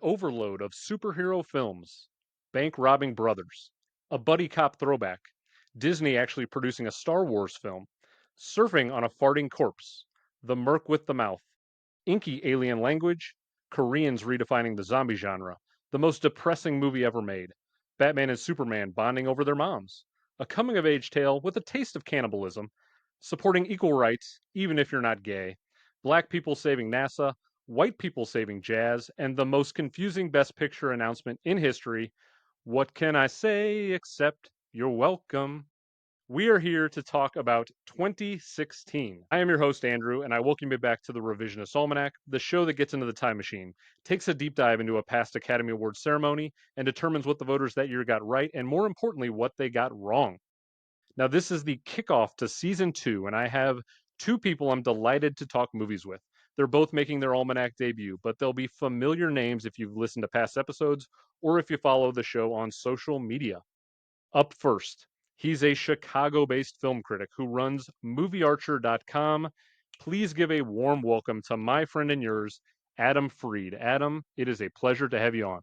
overload of superhero films, bank robbing brothers, a buddy cop throwback, Disney actually producing a Star Wars film, surfing on a farting corpse, the merc with the mouth, inky alien language, Koreans redefining the zombie genre, the most depressing movie ever made, Batman and Superman bonding over their moms, a coming of age tale with a taste of cannibalism, supporting equal rights, even if you're not gay, black people saving NASA, white people saving jazz, and the most confusing Best Picture announcement in history. What can I say except you're welcome? We are here to talk about 2016. I am your host, Andrew, and I welcome you back to the Revisionist Almanac, the show that gets into the time machine, takes a deep dive into a past Academy Awards ceremony, and determines what the voters that year got right, and more importantly, what they got wrong. Now, this is the kickoff to season 2, and I have two people I'm delighted to talk movies with. They're both making their Almanac debut, but they'll be familiar names if you've listened to past episodes or if you follow the show on social media. Up first, he's a Chicago based film critic who runs moviearcher.com. Please give a warm welcome to my friend and yours, Adam Freed. Adam, it is a pleasure to have you on.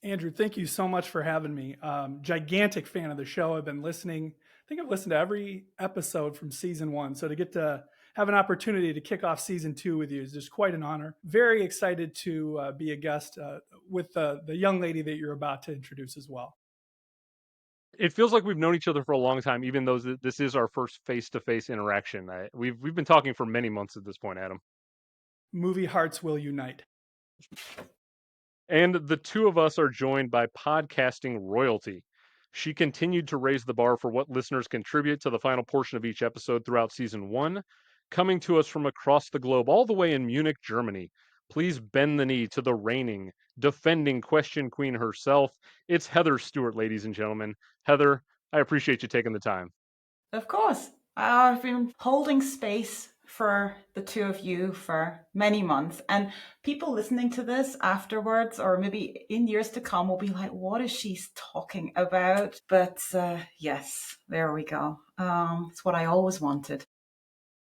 Andrew, thank you so much for having me. Gigantic fan of the show. I've been listening. I think I've listened to every episode from season 1. So to get to have an opportunity to kick off season 2 with you is just quite an honor. Very excited to be a guest with the young lady that you're about to introduce as well. It feels like we've known each other for a long time, even though this is our first face-to-face interaction. We've been talking for many months at this point, Adam. Movie hearts will unite. And the two of us are joined by podcasting royalty. She continued to raise the bar for what listeners contribute to the final portion of each episode throughout season 1, coming to us from across the globe, all the way in Munich, Germany. Please bend the knee to the reigning, defending question queen herself. It's Heather Stewart, ladies and gentlemen. Heather, I appreciate you taking the time. Of course. I've been holding space for the two of you for many months, and people listening to this afterwards or maybe in years to come will be like, what is she talking about? But yes, there we go. It's what I always wanted.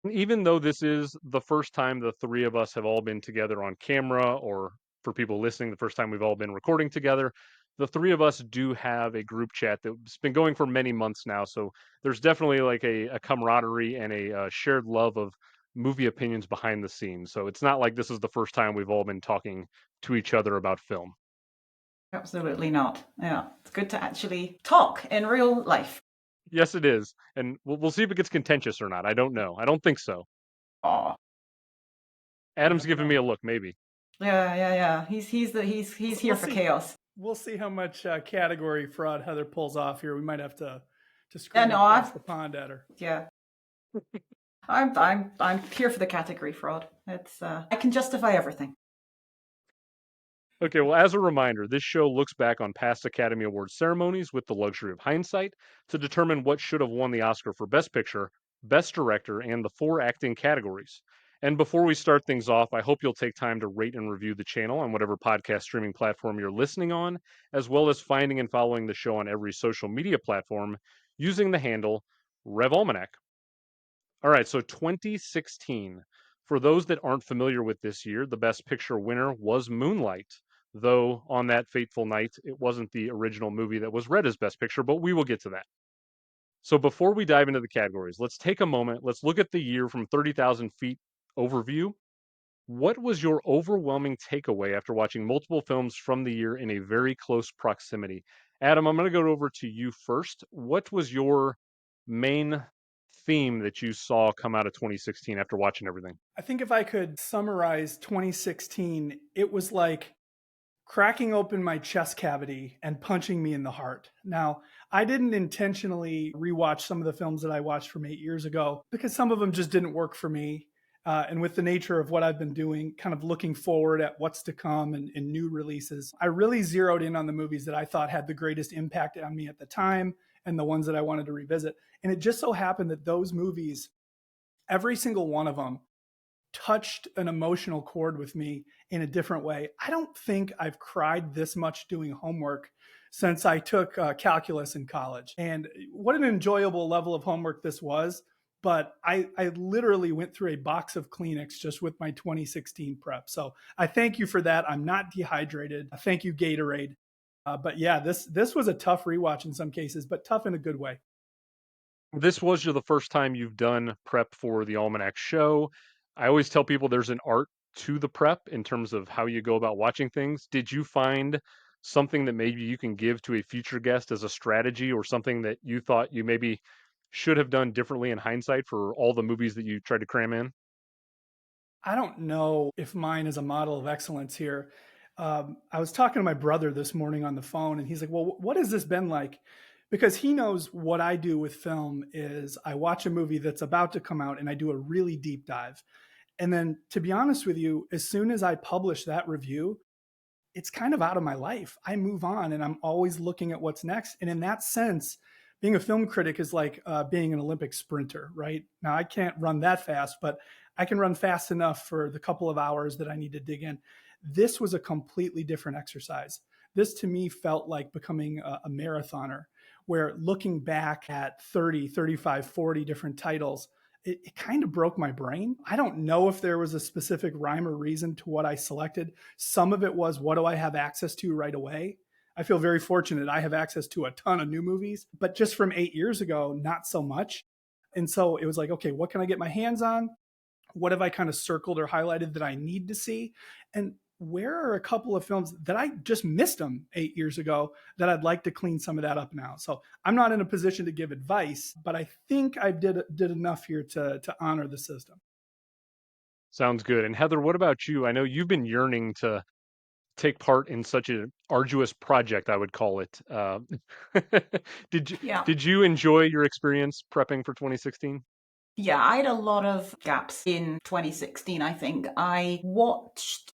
Even though this is the first time the three of us have all been together on camera, or for people listening, the first time we've all been recording together, the three of us do have a group chat that's been going for many months now. So there's definitely like a camaraderie and a shared love of movie opinions behind the scenes. So it's not like this is the first time we've all been talking to each other about film. Absolutely not. Yeah, it's good to actually talk in real life. Yes, it is. And we'll see if it gets contentious or not. I don't know. I don't think so. Aw. Adam's giving me a look, maybe. Yeah. He's here for chaos. We'll see how much category fraud Heather pulls off here. We might have to scream across the pond at her. Yeah. I'm here for the category fraud. It's I can justify everything. Okay, well, as a reminder, this show looks back on past Academy Awards ceremonies with the luxury of hindsight to determine what should have won the Oscar for Best Picture, Best Director, and the 4 acting categories. And before we start things off, I hope you'll take time to rate and review the channel on whatever podcast streaming platform you're listening on, as well as finding and following the show on every social media platform using the handle RevAlmanac. All right, so 2016. For those that aren't familiar with this year, the Best Picture winner was Moonlight, though on that fateful night, it wasn't the original movie that was read as Best Picture, but we will get to that. So before we dive into the categories, let's take a moment. Let's look at the year from 30,000 feet overview. What was your overwhelming takeaway after watching multiple films from the year in a very close proximity? Adam, I'm going to go over to you first. What was your main theme that you saw come out of 2016 after watching everything? I think if I could summarize 2016, it was like cracking open my chest cavity and punching me in the heart. Now, I didn't intentionally rewatch some of the films that I watched from 8 years ago because some of them just didn't work for me. And with the nature of what I've been doing, kind of looking forward at what's to come and new releases, I really zeroed in on the movies that I thought had the greatest impact on me at the time and the ones that I wanted to revisit. And it just so happened that those movies, every single one of them, touched an emotional chord with me in a different way. I don't think I've cried this much doing homework since I took calculus in college. And what an enjoyable level of homework this was. but I literally went through a box of Kleenex just with my 2016 prep. So I thank you for that. I'm not dehydrated. Thank you, Gatorade. But yeah, this was a tough rewatch in some cases, but tough in a good way. This was the first time you've done prep for the Almanac show. I always tell people there's an art to the prep in terms of how you go about watching things. Did you find something that maybe you can give to a future guest as a strategy, or something that you thought you maybe should have done differently in hindsight for all the movies that you tried to cram in? I don't know if mine is a model of excellence here. I was talking to my brother this morning on the phone, and he's like, "Well, what has this been like?" Because he knows what I do with film is I watch a movie that's about to come out and I do a really deep dive. And then, to be honest with you, as soon as I publish that review, it's kind of out of my life. I move on and I'm always looking at what's next. And in that sense, being a film critic is like being an Olympic sprinter, right? Now, I can't run that fast, but I can run fast enough for the couple of hours that I need to dig in. This was a completely different exercise. This to me felt like becoming a marathoner, where looking back at 30, 35, 40 different titles, it kind of broke my brain. I don't know if there was a specific rhyme or reason to what I selected. Some of it was, what do I have access to right away? I feel very fortunate. I have access to a ton of new movies, but just from 8 years ago, not so much. And so it was like, okay, what can I get my hands on? What have I kind of circled or highlighted that I need to see? And where are a couple of films that I just missed them 8 years ago that I'd like to clean some of that up now? So I'm not in a position to give advice, but I think I did enough here to honor the system. Sounds good. And Heather, what about you? I know you've been yearning to take part in such an arduous project, I would call it. Did you Yeah. did you enjoy your experience prepping for 2016? Yeah, I had a lot of gaps in 2016, I think. I watched,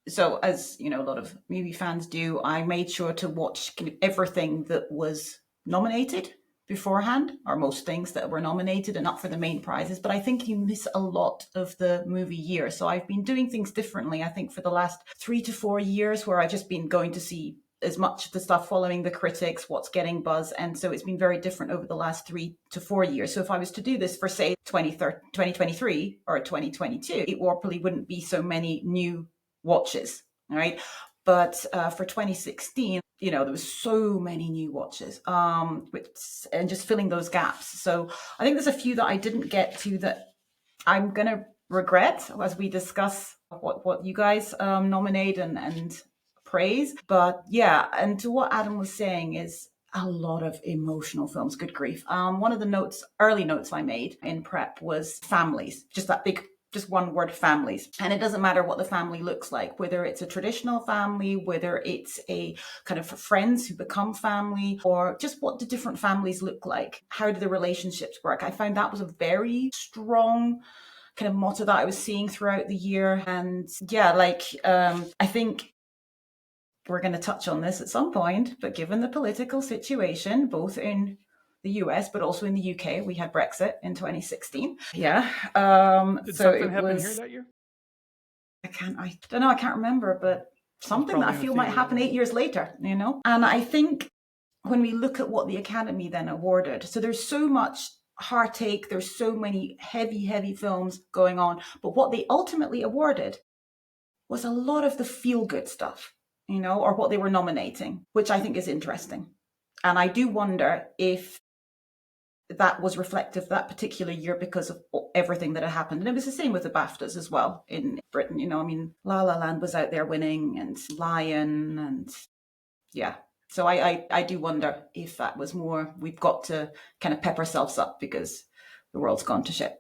so as you know, a lot of movie fans do, I made sure to watch kind of everything that was nominated beforehand, or most things that were nominated and up for the main prizes. But I think you miss a lot of the movie year. So I've been doing things differently, I think, for the last 3 to 4 years, where I've just been going to see as much of the stuff following the critics, what's getting buzz. And so it's been very different over the last 3 to 4 years. So if I was to do this for, say, 2023 or 2022, it probably wouldn't be so many new watches, right? But for 2016, there was so many new watches, and just filling those gaps. So I think there's a few that I didn't get to that I'm going to regret as we discuss what you guys nominate and praise. But yeah, and to what Adam was saying is a lot of emotional films. Good grief. One of the early notes I made in prep was families, just that big, just one word, families. And it doesn't matter what the family looks like, whether it's a traditional family, whether it's a kind of friends who become family, or just what do different families look like? How do the relationships work? I found that was a very strong kind of motto that I was seeing throughout the year. And yeah, I think we're going to touch on this at some point, but given the political situation, both in the US, but also in the UK, we had Brexit in 2016. Yeah. Did So something it happen here was, that year? I don't know, I can't remember, but something that I Probably in a feel might theater happen then. 8 years later, And I think when we look at what the Academy then awarded, so there's so much heartache, there's so many heavy, heavy films going on, but what they ultimately awarded was a lot of the feel-good stuff, or what they were nominating, which I think is interesting. And I do wonder if that was reflective that particular year because of everything that had happened. And it was the same with the BAFTAs as well in Britain. La La Land was out there winning, and Lion, and yeah. So I do wonder if that was more, we've got to kind of pep ourselves up because the world's gone to shit.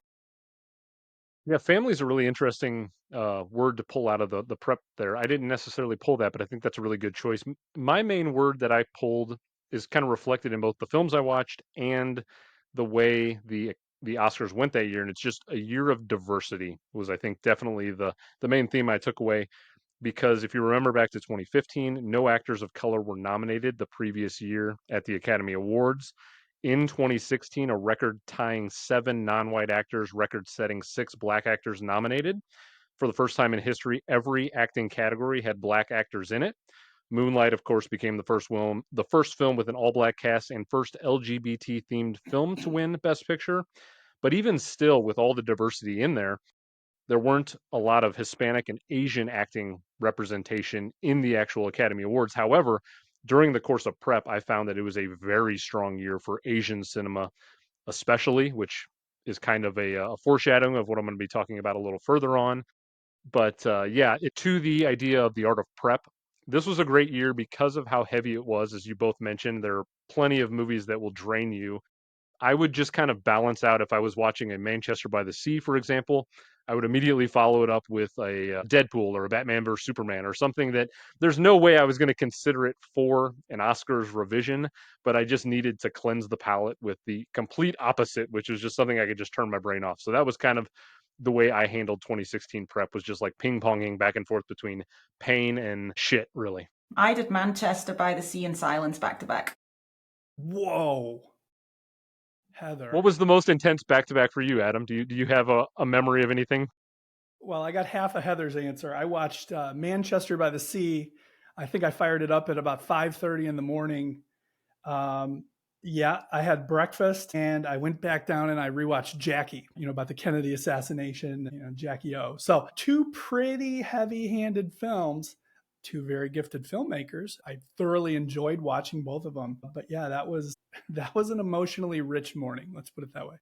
Yeah, family is a really interesting word to pull out of the prep there. I didn't necessarily pull that, but I think that's a really good choice. My main word that I pulled is kind of reflected in both the films I watched and the way the Oscars went that year, and it's just a year of diversity was, I think, definitely the main theme I took away. Because if you remember back to 2015, no actors of color were nominated the previous year at the Academy Awards. In 2016, a record tying 7 non white actors, record setting 6 black actors nominated. For the first time in history, every acting category had black actors in it. Moonlight, of course, became the first film with an all black cast and first LGBT themed film to win Best Picture. But even still, with all the diversity in there weren't a lot of Hispanic and Asian acting representation in the actual Academy Awards. However, during the course of prep, I found that it was a very strong year for Asian cinema, especially, which is kind of a foreshadowing of what I'm going to be talking about a little further on. But yeah, to the idea of the art of prep, this was a great year because of how heavy it was. As you both mentioned, there are plenty of movies that will drain you. I would just kind of balance out if I was watching a Manchester by the Sea, for example. I would immediately follow it up with a Deadpool or a Batman vs Superman or something that there's no way I was going to consider it for an Oscars revision, but I just needed to cleanse the palate with the complete opposite, which was just something I could just turn my brain off. So that was kind of the way I handled 2016 prep, was just like ping ponging back and forth between pain and shit, really. I did Manchester by the Sea and Silence back to back. Whoa. Heather. What was the most intense back to back for you, Adam? Do you have a memory of anything? Well, I got half of Heather's answer. I watched Manchester by the Sea. I think I fired it up at about 5:30 in the morning. Yeah, I had breakfast and I went back down and I rewatched Jackie, about the Kennedy assassination, Jackie O. So two pretty heavy-handed films, two very gifted filmmakers. I thoroughly enjoyed watching both of them. But yeah, that was an emotionally rich morning. Let's put it that way.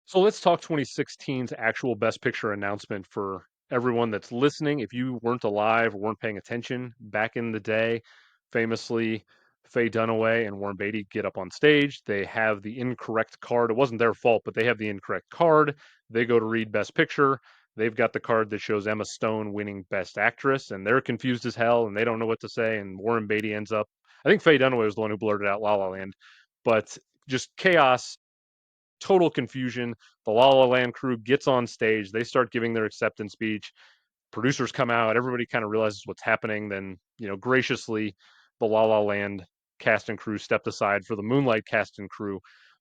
So let's talk 2016's actual Best Picture announcement for everyone that's listening. If you weren't alive or weren't paying attention back in the day, famously, Faye Dunaway and Warren Beatty get up on stage. They have the incorrect card. It wasn't their fault, but they have the incorrect card. They go to read Best Picture. They've got the card that shows Emma Stone winning Best Actress, and they're confused as hell, and they don't know what to say. And Warren Beatty ends up, I think Faye Dunaway was the one who blurted out La La Land, but just chaos, total confusion. The La La Land crew gets on stage. They start giving their acceptance speech. Producers come out. Everybody kind of realizes what's happening. Then, graciously, the La La Land cast and crew stepped aside for the Moonlight cast and crew.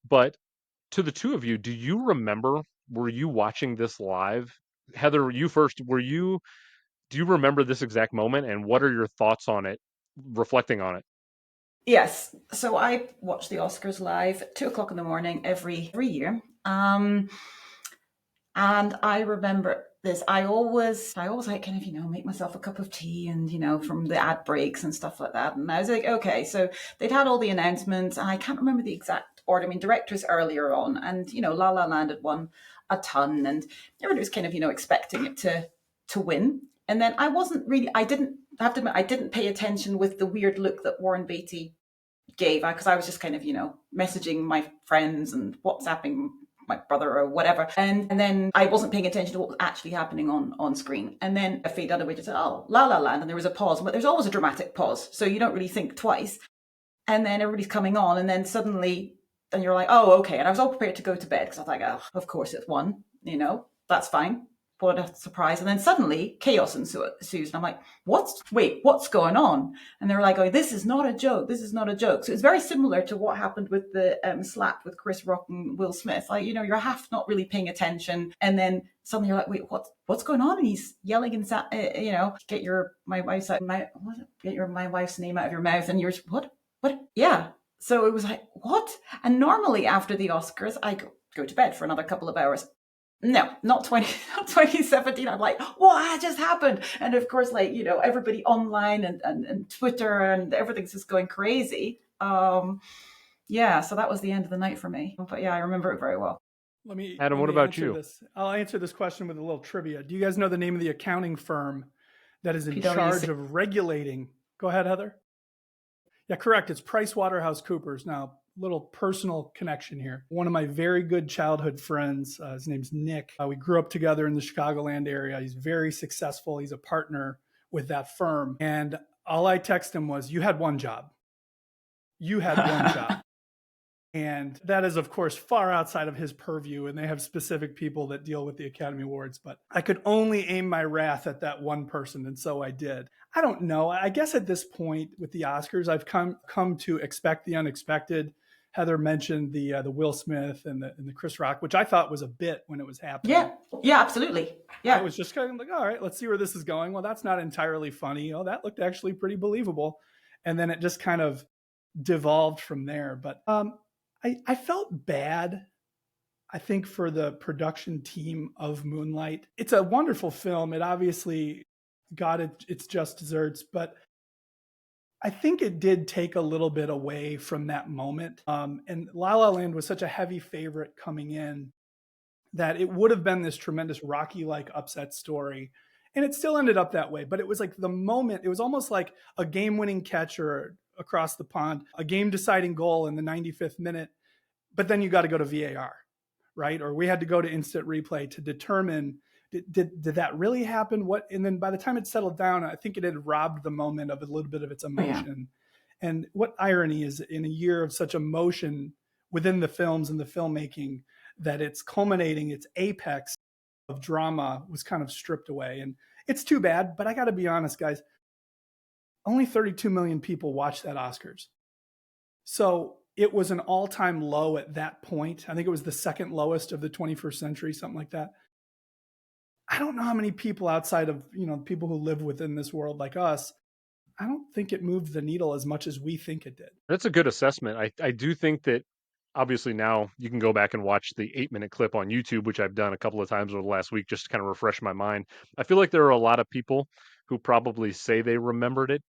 But to the two of you, do you remember? Were you watching this live? Heather, you first. Do you remember this exact moment? And what are your thoughts on it, reflecting on it? Yes, so I watch the Oscars live at 2 o'clock in the morning every year. And I remember this. I always like kind of, make myself a cup of tea and, from the ad breaks and stuff like that. And I was like, okay, so they'd had all the announcements and I can't remember the exact order. I mean, directors earlier on and, La La Land had won a ton and everybody was kind of, expecting it to win. And then I didn't have to admit, I didn't pay attention with the weird look that Warren Beatty gave, because I was just kind of, messaging my friends and WhatsApping my brother or whatever. And then I wasn't paying attention to what was actually happening on screen. And then a Faye Dunaway just said, oh, La La Land. And there was a pause, but there's always a dramatic pause. So you don't really think twice. And then everybody's coming on and then suddenly, and you're like, oh, okay. And I was all prepared to go to bed because I was like, oh, of course it's won, that's fine. What a surprise. And then suddenly chaos ensues. And I'm like, what's going on? And they were like, oh, this is not a joke. This is not a joke. So it's very similar to what happened with the slap with Chris Rock and Will Smith. Like, you're half not really paying attention. And then suddenly you're like, wait, what's going on? And he's yelling and, get my wife's name out of your mouth. And you're just, what? Yeah. So it was like, what? And normally after the Oscars, I go to bed for another couple of hours. No, not 2017. I'm like, what just happened? And of course, everybody online and Twitter and everything's just going crazy. Yeah, so that was the end of the night for me. But yeah, I remember it very well. Adam, what about you? I'll answer this question with a little trivia. Do you guys know the name of the accounting firm that is in charge of regulating? Go ahead, Heather. Yeah, correct. It's PricewaterhouseCoopers. Now, little personal connection here. One of my very good childhood friends, his name's Nick. We grew up together in the Chicagoland area. He's very successful. He's a partner with that firm. And all I text him was, you had one job. You had one job. And that is, of course, far outside of his purview. And they have specific people that deal with the Academy Awards. But I could only aim my wrath at that one person. And so I did. I don't know. I guess at this point with the Oscars, I've come to expect the unexpected. Heather mentioned the Will Smith and the Chris Rock, which I thought was a bit when it was happening. Yeah, absolutely. Yeah, I was just kind of like, all right, let's see where this is going. Well, that's not entirely funny. Oh, that looked actually pretty believable. And then it just kind of devolved from there. But I felt bad. I think for the production team of Moonlight, it's a wonderful film. It obviously got its just desserts, but I think it did take a little bit away from that moment. And La La Land was such a heavy favorite coming in that it would have been this tremendous Rocky like upset story. And it still ended up that way. But it was like the moment, it was almost like a game winning catch or across the pond, a game deciding goal in the 95th minute. But then you got to go to VAR, right? Or we had to go to instant replay to determine did that really happen? What? And then by the time it settled down, I think it had robbed the moment of a little bit of its emotion. Yeah. And what irony is in a year of such emotion within the films and the filmmaking that it's culminating, its apex of drama was kind of stripped away. And it's too bad, but I got to be honest, guys, only 32 million people watched that Oscars. So it was an all-time low at that point. I think it was the second lowest of the 21st century, something like that. I don't know how many people outside of, people who live within this world like us, I don't think it moved the needle as much as we think it did. That's a good assessment. I do think that obviously now you can go back and watch the 8-minute clip on YouTube, which I've done a couple of times over the last week just to kind of refresh my mind. I feel like there are a lot of people who probably say they remembered it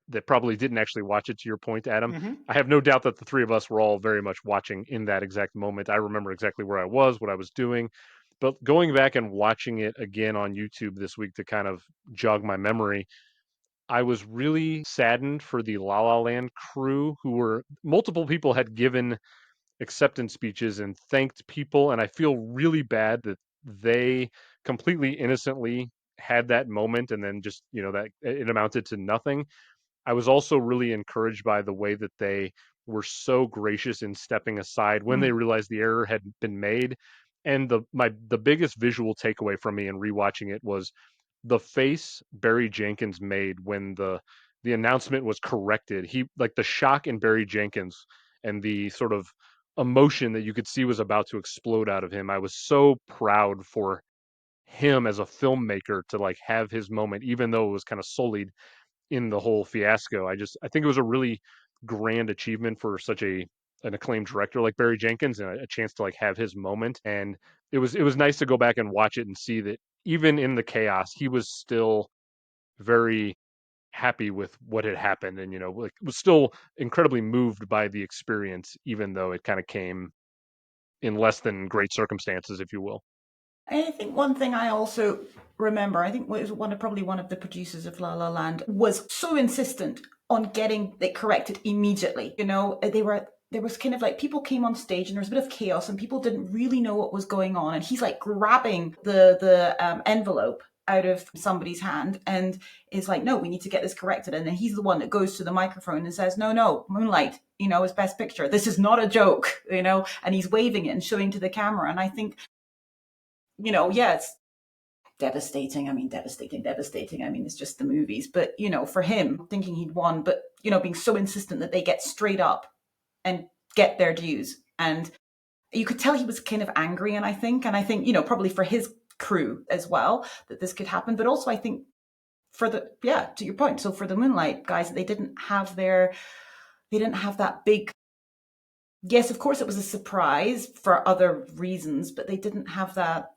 that probably didn't actually watch it, to your point, Adam. Mm-hmm. I have no doubt that the three of us were all very much watching in that exact moment. I remember exactly where I was, what I was doing. But going back and watching it again on YouTube this week to kind of jog my memory, I was really saddened for the La La Land crew who were multiple people had given acceptance speeches and thanked people. And I feel really bad that they completely innocently had that moment and then just, that it amounted to nothing. I was also really encouraged by the way that they were so gracious in stepping aside when they realized the error had been made. And the biggest visual takeaway from me in rewatching it was the face Barry Jenkins made when the announcement was corrected. He like the shock in Barry Jenkins and the sort of emotion that you could see was about to explode out of him. I was so proud for him as a filmmaker to like have his moment, even though it was kind of sullied in the whole fiasco. I think it was a really grand achievement for such an acclaimed director like Barry Jenkins and a chance to like have his moment. And it was nice to go back and watch it and see that even in the chaos, he was still very happy with what had happened and like was still incredibly moved by the experience, even though it kind of came in less than great circumstances, if you will. I think one thing I also remember, I think it was probably one of the producers of La La Land was so insistent on getting it corrected immediately. There was kind of like people came on stage and there was a bit of chaos and people didn't really know what was going on. And he's like grabbing the envelope out of somebody's hand and is like, no, we need to get this corrected. And then he's the one that goes to the microphone and says, no, Moonlight, is Best Picture. This is not a joke, and he's waving it and showing to the camera. And I think, it's devastating. I mean, devastating. I mean, it's just the movies. But, for him, thinking he'd won, but, being so insistent that they get straight up and get their dues. And you could tell he was kind of angry, and I think, probably for his crew as well, that this could happen. But also, I think to your point, so for the Moonlight guys, they didn't have that big. Yes, of course, it was a surprise for other reasons, but they didn't have that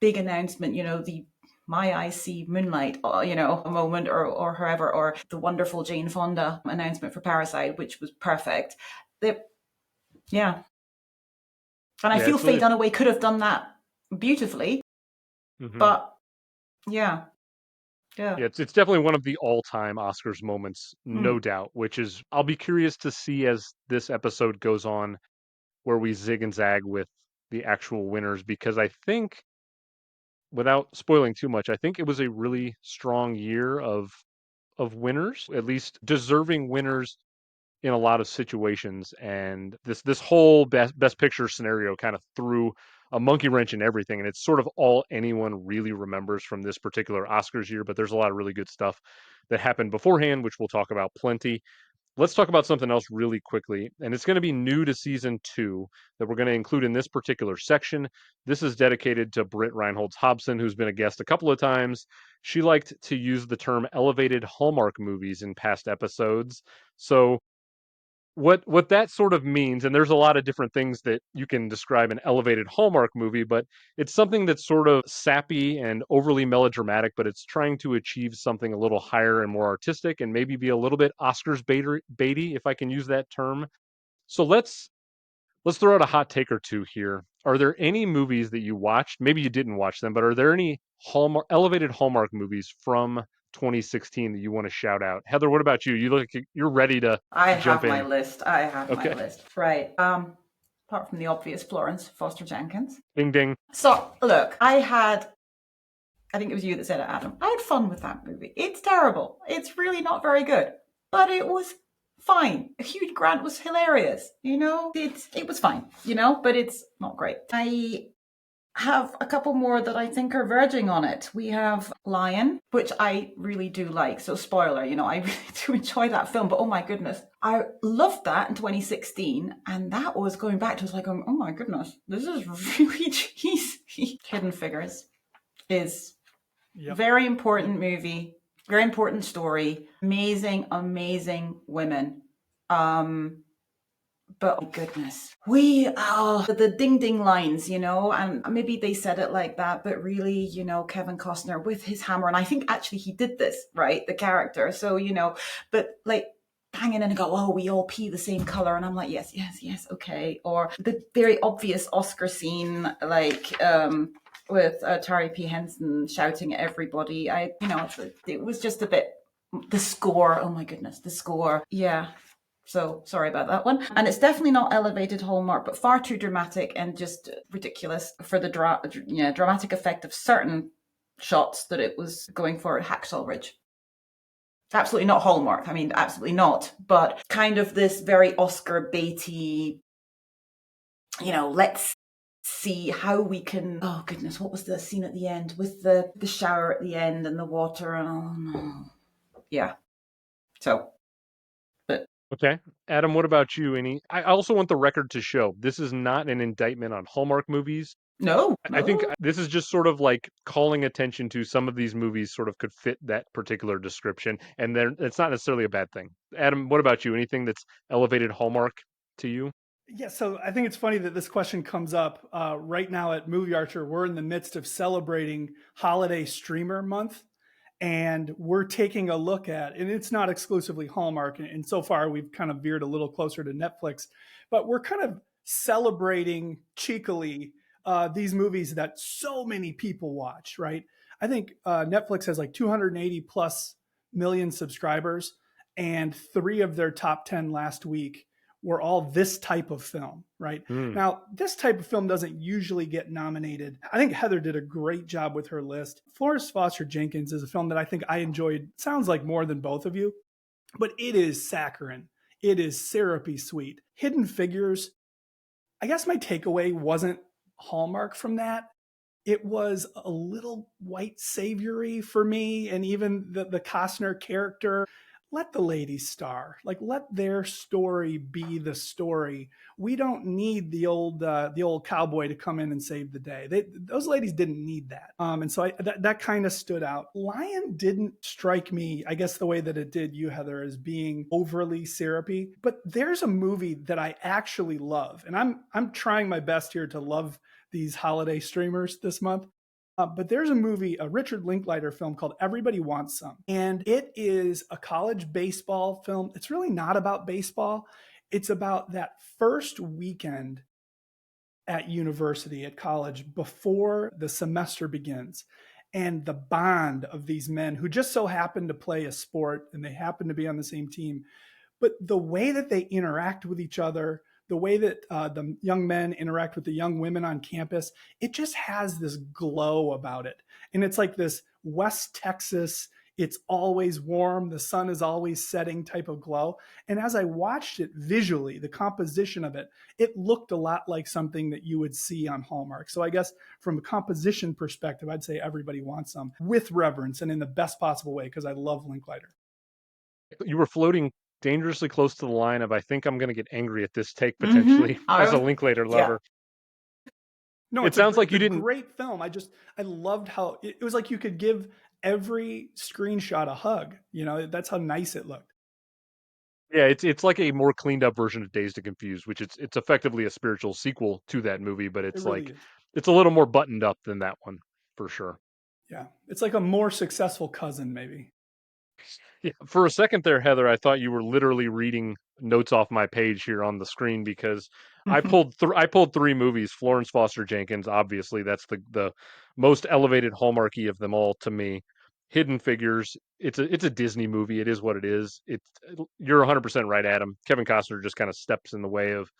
big announcement, the My Eyes See Moonlight, a moment or however, or the wonderful Jane Fonda announcement for Parasite, which was perfect. And I feel Faye Dunaway could have done that beautifully, but yeah. It's definitely one of the all-time Oscars moments, no doubt, which is I'll be curious to see as this episode goes on where we zig and zag with the actual winners, because I think, without spoiling too much, I think it was a really strong year of winners, at least deserving winners in a lot of situations. And this whole best picture scenario kind of threw a monkey wrench in everything, and it's sort of all anyone really remembers from this particular Oscars year. But there's a lot of really good stuff that happened beforehand, which we'll talk about plenty. Let's talk about something else really quickly, and it's going to be new to season 2 that we're going to include in this particular section. This is dedicated to Britt Reinholds Hobson, who's been a guest a couple of times. She liked to use the term elevated Hallmark movies in past episodes. So what that sort of means, and there's a lot of different things that you can describe an elevated Hallmark movie, but it's something that's sort of sappy and overly melodramatic, but it's trying to achieve something a little higher and more artistic, and maybe be a little bit Oscars baity, if I can use that term. So let's throw out a hot take or two here. Are there any movies that you watched? Maybe you didn't watch them, but are there any elevated Hallmark movies from 2016 that you want to shout out? Heather, what about you? You look like you're ready to I jump have my in. list. I have my Okay. list. Right. Apart from the obvious Florence Foster Jenkins. Ding ding. So look, I think it was you that said it, Adam. I had fun with that movie. It's terrible. It's really not very good. But it was fine. Hugh Grant was hilarious. It was fine, but it's not great. I have a couple more that I think are verging on it. We have Lion, which I really do like. So spoiler, I really do enjoy that film, but oh my goodness. I loved that in 2016, and that was going back to, was like, oh my goodness, this is really cheesy. Hidden Figures is very important movie, very important story, amazing women. But oh goodness, the ding ding lines, and maybe they said it like that, but really, Kevin Costner with his hammer, and I think actually he did this, right? The character. So, but like banging in and go, oh, we all pee the same color. And I'm like, yes, okay. Or the very obvious Oscar scene, like, with Tari P. Henson shouting at everybody. It was just a bit, the score, oh my goodness, the score. Yeah. So sorry about that one. And it's definitely not elevated Hallmark, but far too dramatic and just ridiculous for the dramatic effect of certain shots that it was going for at Hacksaw Ridge. Absolutely not Hallmark. I mean, absolutely not. But kind of this very Oscar baity, let's see how we can, oh goodness, what was the scene at the end with the shower at the end and the water? Oh no. Yeah. So, but Okay. Adam, what about you? I also want the record to show this is not an indictment on Hallmark movies. no. I think this is just sort of like calling attention to some of these movies sort of could fit that particular description, and then it's not necessarily a bad thing. Adam, what about you? Anything that's elevated Hallmark to you? Yeah, so I think it's funny that this question comes up right now at Movie Archer. We're in the midst of celebrating Holiday Streamer Month, and we're taking a look at, and it's not exclusively Hallmark, and so far we've kind of veered a little closer to Netflix, but we're kind of celebrating cheekily these movies that so many people watch, right? I think Netflix has like 280 plus million subscribers, and 3 of their top 10 last week were all this type of film, right? Now, this type of film doesn't usually get nominated. I think Heather did a great job with her list. Florence Foster Jenkins is a film that I think I enjoyed, sounds like more than both of you, but it is saccharine. It is syrupy sweet. Hidden Figures, I guess my takeaway wasn't Hallmark from that. It was a little white savory for me, and even the Costner character. Let the ladies star. Like, let their story be the story. We don't need the old cowboy to come in and save the day. Those ladies didn't need that. And so that kind of stood out. Lion didn't strike me, I guess, the way that it did you, Heather, as being overly syrupy. But there's a movie that I actually love, and I'm trying my best here to love these holiday streamers this month. But there's a movie, a Richard Linklater film called Everybody Wants Some. And it is a college baseball film. It's really not about baseball. It's about that first weekend at university, at college, before the semester begins. And the bond of these men who just so happen to play a sport and they happen to be on the same team. But the way that they interact with each other, the way that the young men interact with the young women on campus, it just has this glow about it. And it's like this West Texas, it's always warm, the sun is always setting type of glow. And as I watched it visually, the composition of it, it looked a lot like something that you would see on Hallmark. So I guess from a composition perspective, I'd say Everybody Wants Some, with reverence and in the best possible way, because I love Linklater. You were floating dangerously close to the line of I think I'm going to get angry at this take potentially as a Linklater lover. No, it sounds like you didn't. Great film. I loved how it was like you could give every screenshot a hug. That's how nice it looked. Yeah, it's like a more cleaned up version of Dazed and Confused, which it's effectively a spiritual sequel to that movie, but It it's really like is. it's a little more buttoned up than that one for sure. Yeah. It's like a more successful cousin, maybe. Yeah, for a second there, Heather, I thought you were literally reading notes off my page here on the screen because I pulled three movies. Florence Foster Jenkins, obviously, that's the most elevated hallmarky of them all to me. Hidden Figures, it's a Disney movie. It is what it is. You're 100% right, Adam. Kevin Costner just kind of steps in the way of.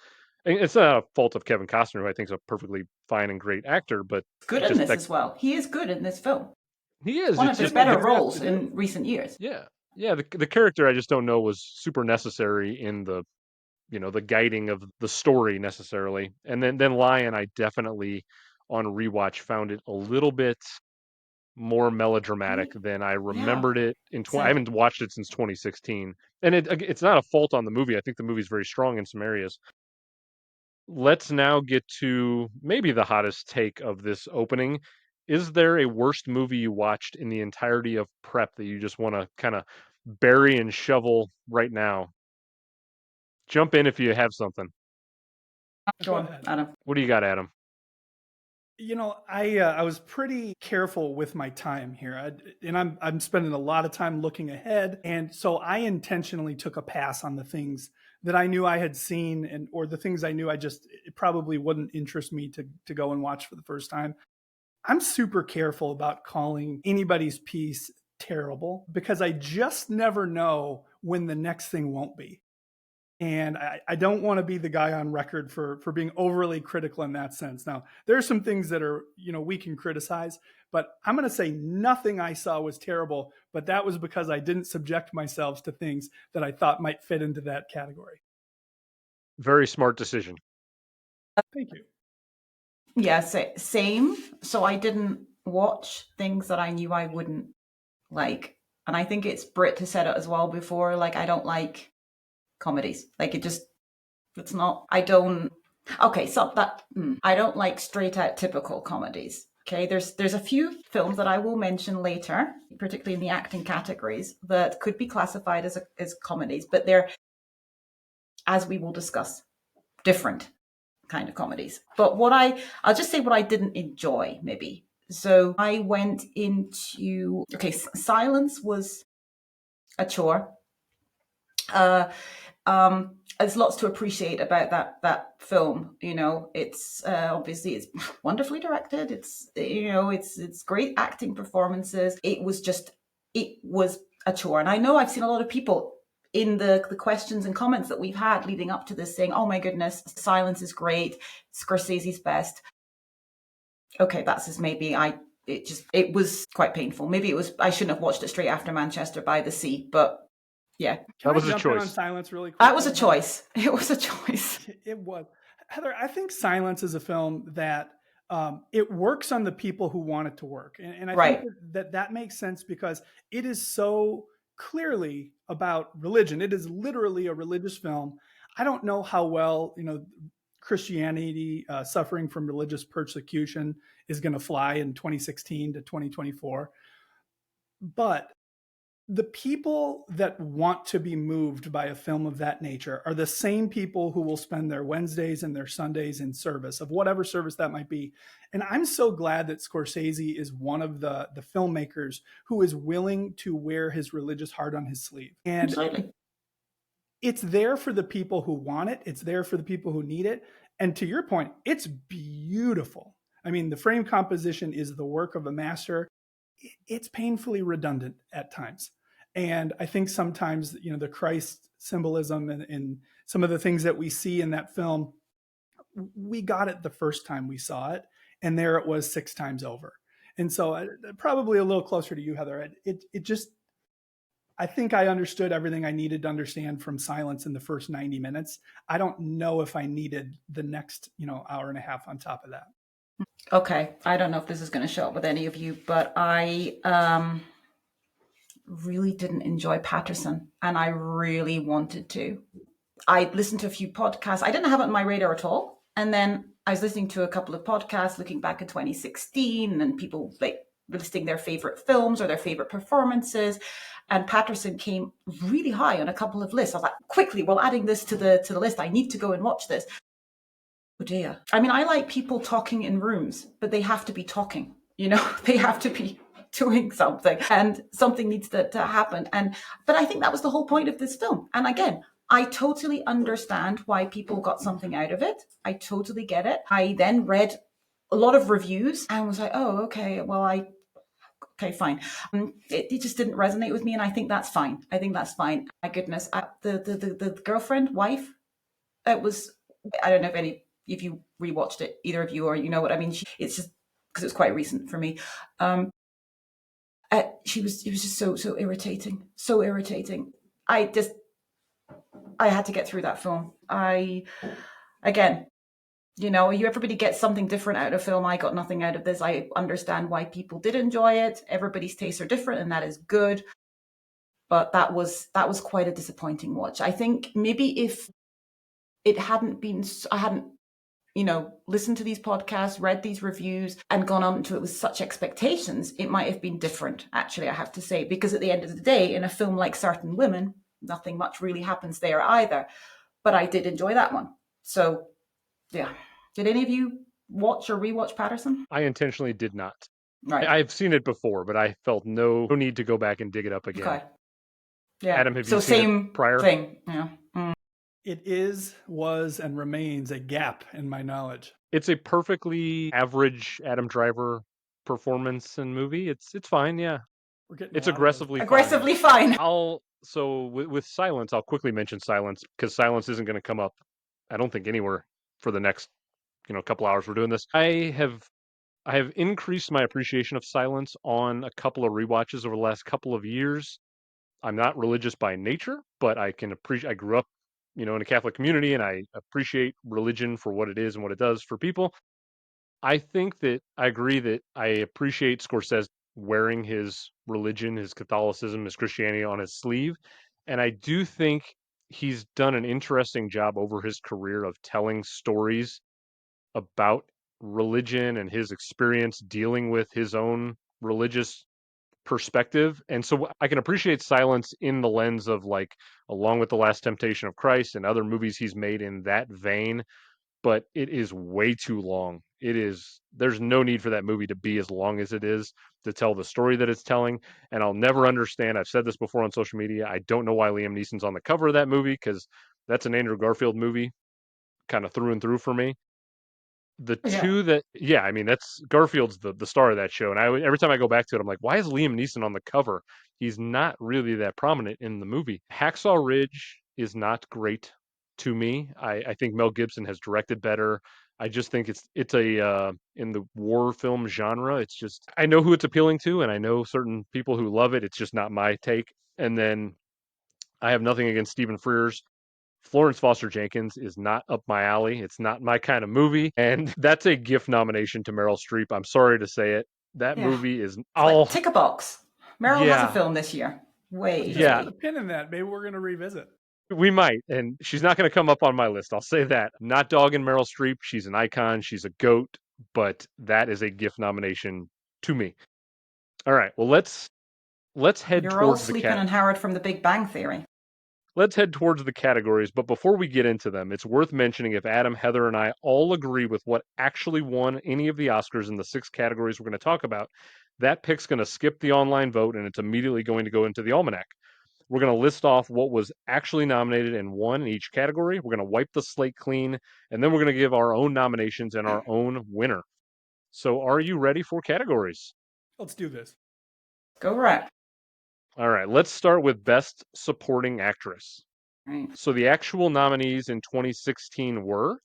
And it's not a fault of Kevin Costner, who I think is a perfectly fine and great actor, but Good it in just this that as well. He is good in this film. he is. One of It's his just That's all better he has to roles do. in recent years. yeah, yeah. The character I just don't know was super necessary in the guiding of the story necessarily. And then Lion, I definitely on rewatch found it a little bit more melodramatic than I Yeah, remembered it I same. haven't watched it since 2016. And it's not a fault on the movie. I think the movie's very strong in some areas. Let's now get to maybe the hottest take of this opening. Is there a worst movie you watched in the entirety of prep that you just want to kind of bury and shovel right now? Jump in if you have something. Go Go on, ahead. Adam. What do you got, Adam? I was pretty careful with my time here, and I'm spending a lot of time looking ahead, and so I intentionally took a pass on the things that I knew I had seen, and or the things I knew it probably wouldn't interest me to go and watch for the first time. I'm super careful about calling anybody's piece terrible because I just never know when the next thing won't be. And I don't want to be the guy on record for being overly critical in that sense. Now, there are some things that are, we can criticize, but I'm going to say nothing I saw was terrible, but that was because I didn't subject myself to things that I thought might fit into that category. Very smart decision. Thank you. Yeah, same. So I didn't watch things that I knew I wouldn't like. And I think it's Brit has said it as well before. Like, I don't like comedies. Like, it's not, I don't, okay, so I don't like straight out typical comedies. Okay, there's a few films that I will mention later, particularly in the acting categories, that could be classified as comedies, but they're, as we will discuss, different kind of comedies. But I'll just say what I didn't enjoy, maybe. So I went into, okay, Silence was a chore. There's lots to appreciate about that film. It's obviously it's wonderfully directed. It's great acting performances. It was a chore, and I know I've seen a lot of people in the questions and comments that we've had leading up to this saying, "Oh my goodness, Silence is great. Scorsese's best." Okay, that's just maybe it was quite painful. Maybe I shouldn't have watched it straight after Manchester by the Sea, but yeah. Can That I was a jump in on choice. Silence really quick? That was a choice. It was a choice. It was. Heather, I think Silence is a film that it works on the people who want it to work. And I think Right. that makes sense because it is so clearly about religion. It is literally a religious film. I don't know how well, Christianity suffering from religious persecution is going to fly in 2016 to 2024. But the people that want to be moved by a film of that nature are the same people who will spend their Wednesdays and their Sundays in service of whatever service that might be. And I'm so glad that Scorsese is one of the filmmakers who is willing to wear his religious heart on his sleeve. And Absolutely. it's there for the people who want it. It's there for the people who need it. And to your point, it's beautiful. I mean, the frame composition is the work of a master. It's painfully redundant at times. And I think sometimes, the Christ symbolism and some of the things that we see in that film, we got it the first time we saw it. And there it was 6 times over. And so probably a little closer to you, Heather. It just, I think I understood everything I needed to understand from Silence in the first 90 minutes. I don't know if I needed the next, hour and a half on top of that. Okay. I don't know if this is going to show up with any of you, but I really didn't enjoy Patterson, and I really wanted to. I listened to a few podcasts. I didn't have it on my radar at all. And then I was listening to a couple of podcasts looking back at 2016 and people like listing their favorite films or their favorite performances. And Patterson came really high on a couple of lists. I was like, quickly, we're adding this to the list. I need to go and watch this. Oh dear. I mean, I like people talking in rooms, but they have to be talking. They have to be doing something, and something needs to happen. But I think that was the whole point of this film. And again, I totally understand why people got something out of it. I totally get it. I then read a lot of reviews and was like, oh, okay, well, okay, fine. It just didn't resonate with me, and I think that's fine. My goodness, the girlfriend, wife, it was. I don't know if you rewatched it, either of you, or you know what I mean. It's just because it's quite recent for me. It was just so irritating, so irritating. I had to get through that film. Everybody gets something different out of film. I got nothing out of this. I understand why people did enjoy it. Everybody's tastes are different, and that is good. But that was quite a disappointing watch. I think maybe if it hadn't been, I hadn't, listened to these podcasts, read these reviews, and gone on to it with such expectations, it might have been different, actually, I have to say. Because at the end of the day, in a film like Certain Women, nothing much really happens there either. But I did enjoy that one. So, yeah. Did any of you watch or rewatch Patterson? I intentionally did not. Right. I've seen it before, but I felt no need to go back and dig it up again. Okay. Yeah. Adam, have you seen it prior? Thing. Yeah. It was, and remains a gap in my knowledge. It's a perfectly average Adam Driver performance and movie. It's fine, yeah. It's aggressively fine. With Silence, I'll quickly mention Silence because Silence isn't going to come up, I don't think, anywhere for the next couple hours we're doing this. I have increased my appreciation of Silence on a couple of rewatches over the last couple of years. I'm not religious by nature, but I can appreciate. I grew up, in a Catholic community, and I appreciate religion for what it is and what it does for people. I think that I agree that I appreciate Scorsese wearing his religion, his Catholicism, his Christianity on his sleeve, and I do think he's done an interesting job over his career of telling stories about religion and his experience dealing with his own religious perspective. And so I can appreciate Silence in the lens of, like, along with The Last Temptation of Christ and other movies he's made in that vein, but it is way too long. There's no need for that movie to be as long as it is to tell the story that it's telling. And I'll never understand. I've said this before on social media. I don't know why Liam Neeson's on the cover of that movie, because that's an Andrew Garfield movie kind of through and through for me. I mean, that's Garfield's the star of that show, and every time I go back to it, I'm like, why is Liam Neeson on the cover? He's not really that prominent in the movie. Hacksaw Ridge is not great to me. I think Mel Gibson has directed better. I just think it's a in the war film genre. It's just, I know who it's appealing to, and I know certain people who love it. It's just not my take. And then I have nothing against Stephen Frears. Florence Foster Jenkins is not up my alley. It's not my kind of movie. And that's a GIF nomination to Meryl Streep. I'm sorry to say it. That movie is all... Like, tick a box. Meryl has a film this year. Just put a pin in that. Maybe we're going to revisit. We might. And she's not going to come up on my list. I'll say that. I'm not dogging Meryl Streep. She's an icon. She's a GOAT. But that is a GIF nomination to me. All right. Well, let's head You're towards all sleeping on Howard from The Big Bang Theory. Let's head towards the categories, but before we get into them, it's worth mentioning if Adam, Heather, and I all agree with what actually won any of the Oscars in the 6 categories we're going to talk about, that pick's going to skip the online vote and it's immediately going to go into the Almanac. We're going to list off what was actually nominated and won in each category. We're going to wipe the slate clean, and then we're going to give our own nominations and our own winner. So are you ready for categories? Let's do this. Go right. All right, let's start with Best Supporting Actress. Right. So the actual nominees in 2016 were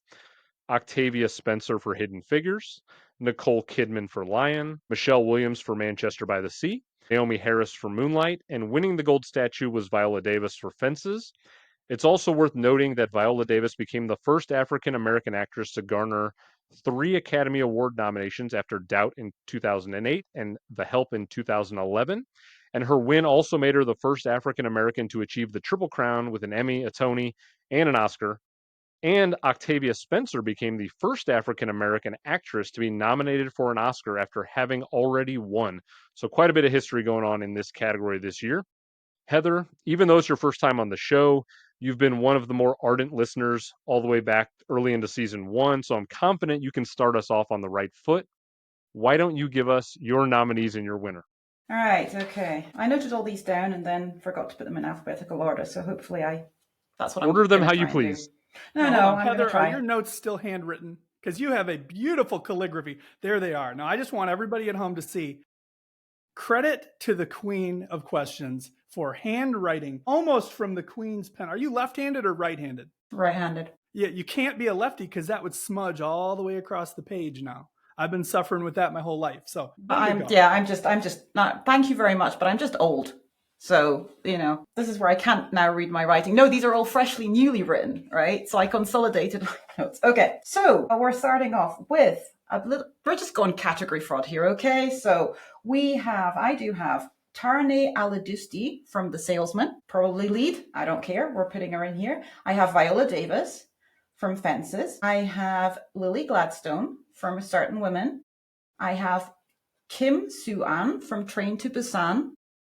Octavia Spencer for Hidden Figures, Nicole Kidman for Lion, Michelle Williams for Manchester by the Sea, Naomi Harris for Moonlight, and winning the gold statue was Viola Davis for Fences. It's also worth noting that Viola Davis became the first African American actress to garner 3 Academy Award nominations after Doubt in 2008 and The Help in 2011. And her win also made her the first African American to achieve the Triple Crown with an Emmy, a Tony, and an Oscar And Octavia Spencer became the first African American actress to be nominated for an Oscar after having already won. So, quite a bit of history going on in this category this year. Heather, even though it's your first time on the show, you've been one of the more ardent listeners all the way back early into season 1. So, I'm confident you can start us off on the right foot. Why don't you give us your nominees and your winner? All right, okay. I noted all these down and then forgot to put them in alphabetical order, so hopefully that's what I'm Order them going how to you try and do. please. No, Now, hold on, I'm going to Heather, are your try. notes still handwritten? Because you have a beautiful calligraphy. There they are. Now, I just want everybody at home to see. Credit to the queen of questions for handwriting almost from the queen's pen. Are you left-handed or right-handed? Right-handed. Yeah, you can't be a lefty because that would smudge all the way across the page now. I've been suffering with that my whole life. So I'm just not, thank you very much, but I'm just old. So, this is where I can't now read my writing. No, these are all freshly, newly written, right? So I consolidated my notes. Okay, so we're starting off with we're just going category fraud here, okay? So I do have Tarnay Aladusti from The Salesman, probably lead. I don't care. We're putting her in here. I have Viola Davis from Fences. I have Lily Gladstone from Certain Women. I have Kim Soo-an from Train to Busan,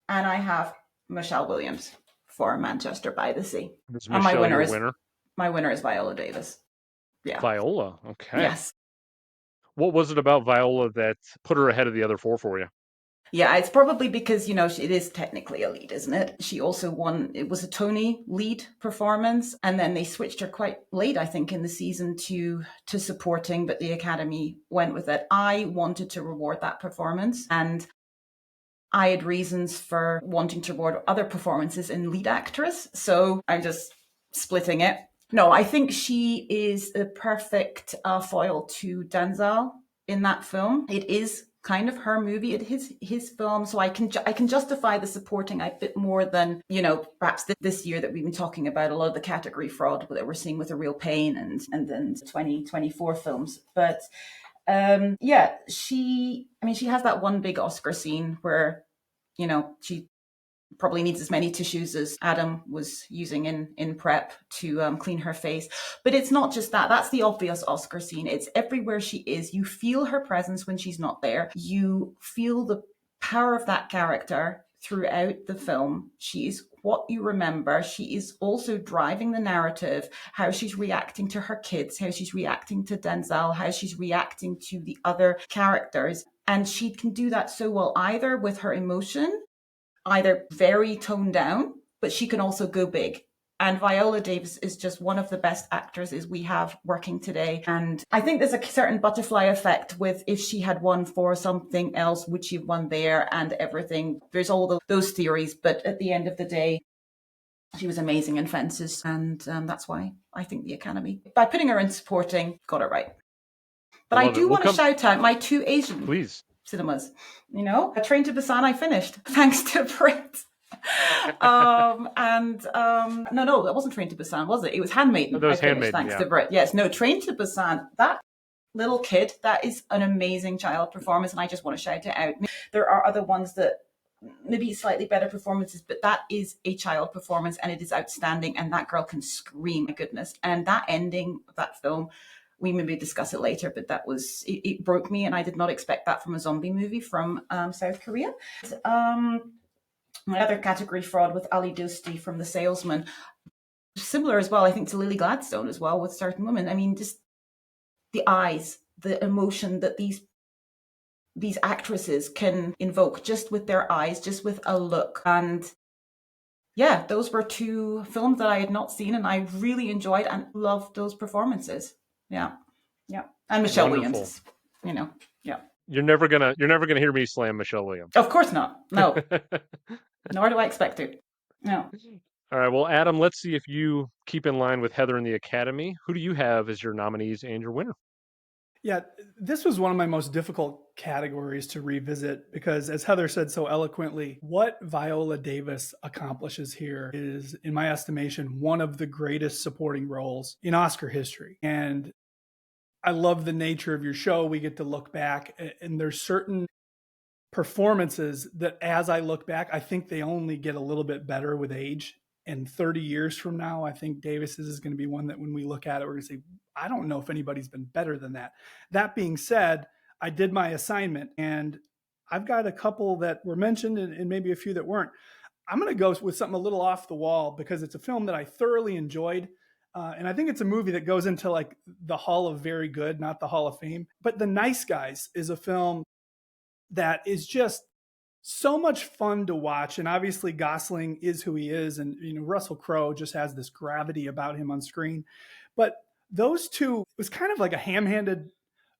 and I have Michelle Williams for Manchester by the Sea. Is And Michelle your winner? My winner is Viola Davis. Yeah. Viola, okay. Yes. What was it about Viola that put her ahead of the other 4 for you? Yeah, it's probably because, it is technically a lead, isn't it? She also won, it was a Tony lead performance, and then they switched her quite late, I think, in the season to supporting, but the Academy went with it. I wanted to reward that performance, and I had reasons for wanting to reward other performances in lead actress, so I'm just splitting it. No, I think she is a perfect foil to Denzel in that film. It is kind of her movie, it is his film, so I can justify the supporting a bit more than perhaps this year that we've been talking about a lot of the category fraud that we're seeing with A Real Pain and then 2024 films. But she has that one big Oscar scene where she probably needs as many tissues as Adam was using in prep to clean her face. But it's not just that. That's the obvious Oscar scene. It's everywhere she is. You feel her presence when she's not there. You feel the power of that character throughout the film. She's what you remember. She is also driving the narrative, how she's reacting to her kids, how she's reacting to Denzel, how she's reacting to the other characters. And she can do that so well, either with her emotion, either very toned down, but she can also go big. And Viola Davis is just one of the best actresses we have working today. And I think there's a certain butterfly effect with if she had won for something else, would she have won there and everything? There's all those theories, but at the end of the day, she was amazing in Fences. And that's why I think the Academy, by putting her in supporting, got it right. But I do want to shout out my 2 Asian cinemas. A Train to Busan I finished thanks to Brit. No, that wasn't Train to Busan, was it? It was Handmaiden. That was Handmaiden, thanks to Brit. Yes, no, Train to Busan. That little kid, that is an amazing child performance, and I just want to shout it out. There are other ones that maybe slightly better performances, but that is a child performance, and it is outstanding. And that girl can scream, my goodness. And that ending of that film, we maybe discuss it later, but that was, it broke me, and I did not expect that from a zombie movie from South Korea. My other category fraud with Ali Dosti from The Salesman, similar as well, I think, to Lily Gladstone as well with Certain Women. I mean, just the eyes, the emotion that these actresses can invoke just with their eyes, just with a look. And yeah, those were 2 films that I had not seen, and I really enjoyed and loved those performances. Yeah. And Michelle Williams, yeah. You're never gonna hear me slam Michelle Williams. Of course not. No. Nor do I expect to. No. All right. Well, Adam, let's see if you keep in line with Heather and the Academy. Who do you have as your nominees and your winner? Yeah, this was one of my most difficult categories to revisit because, as Heather said so eloquently, what Viola Davis accomplishes here is, in my estimation, one of the greatest supporting roles in Oscar history. And I love the nature of your show. We get to look back, and there's certain performances that, as I look back, I think they only get a little bit better with age. And 30 years from now, I think Davis's is going to be one that when we look at it, we're going to say, I don't know if anybody's been better than that. That being said, I did my assignment and I've got a couple that were mentioned and maybe a few that weren't. I'm going to go with something a little off the wall because it's a film that I thoroughly enjoyed. And I think it's a movie that goes into like the Hall of Very Good, not the Hall of Fame. But The Nice Guys is a film that is just so much fun to watch. And obviously Gosling is who he is. And, Russell Crowe just has this gravity about him on screen. But those two, it was kind of like a ham-handed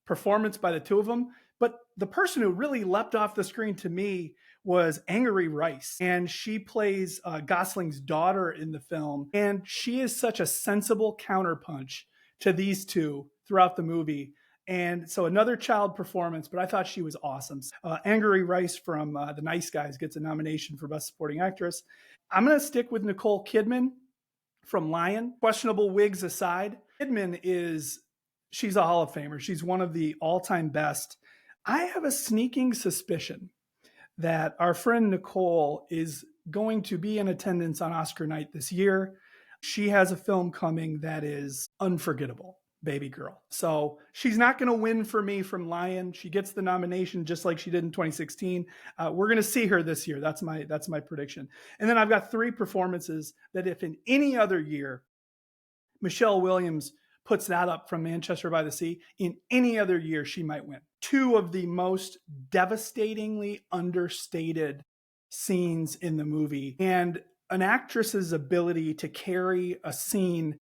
performance by the two of them. But the person who really leapt off the screen to me was Angourie Rice. And she plays Gosling's daughter in the film. And she is such a sensible counterpunch to these two throughout the movie. And so another child performance, but I thought she was awesome. Angourie Rice from The Nice Guys gets a nomination for Best Supporting Actress. I'm going to stick with Nicole Kidman from Lion. Questionable wigs aside, she's a Hall of Famer. She's one of the all-time best. I have a sneaking suspicion that our friend Nicole is going to be in attendance on Oscar night this year. She has a film coming that is unforgettable. Baby Girl. So she's not going to win for me from Lion. She gets the nomination just like she did in 2016. We're going to see her this year. That's my prediction. And then I've got three performances that if in any other year Michelle Williams puts that up from Manchester by the Sea, in any other year she might win. Two of the most devastatingly understated scenes in the movie, and an actress's ability to carry a scene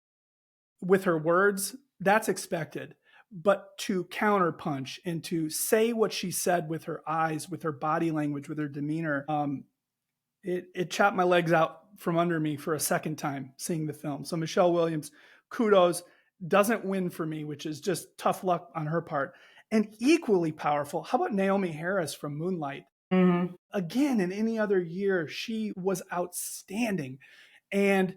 with her words, that's expected. But to counterpunch and to say what she said with her eyes, with her body language, with her demeanor, it chopped my legs out from under me for a second time seeing the film. So Michelle Williams, kudos, doesn't win for me, which is just tough luck on her part. And equally powerful, how about Naomi Harris from Moonlight? Mm-hmm. Again, in any other year, she was outstanding. And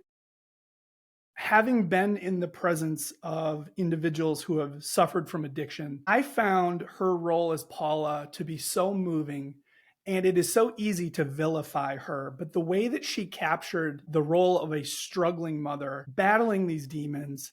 having been in the presence of individuals who have suffered from addiction, I found her role as Paula to be so moving. And it is so easy to vilify her, but the way that she captured the role of a struggling mother battling these demons,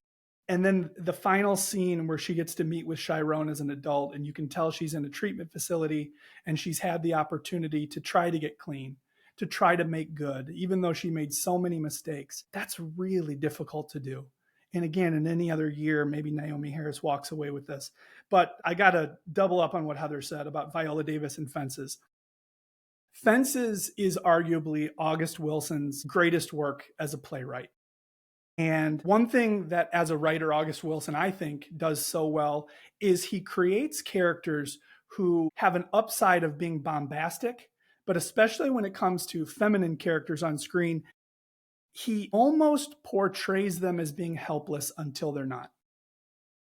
and then the final scene where she gets to meet with Chiron as an adult, and you can tell she's in a treatment facility and she's had the opportunity to try to get clean, to try to make good, even though she made so many mistakes. That's really difficult to do. And again, in any other year, maybe Naomi Harris walks away with this. But I got to double up on what Heather said about Viola Davis and Fences. Fences is arguably August Wilson's greatest work as a playwright. And one thing that as a writer, August Wilson, I think, does so well is he creates characters who have an upside of being bombastic, but especially when it comes to feminine characters on screen, he almost portrays them as being helpless until they're not.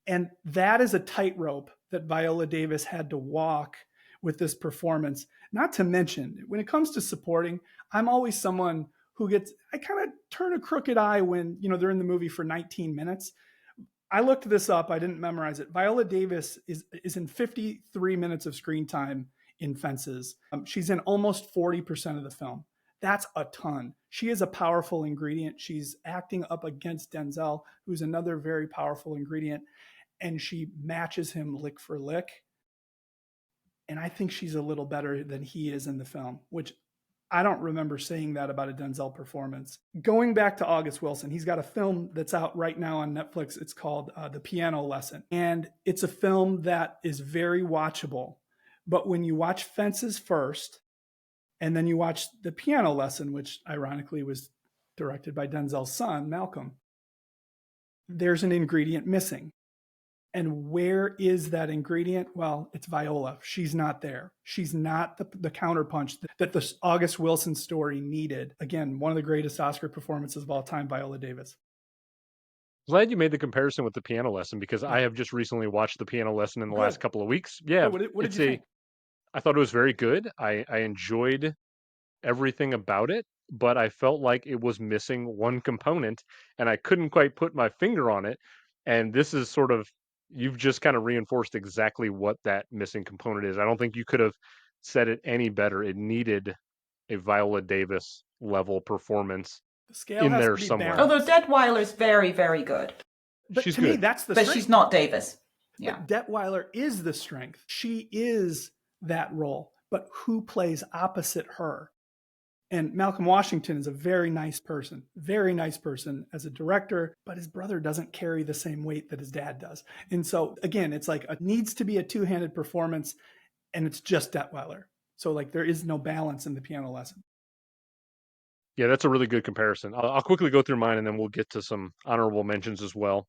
And that is a tightrope that Viola Davis had to walk with this performance. Not to mention, when it comes to supporting, I'm always someone who I kind of turn a crooked eye when, they're in the movie for 19 minutes. I looked this up. I didn't memorize it. Viola Davis is in 53 minutes of screen time in Fences. She's in almost 40% of the film. That's a ton. She is a powerful ingredient. She's acting up against Denzel, who's another very powerful ingredient, and she matches him lick for lick. And I think she's a little better than he is in the film, which I don't remember saying that about a Denzel performance. Going back to August Wilson, he's got a film that's out right now on Netflix. It's called The Piano Lesson. And it's a film that is very watchable. But when you watch Fences first, and then you watch The Piano Lesson, which ironically was directed by Denzel's son, Malcolm, there's an ingredient missing. And where is that ingredient? Well, it's Viola. She's not there. She's not the counterpunch that the August Wilson story needed. Again, one of the greatest Oscar performances of all time, Viola Davis. Glad you made the comparison with The Piano Lesson because Yeah. I have just recently watched The Piano Lesson in the Good. last couple of weeks. Yeah, what did you think? I thought it was very good. I enjoyed everything about it, but I felt like it was missing one component and I couldn't quite put my finger on it. And this is sort of, you've just kind of reinforced exactly what that missing component is. I don't think you could have said it any better. It needed a Viola Davis level performance The scale in has there to be somewhere. balanced. Although Detweiler's very, very good. But She's to me, good. that's the But strength. she's not Davis. Yeah. But Detweiler is the strength. She is that role. But who plays opposite her? And Malcolm Washington is a very nice person as a director, but his brother doesn't carry the same weight that his dad does. And so, again, it's like it needs to be a two-handed performance, and it's just Detweiler. So, like, there is no balance in the piano lesson. Yeah, that's a really good comparison. I'll quickly go through mine, and then we'll get to some honorable mentions as well.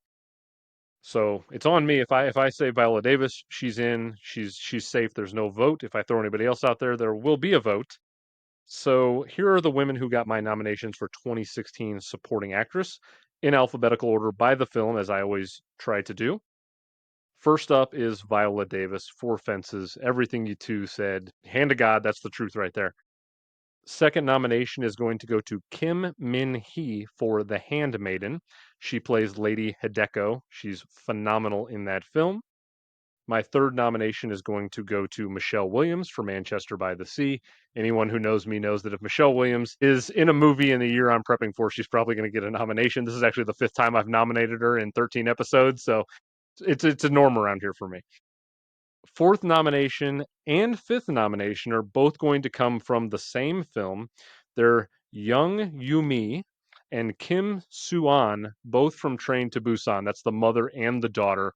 So it's on me. If I say Viola Davis, she's in. She's safe. There's no vote. If I throw anybody else out there, there will be a vote. So here are the women who got my nominations for 2016 Supporting Actress in alphabetical order by the film, as I always try to do. First up is Viola Davis, Four Fences, Everything You Two said. Hand to God, that's the truth right there. Second nomination is going to go to Kim Min Hee for The Handmaiden. She plays Lady Hideko. She's phenomenal in that film. My third nomination is going to go to Michelle Williams for Manchester by the Sea. Anyone who knows me knows that if Michelle Williams is in a movie in the year I'm prepping for, she's probably going to get a nomination. This is actually the fifth time I've nominated her in 13 episodes, so it's a norm around here for me. Fourth nomination and fifth nomination are both going to come from the same film. They're Young Yumi and Kim Soo-an, both from Train to Busan. That's the mother and the daughter.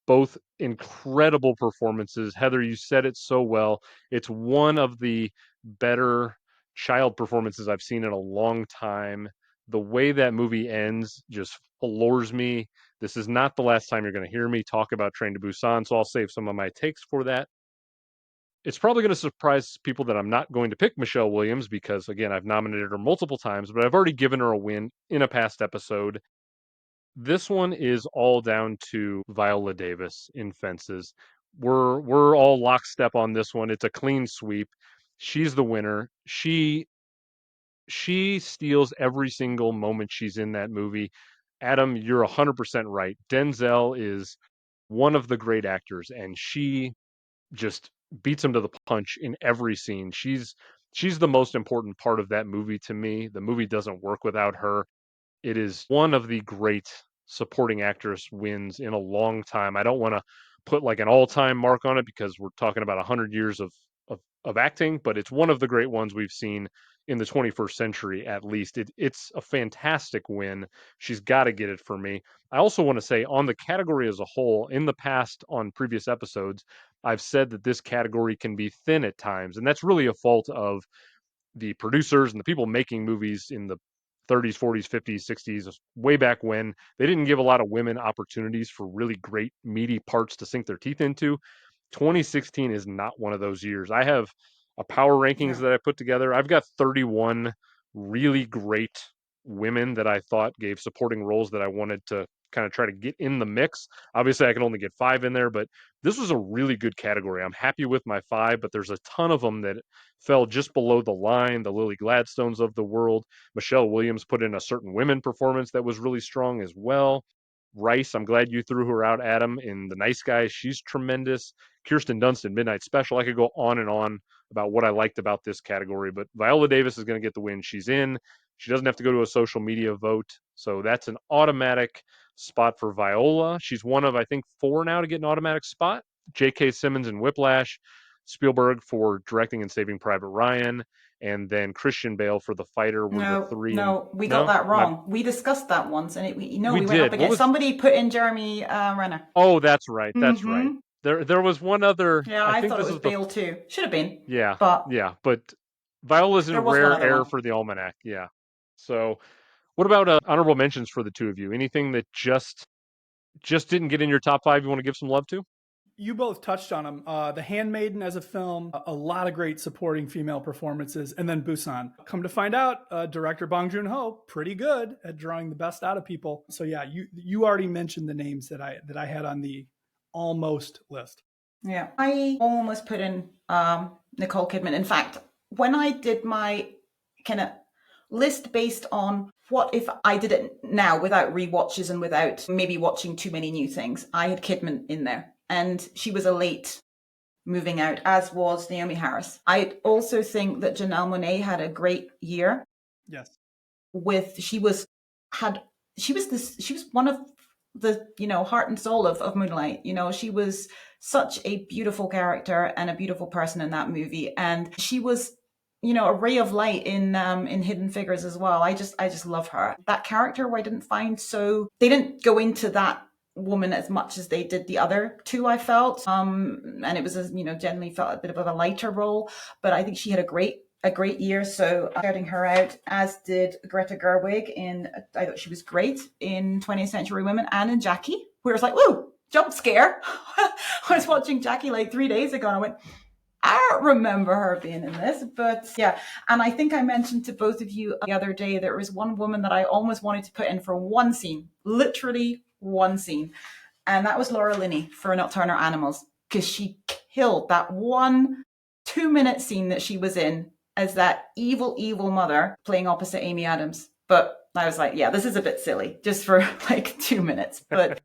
Both incredible performances. Heather, you said it so well. It's one of the better child performances I've seen in a long time. The way that movie ends just floors me. This is not the last time you're going to hear me talk about Train to Busan, so I'll save some of my takes for that. It's probably going to surprise people that I'm not going to pick Michelle Williams because, again, I've nominated her multiple times, but I've already given her a win in a past episode. This one is all down to Viola Davis in Fences. We're all lockstep on this one. It's a clean sweep. She's the winner. She steals every single moment she's in that movie. Adam, you're 100% right. Denzel is one of the great actors, and she just beats him to the punch in every scene. She's the most important part of that movie to me. The movie doesn't work without her. It is one of the great supporting actress wins in a long time. I don't want to put like an all-time mark on it because we're talking about 100 years of acting, but it's one of the great ones we've seen in the 21st century at least. It's a fantastic win. She's got to get it for me. I also want to say on the category as a whole, in the past on previous episodes, I've said that this category can be thin at times, and that's really a fault of the producers and the people making movies in the 30s, 40s, 50s, 60s, way back when. They didn't give a lot of women opportunities for really great, meaty parts to sink their teeth into. 2016 is not one of those years. I have a power rankings Yeah. that I put together. I've got 31 really great women that I thought gave supporting roles that I wanted to kind of try to get in the mix. Obviously, I can only get 5 in there, but this was a really good category. I'm happy with my 5, but there's a ton of them that fell just below the line. The Lily Gladstones of the world. Michelle Williams put in a certain women performance that was really strong as well. Rice, I'm glad you threw her out, Adam, in The Nice Guys. She's tremendous. Kirsten Dunst in Midnight Special. I could go on and on about what I liked about this category, but Viola Davis is going to get the win. She's in. She doesn't have to go to a social media vote. So that's an automatic spot for Viola. She's one of, I think, 4 now to get an automatic spot. J.K. Simmons in Whiplash, Spielberg for directing and Saving Private Ryan, and then Christian Bale for The Fighter were the No, 3. And no, we got no, that wrong. We discussed that once, and we we went up did. What against was? somebody put in Jeremy Renner. Oh, that's right. That's right. Mm-hmm. There was one other. Yeah, I I think thought it this was is the Bale too. Should have been, yeah but yeah. But Viola's in there was one rare other air one. for the Almanac. Yeah. So what about honorable mentions for the two of you? Anything that just didn't get in your top 5 you want to give some love to? You both touched on them. The Handmaiden as a film, a lot of great supporting female performances, and then Busan. Come to find out, director Bong Joon-ho, pretty good at drawing the best out of people. So yeah, you already mentioned the names that I had on the almost list. Yeah, I almost put in Nicole Kidman. In fact, when I did my kind of list based on what if I did it now without rewatches and without maybe watching too many new things, I had Kidman in there. And she was a late moving out, as was Naomi Harris. I also think that Janelle Monáe had a great year. Yes. she was one of the, heart and soul of Moonlight. She was such a beautiful character and a beautiful person in that movie, and she was, a ray of light in Hidden Figures as well. I just love her. That character, where I didn't find so they didn't go into that woman as much as they did the other two, I felt, and it was, generally felt a bit of a lighter role, but I think she had a great year, so I'm shouting her out, as did Greta Gerwig. I thought she was great in 20th Century Women and in Jackie, where it's like, whoa, jump scare. I was watching Jackie like 3 days ago, and I went, I don't remember her being in this, but yeah. And I think I mentioned to both of you the other day, there was one woman that I almost wanted to put in for one scene, literally one scene, and that was Laura Linney for Nocturnal Animals, because she killed that 1 2-minute scene that she was in as that evil mother playing opposite Amy Adams. But I was like, yeah, this is a bit silly, just for like 2 minutes. But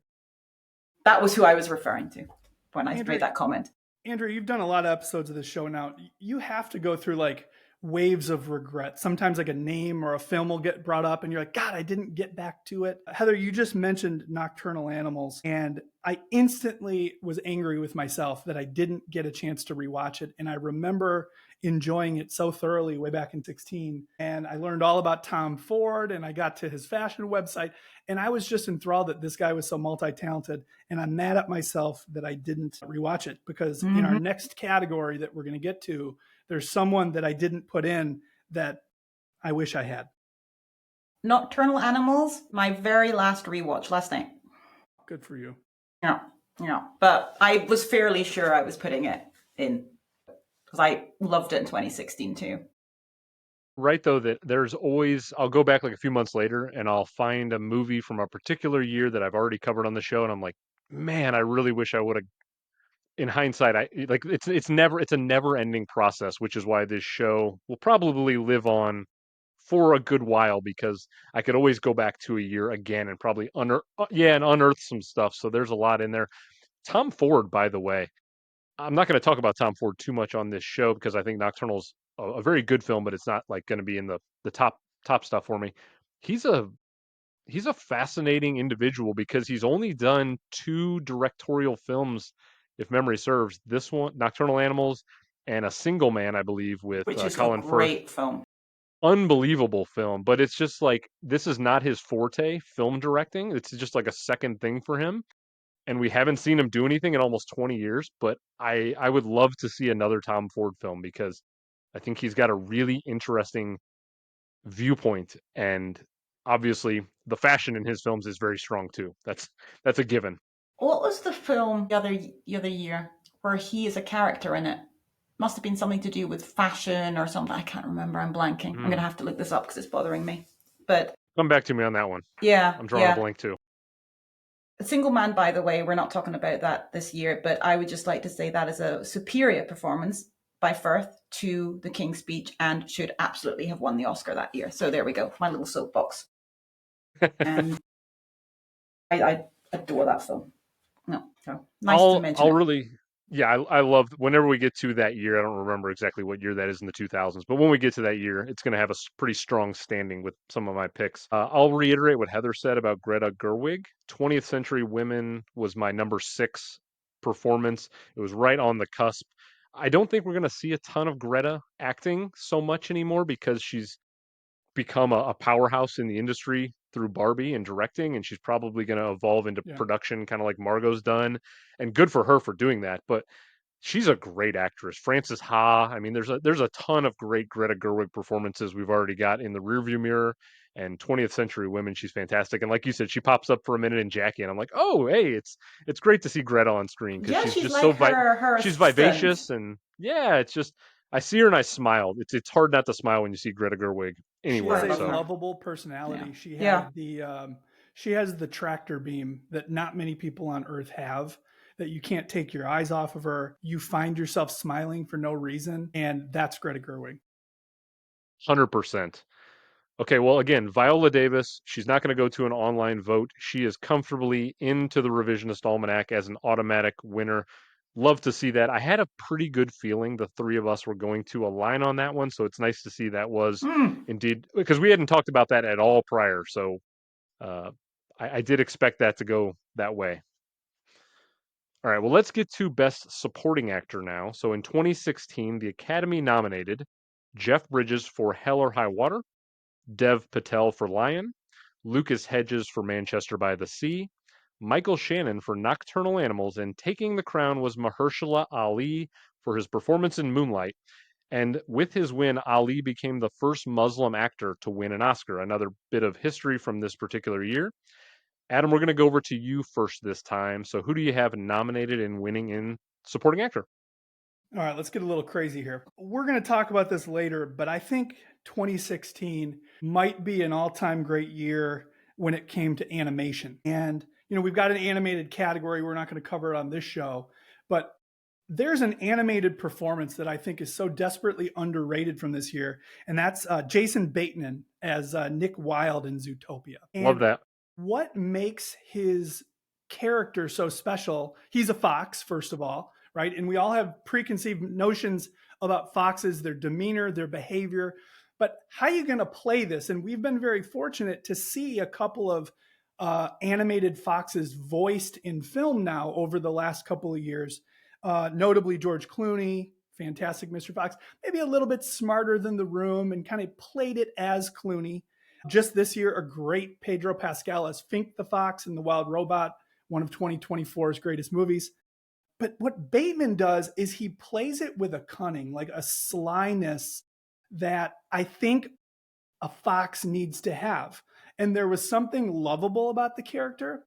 that was who I was referring to when I made that comment. Andrew, you've done a lot of episodes of this show now. You have to go through like waves of regret. Sometimes like a name or a film will get brought up and you're like, God, I didn't get back to it. Heather, you just mentioned Nocturnal Animals, and I instantly was angry with myself that I didn't get a chance to rewatch it. And I remember enjoying it so thoroughly way back in 16. And I learned all about Tom Ford, and I got to his fashion website, and I was just enthralled that this guy was so multi-talented. And I'm mad at myself that I didn't rewatch it, because in our next category that we're going to get to, there's someone that I didn't put in that I wish I had. Nocturnal Animals, my very last rewatch last night. Good for you. Yeah. But I was fairly sure I was putting it in, because I loved it in 2016 too. Right, though, that there's always, I'll go back like a few months later and I'll find a movie from a particular year that I've already covered on the show, and I'm like, man, I really wish I would have. In hindsight, I like it's a never ending process, which is why this show will probably live on for a good while, because I could always go back to a year again and probably unearth some stuff. So there's a lot in there. Tom Ford, by the way, I'm not going to talk about Tom Ford too much on this show because I think Nocturnal's a very good film, but it's not like going to be in the top stuff for me. He's a he's a fascinating individual because he's only done 2 directorial films, if memory serves. This one, Nocturnal Animals, and A Single Man, I believe, with Which is Colin a Firth. great film. Unbelievable film, but it's just like, this is not his forte, film directing. It's just like a second thing for him, and we haven't seen him do anything in almost 20 years. But I would love to see another Tom Ford film, because I think he's got a really interesting viewpoint, and obviously the fashion in his films is very strong too. That's a given. What was the film the other year where he is a character in it? Must have been something to do with fashion or something. I can't remember. I'm blanking. I'm going to have to look this up because it's bothering me. But come back to me on that one. Yeah, I'm drawing a blank too. A Single Man, by the way, we're not talking about that this year, but I would just like to say that is a superior performance by Firth to The King's Speech, and should absolutely have won the Oscar that year. So there we go, my little soapbox. And I adore that film. No, so nice to mention. I'll really, yeah, I love whenever we get to that year. I don't remember exactly what year that is in the 2000s, but when we get to that year, it's going to have a pretty strong standing with some of my picks. I'll reiterate what Heather said about Greta Gerwig. 20th Century Women was my number 6 performance. It was right on the cusp. I don't think we're going to see a ton of Greta acting so much anymore, because she's become a powerhouse in the industry through Barbie and directing, and she's probably going to evolve into production, kind of like Margot's done, and good for her for doing that. But she's a great actress. Frances Ha. I mean, there's a ton of great Greta Gerwig performances we've already got in the rearview mirror, and 20th Century Women, she's fantastic. And like you said, she pops up for a minute in Jackie, and I'm like, oh, hey, it's great to see Greta on screen, because she's just like so she's vivacious, and yeah, it's just, I see her and I smile. It's hard not to smile when you see Greta Gerwig anywhere. She has a lovable personality. She has the tractor beam that not many people on Earth have, that you can't take your eyes off of her. You find yourself smiling for no reason, and that's Greta Gerwig. 100%. Okay, well, again, Viola Davis, she's not going to go to an online vote. She is comfortably into the Revisionist Almanac as an automatic winner. love to see that. I had a pretty good feeling the three of us were going to align on that one, so it's nice to see that was indeed, because we hadn't talked about that at all prior. So uh, I did expect that to go that way. All right, well, let's get to Best Supporting Actor now. So in 2016, the Academy nominated Jeff Bridges for Hell or High Water, Dev Patel for Lion, Lucas Hedges for Manchester by the Sea, Michael Shannon for Nocturnal Animals, and taking the crown was Mahershala Ali for his performance in Moonlight. And with his win, Ali became the first Muslim actor to win an Oscar. Another bit of history from this particular year. Adam, we're going to go over to you first this time. So, who do you have nominated and winning in supporting actor? All right, let's get a little crazy here. We're going to talk about this later, but I think 2016 might be an all-time great year when it came to animation. And, we've got an animated category. We're not going to cover it on this show, but there's an animated performance that I think is so desperately underrated from this year, and that's Jason Bateman as Nick Wilde in Zootopia. And love that. what makes his character so special? He's a fox, first of all, right? And we all have preconceived notions about foxes, their demeanor, their behavior. But how are you going to play this? And we've been very fortunate to see a couple of animated foxes voiced in film now over the last couple of years. Notably George Clooney, fantastic Mr. Fox, maybe a little bit smarter than The Room and kind of played it as Clooney. Just this year, a great Pedro Pascal as Fink the Fox in The Wild Robot, one of 2024's greatest movies. But what Bateman does is he plays it with a cunning, like a slyness that I think a fox needs to have. And there was something lovable about the character,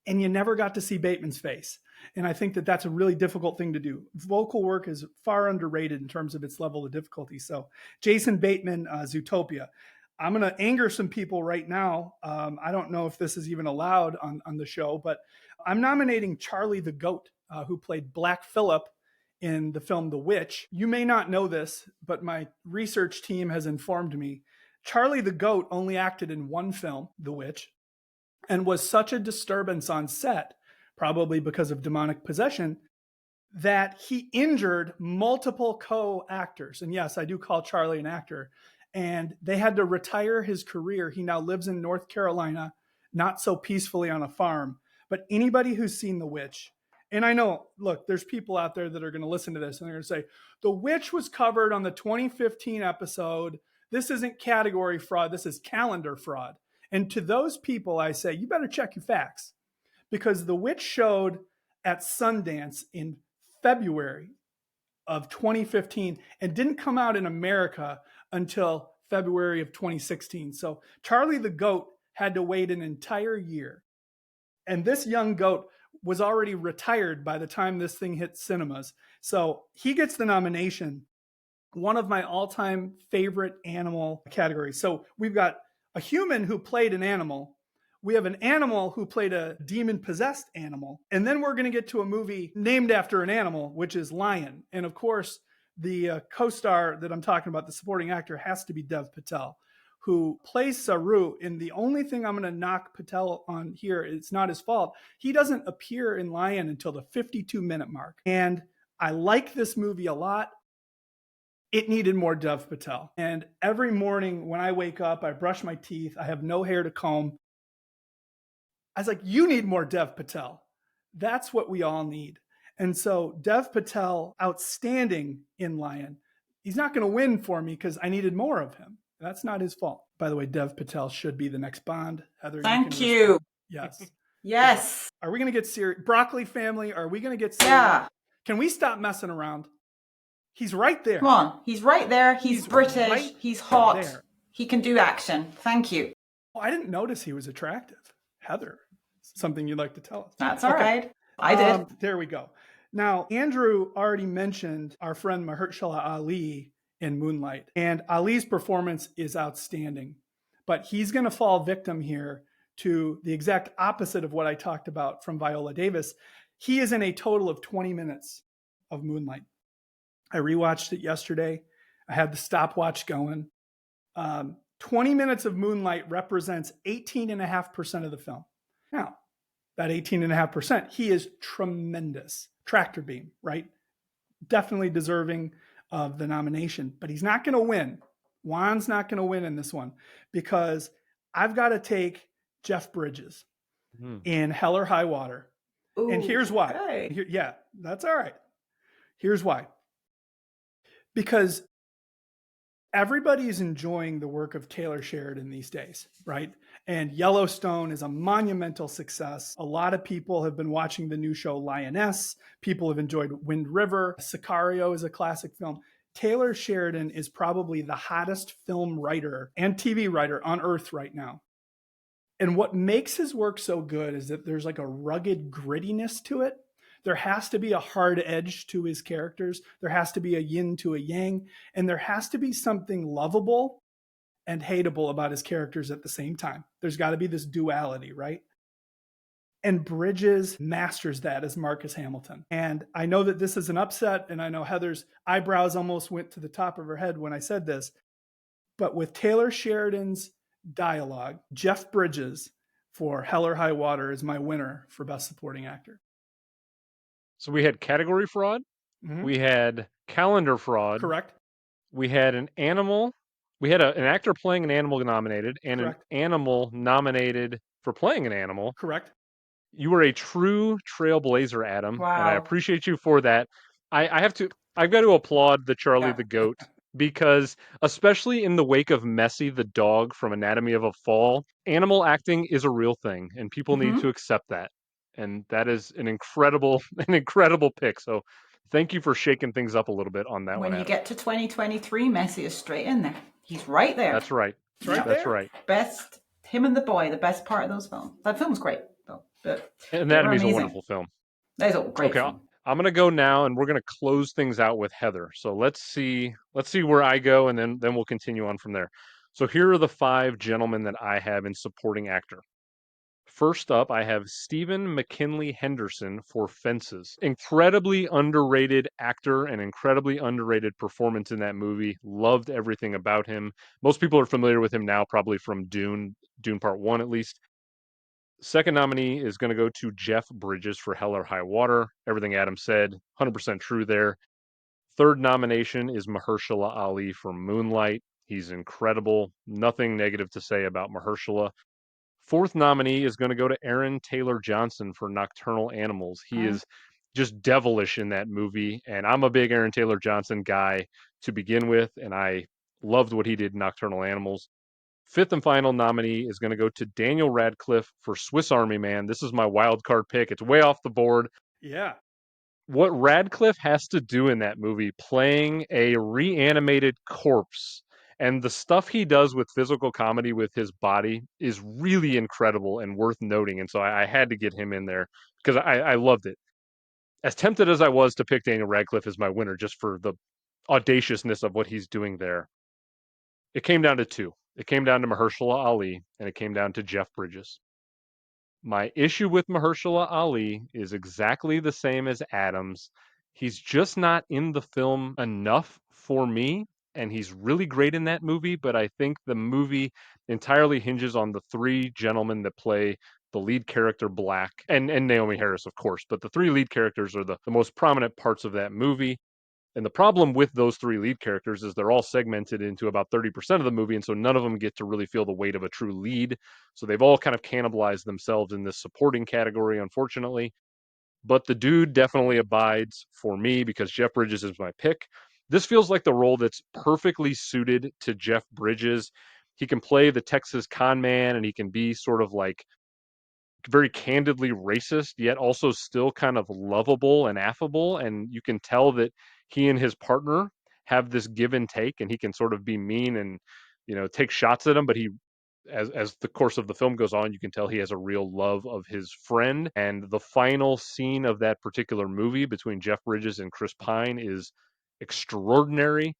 and you never got to see Bateman's face. And I think that that's a really difficult thing to do. Vocal work is far underrated in terms of its level of difficulty. So Jason Bateman, Zootopia. I'm going to anger some people right now. I don't know if this is even allowed on the show, but I'm nominating Charlie the Goat, who played Black Phillip in the film The Witch. You may not know this, but my research team has informed me Charlie the Goat only acted in one film, The Witch, and was such a disturbance on set, probably because of demonic possession, that he injured multiple co-actors. And yes, I do call Charlie an actor. And they had to retire his career. He now lives in North Carolina, not so peacefully on a farm. But anybody who's seen The Witch, and I know, look, there's people out there that are going to listen to this and they're going to say, The Witch was covered on the 2015 episode. This isn't category fraud. This is calendar fraud. And to those people, I say, you better check your facts, because The Witch showed at Sundance in February of 2015 and didn't come out in America until February of 2016. So Charlie the Goat had to wait an entire year. And this young goat was already retired by the time this thing hit cinemas. So he gets the nomination. One of my all-time favorite animal categories. So we've got a human who played an animal. We have an animal who played a demon-possessed animal. And then we're going to get to a movie named after an animal, which is Lion. And of course, the co-star that I'm talking about, the supporting actor, has to be Dev Patel, who plays Saru. And the only thing I'm going to knock Patel on here, it's not his fault. He doesn't appear in Lion until the 52-minute mark. And I like this movie a lot. It needed more Dev Patel. And every morning when I wake up, I brush my teeth. I have no hair to comb. I was like, you need more Dev Patel. That's what we all need. And so Dev Patel, outstanding in Lion. He's not going to win for me because I needed more of him. That's not his fault. By the way, Dev Patel should be the next Bond. Heather, thank you. Yes. Yes. Are we going to get serious? Broccoli family, are we going to get serious? Yeah. Can we stop messing around? He's right there. Come on. He's right there. He's British. Right, he's hot. there. He can do action. Thank you. Oh, I didn't notice he was attractive. Heather, something you'd like to tell us? That's all right. I did. There we go. Now, Andrew already mentioned our friend Mahershala Ali in Moonlight, and Ali's performance is outstanding, but he's going to fall victim here to the exact opposite of what I talked about from Viola Davis. He is in a total of 20 minutes of Moonlight. I rewatched it yesterday. I had the stopwatch going. 20 minutes of Moonlight represents 18.5% of the film. Now, that 18.5%, he is tremendous. tractor beam, right? Definitely deserving of the nomination, but he's not going to win. Juan's not going to win in this one because I've got to take Jeff Bridges in Hell or High Water. Ooh, and here's why. okay. Yeah, that's all right. Here's why. Because everybody's enjoying the work of Taylor Sheridan these days, right? And Yellowstone is a monumental success. A lot of people have been watching the new show Lioness. People have enjoyed Wind River. Sicario is a classic film. Taylor Sheridan is probably the hottest film writer and TV writer on earth right now. And what makes his work so good is that there's like a rugged grittiness to it. There has to be a hard edge to his characters. There has to be a yin to a yang. And there has to be something lovable and hateable about his characters at the same time. There's got to be this duality, right? And Bridges masters that as Marcus Hamilton. And I know that this is an upset, and I know Heather's eyebrows almost went to the top of her head when I said this. But with Taylor Sheridan's dialogue, Jeff Bridges for Hell or High Water is my winner for Best Supporting Actor. So we had category fraud. We had calendar fraud. Correct. We had an animal. We had an actor playing an animal nominated and Correct. an animal nominated for playing an animal. Correct. You were a true trailblazer, Adam, and I Wow. appreciate you for that. I've got to applaud the Charlie the Goat because, especially in the wake of Messi the dog from Anatomy of a Fall, animal acting is a real thing, and people need to accept that. And that is an incredible pick. So, thank you for shaking things up a little bit on that one. When you Adam. get to 2023, Messi is straight in there. He's right there. That's right. That's right. Best, him and the boy, the best part of those films. That film's great, though. But Anatomy is a wonderful film. That is a great film. I'm gonna go now, and we're gonna close things out with Heather. So let's see where I go, and then we'll continue on from there. So here are the 5 gentlemen that I have in supporting actor. First up, I have Stephen McKinley Henderson for Fences. Incredibly underrated actor and incredibly underrated performance in that movie. Loved everything about him. Most people are familiar with him now, probably from Dune Part 1 at least. Second nominee is going to go to Jeff Bridges for Hell or High Water. Everything Adam said, 100% true there. Third nomination is Mahershala Ali for Moonlight. He's incredible. Nothing negative to say about Mahershala. Fourth nominee is going to go to Aaron Taylor Johnson for Nocturnal Animals. He is just devilish in that movie, and I'm a big Aaron Taylor Johnson guy to begin with, and I loved what he did in Nocturnal Animals. Fifth and final nominee is going to go to Daniel Radcliffe for Swiss Army Man. This is my wild card pick. It's way off the board. Yeah. What Radcliffe has to do in that movie, playing a reanimated corpse, and the stuff he does with physical comedy with his body is really incredible and worth noting. And so I had to get him in there because I loved it. As tempted as I was to pick Daniel Radcliffe as my winner just for the audaciousness of what he's doing there, it came down to 2. It came down to Mahershala Ali, and it came down to Jeff Bridges. My issue with Mahershala Ali is exactly the same as Adam's. He's just not in the film enough for me, and he's really great in that movie, but I think the movie entirely hinges on the 3 gentlemen that play the lead character Black, and Naomi Harris, of course, but the 3 lead characters are the most prominent parts of that movie. And the problem with those 3 lead characters is they're all segmented into about 30% of the movie, and so none of them get to really feel the weight of a true lead. So they've all kind of cannibalized themselves in this supporting category, unfortunately. But the dude definitely abides for me because Jeff Bridges is my pick. This feels like the role that's perfectly suited to Jeff Bridges. He can play the Texas con man, and he can be sort of like very candidly racist, yet also still kind of lovable and affable. And you can tell that he and his partner have this give and take, and he can sort of be mean and, take shots at him. But he, as the course of the film goes on, you can tell he has a real love of his friend. And the final scene of that particular movie between Jeff Bridges and Chris Pine is extraordinary.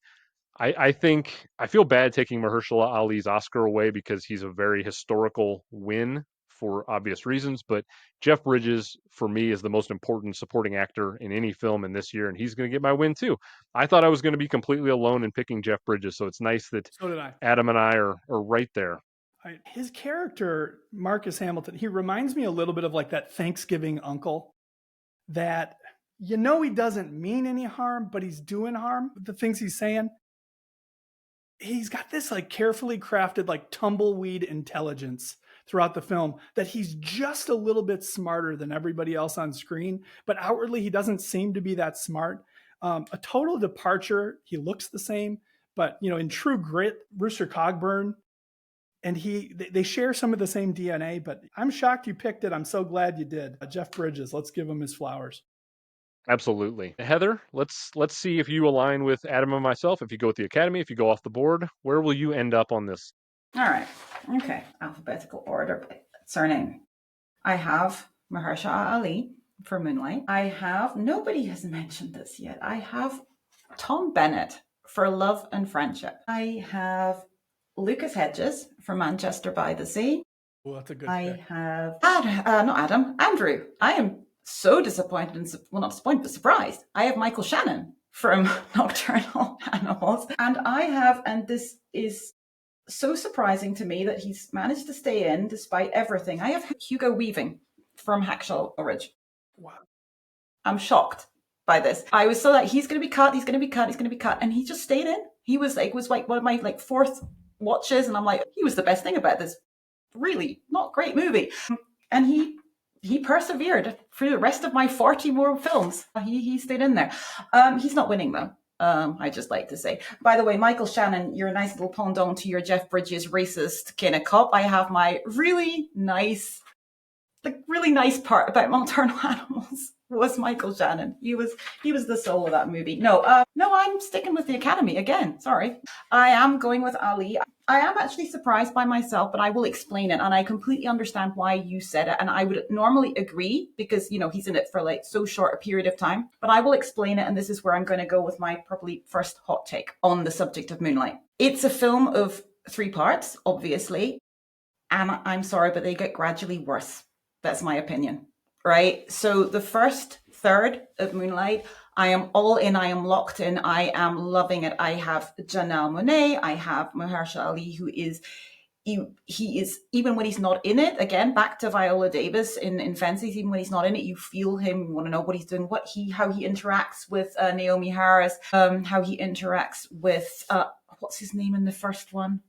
I think I feel bad taking Mahershala Ali's Oscar away because he's a very historical win for obvious reasons. But Jeff Bridges, for me, is the most important supporting actor in any film in this year, and he's going to get my win too. I thought I was going to be completely alone in picking Jeff Bridges, so it's nice that So did I. Adam and I are right there. His character, Marcus Hamilton, he reminds me a little bit of like that Thanksgiving uncle that you know he doesn't mean any harm, but he's doing harm with the things he's saying. He's got this like carefully crafted like tumbleweed intelligence throughout the film that he's just a little bit smarter than everybody else on screen, but outwardly he doesn't seem to be that smart. A total departure. He looks the same, but in True Grit, Rooster Cogburn and they share some of the same DNA. But I'm shocked you picked it. I'm so glad you did. Jeff Bridges. Let's give him his flowers. Absolutely. Heather, let's see if you align with Adam and myself. If you go with the Academy, if you go off the board, where will you end up on this? All right. Okay. Alphabetical order by surname. I have Mahershala Ali for Moonlight. I have, nobody has mentioned this yet, I have Tom Bennett for Love and Friendship. I have Lucas Hedges for Manchester by the Sea. Well, that's a good I pick. have Andrew. I am so disappointed and not disappointed, but surprised. I have Michael Shannon from Nocturnal Animals. And I have, and this is so surprising to me that he's managed to stay in despite everything. I have Hugo Weaving from Hacksaw Ridge. Wow. I'm shocked by this. I was so like, he's going to be cut. And he just stayed in. He was like one of my fourth watches. And I'm like, he was the best thing about this really not great movie. And he persevered through the rest of my 40 more films. He stayed in there. He's not winning though. I just like to say. By the way, Michael Shannon, you're a nice little pendant to your Jeff Bridges racist kind of cop. I have my really nice part about Nocturnal Animals was Michael Shannon. He was the soul of that movie. No, I'm sticking with the Academy again. Sorry. I am going with Ali. I am actually surprised by myself, but I will explain it. And I completely understand why you said it. And I would normally agree because, he's in it for so short a period of time. But I will explain it. And this is where I'm going to go with my probably first hot take on the subject of Moonlight. It's a film of 3 parts, obviously. And I'm sorry, but they get gradually worse. That's my opinion. Right? So the first third of Moonlight, I am all in. I am locked in. I am loving it. I have Janelle Monáe. I have Mahershala Ali, who is, he is, even when he's not in it, again, back to Viola Davis in Fences, even when he's not in it, you feel him, you want to know what he's doing, how he interacts with Naomi Harris, how he interacts with, what's his name in the first one?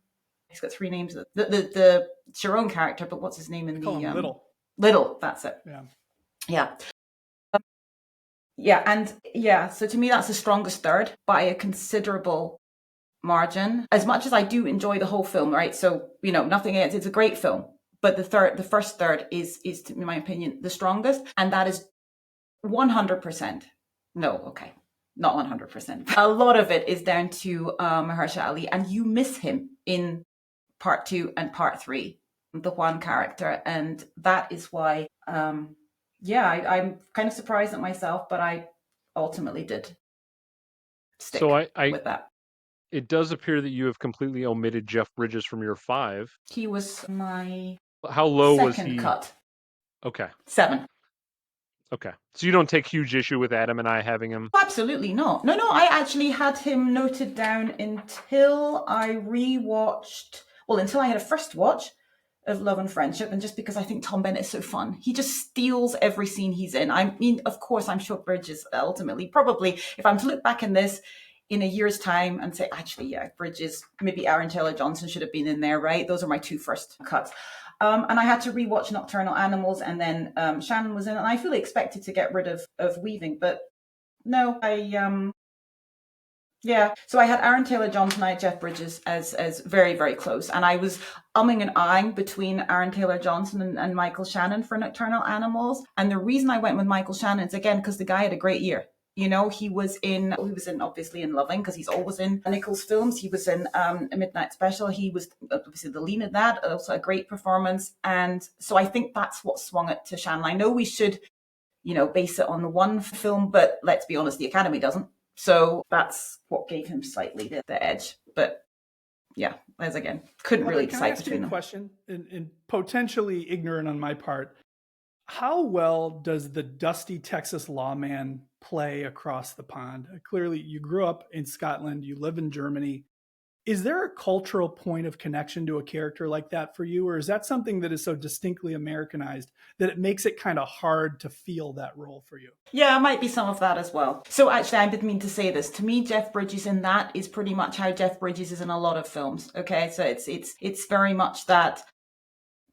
He's got 3 names. The Sharon character, but what's his name in the... Little, that's it. Yeah. So to me, that's the strongest third by a considerable margin. As much as I do enjoy the whole film, right? So, nothing else. It's a great film. But the first third is, in my opinion, the strongest. And that is 100%. No, okay. Not 100%. A lot of it is down to Mahershala Ali. And you miss him in part 2 and part 3. The Juan character, and that is why I'm kind of surprised at myself, but I ultimately did stick with that. It does appear that you have completely omitted Jeff Bridges from your 5. He was my how low was second he? Cut. Okay. 7. Okay. So you don't take huge issue with Adam and I having him? Absolutely not. No, I actually had him noted down until I rewatched, until I had a first watch of Love and Friendship, and just because I think Tom Bennett is so fun. He just steals every scene he's in. I mean, of course, I'm sure Bridges ultimately, probably, if I'm to look back in this in a year's time and say, actually, yeah, Bridges, maybe Aaron Taylor-Johnson should have been in there, right? Those are my 2 first cuts. And I had to rewatch Nocturnal Animals, and then Shannon was in it, and I fully expected to get rid of Weaving, but no, so I had Aaron Taylor-Johnson, I had Jeff Bridges as very, very close. And I was umming and ahhing between Aaron Taylor-Johnson and Michael Shannon for Nocturnal Animals. And the reason I went with Michael Shannon is, again, because the guy had a great year. He was in obviously in Loving, because he's always in Nichols films. He was in A Midnight Special. He was obviously the lead of that, also a great performance. And so I think that's what swung it to Shannon. I know we should, base it on the one film, but let's be honest, the Academy doesn't. So that's what gave him slightly the edge. But yeah, as again, couldn't really decide between them. Question, and potentially ignorant on my part. How well does the dusty Texas lawman play across the pond? Clearly, you grew up in Scotland, you live in Germany. Is there a cultural point of connection to a character like that for you, or is that something that is so distinctly Americanized that it makes it kind of hard to feel that role for you? Yeah, it might be some of that as well. So actually, I didn't mean to say this. To me, Jeff Bridges in that is pretty much how Jeff Bridges is in a lot of films. Okay, so it's very much that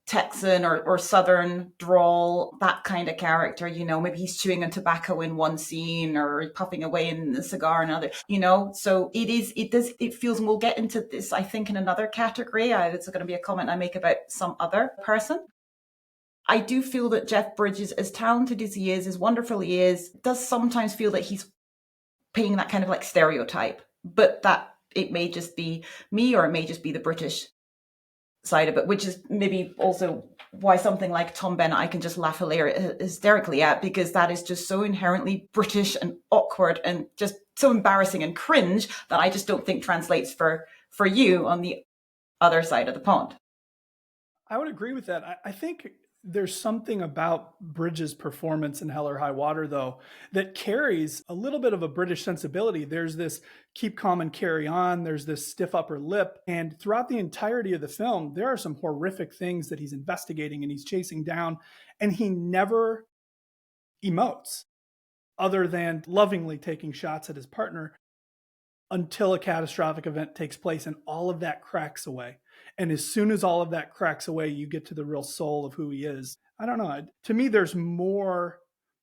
Texan or Southern drawl, that kind of character, you know, maybe he's chewing on tobacco in one scene or puffing away in a cigar in another, you know, so it feels, and we'll get into this, I think, in another category. It's going to be a comment I make about some other person. I do feel that Jeff Bridges, as talented as he is, as wonderful he is, does sometimes feel that he's paying that kind of like stereotype, but that it may just be me or it may just be the British side of it, which is maybe also why something like Tom Bennett I can just laugh hysterically at, because that is just so inherently British and awkward and just so embarrassing and cringe that I just don't think translates for you on the other side of the pond. I would agree with that. I think there's something about Bridges' performance in Hell or High Water, though, that carries a little bit of a British sensibility. There's this keep calm and carry on. There's this stiff upper lip. And throughout the entirety of the film, there are some horrific things that he's investigating and he's chasing down. And he never emotes other than lovingly taking shots at his partner until a catastrophic event takes place and all of that cracks away. And as soon as all of that cracks away, you get to the real soul of who he is. I don't know. To me, there's more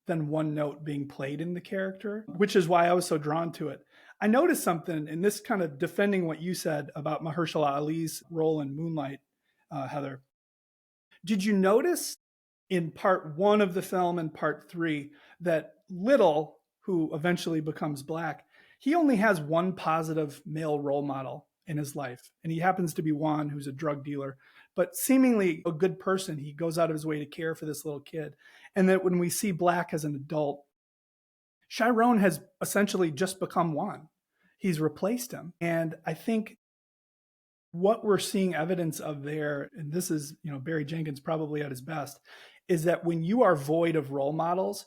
than one note being played in the character, which is why I was so drawn to it. I noticed something, and this kind of defending what you said about Mahershala Ali's role in Moonlight, Heather. Did you notice in part one of the film and part three that Little, who eventually becomes Black, he only has one positive male role model in his life, and he happens to be Juan, who's a drug dealer, but seemingly a good person. He goes out of his way to care for this little kid. And that when we see Black as an adult, Chiron has essentially just become Juan. He's replaced him. And I think what we're seeing evidence of there, and this is, you know, Barry Jenkins probably at his best, is that when you are void of role models,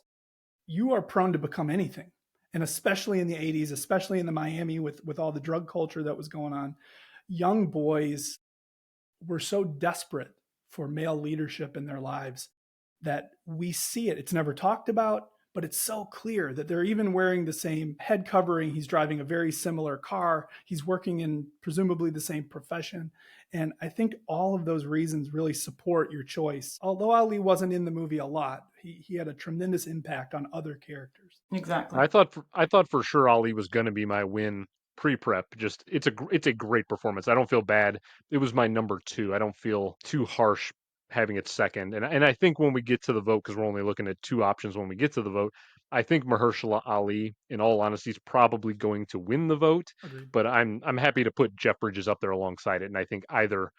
you are prone to become anything. And especially in the 80s, especially in the Miami with all the drug culture that was going on, young boys were so desperate for male leadership in their lives that we see it. It's never talked about, but it's so clear that they're even wearing the same head covering. He's driving a very similar car. He's working in presumably the same profession. And I think all of those reasons really support your choice. Although Ali wasn't in the movie a lot, he had a tremendous impact on other characters. Exactly. I thought for sure Ali was going to be my win pre-prep. Just it's a great performance. I don't feel bad. It was my number 2. I don't feel too harsh having it second. And I think when we get to the vote, because we're only looking at 2 options when we get to the vote, I think Mahershala Ali, in all honesty, is probably going to win the vote. Agreed. But I'm happy to put Jeff Bridges up there alongside it, and I think either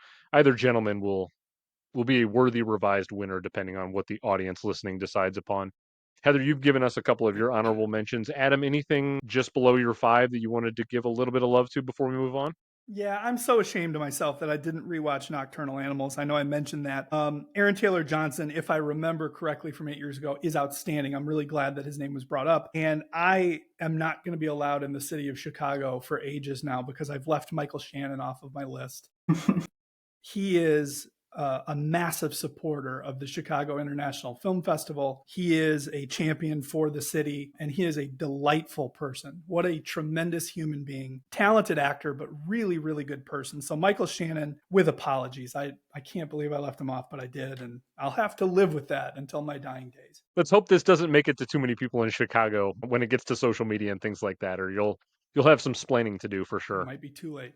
gentleman will be a worthy revised winner depending on what the audience listening decides upon. Heather, you've given us a couple of your honorable mentions. Adam, anything just below your 5 that you wanted to give a little bit of love to before we move on? Yeah, I'm so ashamed of myself that I didn't rewatch Nocturnal Animals. I know I mentioned that. Aaron Taylor Johnson, if I remember correctly from 8 years ago, is outstanding. I'm really glad that his name was brought up. And I am not going to be allowed in the city of Chicago for ages now because I've left Michael Shannon off of my list. He is a massive supporter of the Chicago International Film Festival. He is a champion for the city, and he is a delightful person. What a tremendous human being. Talented actor, but really, really good person. So Michael Shannon, with apologies. I can't believe I left him off, but I did, and I'll have to live with that until my dying days. Let's hope this doesn't make it to too many people in Chicago when it gets to social media and things like that, or you'll have some splaining to do for It sure. might be too late.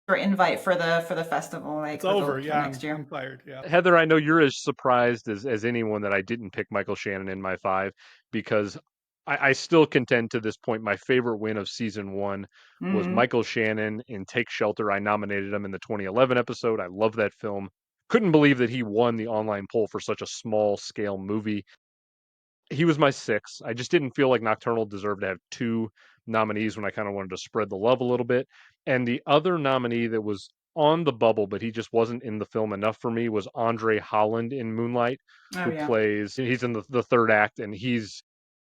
Or invite for the festival, like It's over. Yeah, next year. I'm fired. Yeah. Heather, I know you're as surprised as anyone that I didn't pick Michael Shannon in my 5 because I still contend to this point my favorite win of season 1 was Michael Shannon in Take Shelter. I nominated him in the 2011 episode. I love that film. Couldn't believe that he won the online poll for such a small scale movie. He was my 6. I just didn't feel like Nocturnal deserved to have 2 nominees when I kind of wanted to spread the love a little bit. And the other nominee that was on the bubble, but he just wasn't in the film enough for me, was Andre Holland in Moonlight, Oh who yeah. he's in the third act, and he's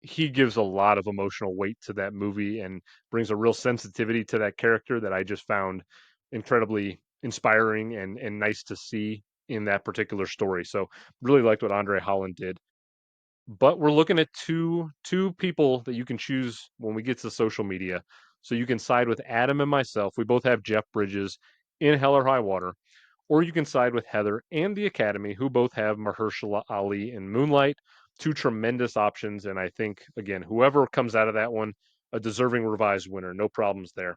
he gives a lot of emotional weight to that movie and brings a real sensitivity to that character that I just found incredibly inspiring and nice to see in that particular story. So really liked what Andre Holland did. But we're looking at two people that you can choose when we get to social media. So you can side with Adam and myself. We both have Jeff Bridges in Hell or High Water, or you can side with Heather and the Academy, who both have Mahershala Ali in Moonlight. Two tremendous options, and I think again, whoever comes out of that one, a deserving revised winner. No problems there.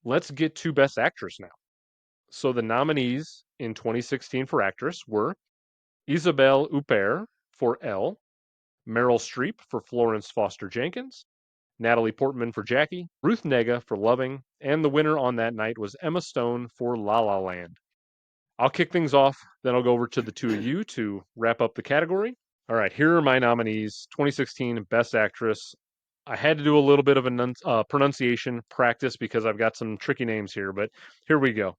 Let's get to Best Actress now. So the nominees in 2016 for actress were Isabelle Huppert for Elle, Meryl Streep for Florence Foster Jenkins, Natalie Portman for Jackie, Ruth Negga for Loving, and the winner on that night was Emma Stone for La La Land. I'll kick things off, then I'll go over to the two of you to wrap up the category. All right, here are my nominees 2016 Best Actress. I had to do a little bit of a pronunciation practice because I've got some tricky names here, but here we go.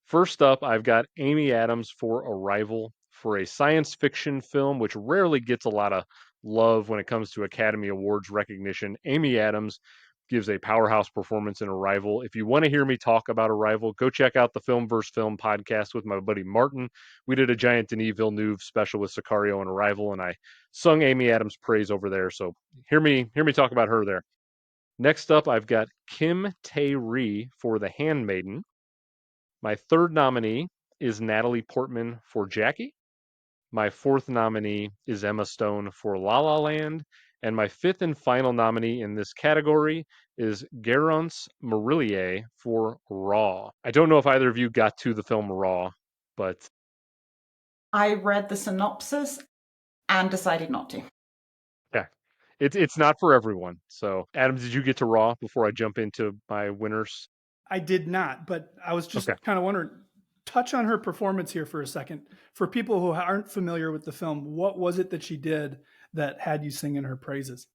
First up, I've got Amy Adams for Arrival, for a science fiction film, which rarely gets a lot of love when it comes to Academy Awards recognition. Amy Adams gives a powerhouse performance in Arrival. If you want to hear me talk about Arrival, go check out the Film vs. Film podcast with my buddy Martin. We did a giant Denis Villeneuve special with Sicario and Arrival, and I sung Amy Adams' praise over there. So hear me talk about her there. Next up, I've got Kim Tae-ri for The Handmaiden. My third nominee is Natalie Portman for Jackie. My fourth nominee is Emma Stone for La La Land. And my fifth and final nominee in this category is Garance Marillier for Raw. I don't know if either of you got to the film Raw, but I read the synopsis and decided not to. yeah, it's not for everyone. So, Adam, did you get to Raw before I jump into my winners? I did not, but I was just Okay. kind of wondering, touch on her performance here for a second. For people who aren't familiar with the film, what was it that she did that had you singing her praises?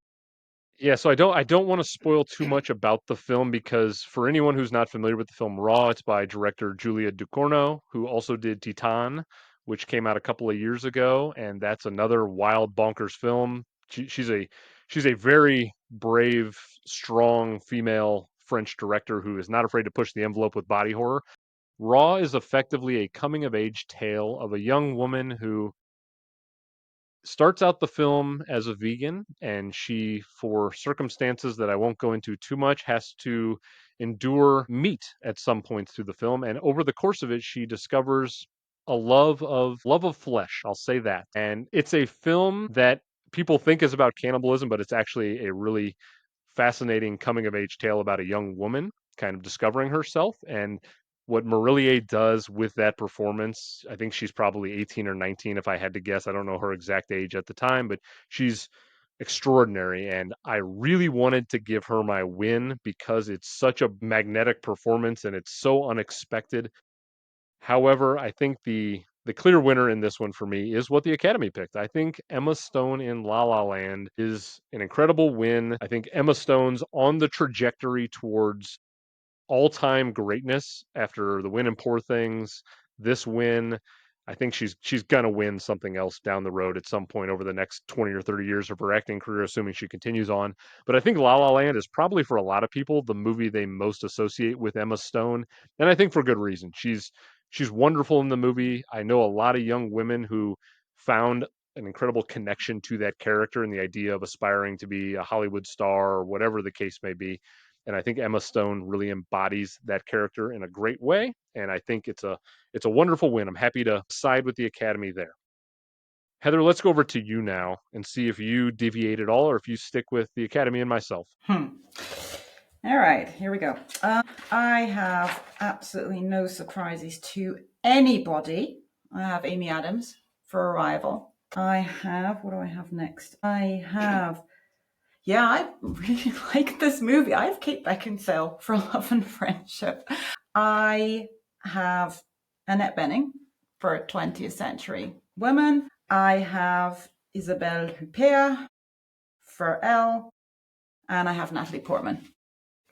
Yeah, so I don't want to spoil too much about the film because for anyone who's not familiar with the film Raw, it's by director Julia Ducournau, who also did Titan, which came out a couple of years ago, and that's another wild bonkers film. She's a very brave, strong female French director who is not afraid to push the envelope with body horror. Raw is effectively a coming of age tale of a young woman who starts out the film as a vegan, and she, for circumstances that I won't go into too much, has to endure meat at some points through the film. And over the course of it, she discovers a love of flesh. I'll say that. And it's a film that people think is about cannibalism, but it's actually a really fascinating coming of age tale about a young woman kind of discovering herself. And what Marillier does with that performance, I think she's probably 18 or 19 if I had to guess. I don't know her exact age at the time, but she's extraordinary. And I really wanted to give her my win because it's such a magnetic performance and it's so unexpected. However, I think the clear winner in this one for me is what the Academy picked. I think Emma Stone in La La Land is an incredible win. I think Emma Stone's on the trajectory towards all-time greatness after the win in Poor Things, this win. I think she's gonna win something else down the road at some point over the next 20 or 30 years of her acting career, assuming she continues on. But I think La La Land is probably for a lot of people the movie they most associate with Emma Stone, and I think for good reason. She's wonderful in the movie. I know a lot of young women who found an incredible connection to that character and the idea of aspiring to be a Hollywood star or whatever the case may be. And I think Emma Stone really embodies that character in a great way. And I think it's a wonderful win. I'm happy to side with the Academy there. Heather, let's go over to you now and see if you deviate at all or if you stick with the Academy and myself. All right, here we go. I have absolutely no surprises to anybody. I have Amy Adams for Arrival. I have, what do I have next? I really like this movie. I have Kate Beckinsale for Love and Friendship. I have Annette Bening for 20th Century Women. I have Isabelle Huppert for Elle. And I have Natalie Portman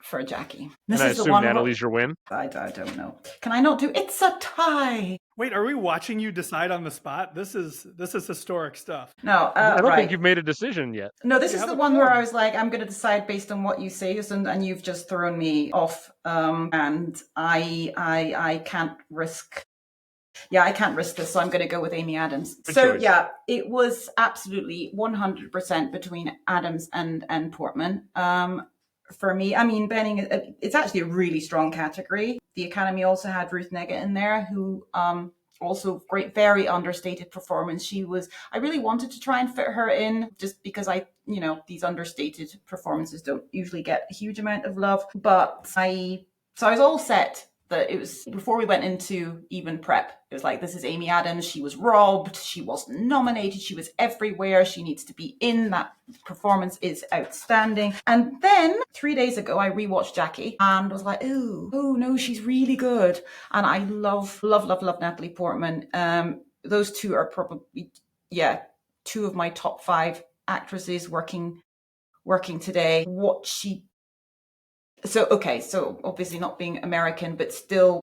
for Jackie. This and I assume Natalie's your win? I don't know. Can I not do It's a Tie? Wait, are we watching you decide on the spot? This is historic stuff. No, I don't right. think you've made a decision yet. No, this You is have the a one where coin. I was like, I'm going to decide based on what you say, and you've just thrown me off. And I can't risk. Yeah, I can't risk this, so I'm going to go with Amy Adams. Good So choice. yeah, it was absolutely 100% between Adams and Portman. For me, I mean, Benning, it's actually a really strong category. The Academy also had Ruth Negga in there, who also great, very understated performance. I really wanted to try and fit her in just because these understated performances don't usually get a huge amount of love. So I was all set that it was before we went into even prep. It was like, this is Amy Adams. She was robbed. She wasn't nominated. She was everywhere. She needs to be in. That performance is outstanding. And then 3 days ago, I rewatched Jackie and was like, oh no, she's really good. And I love Natalie Portman. Those two are probably, two of my top 5 actresses working today. So obviously not being American, but still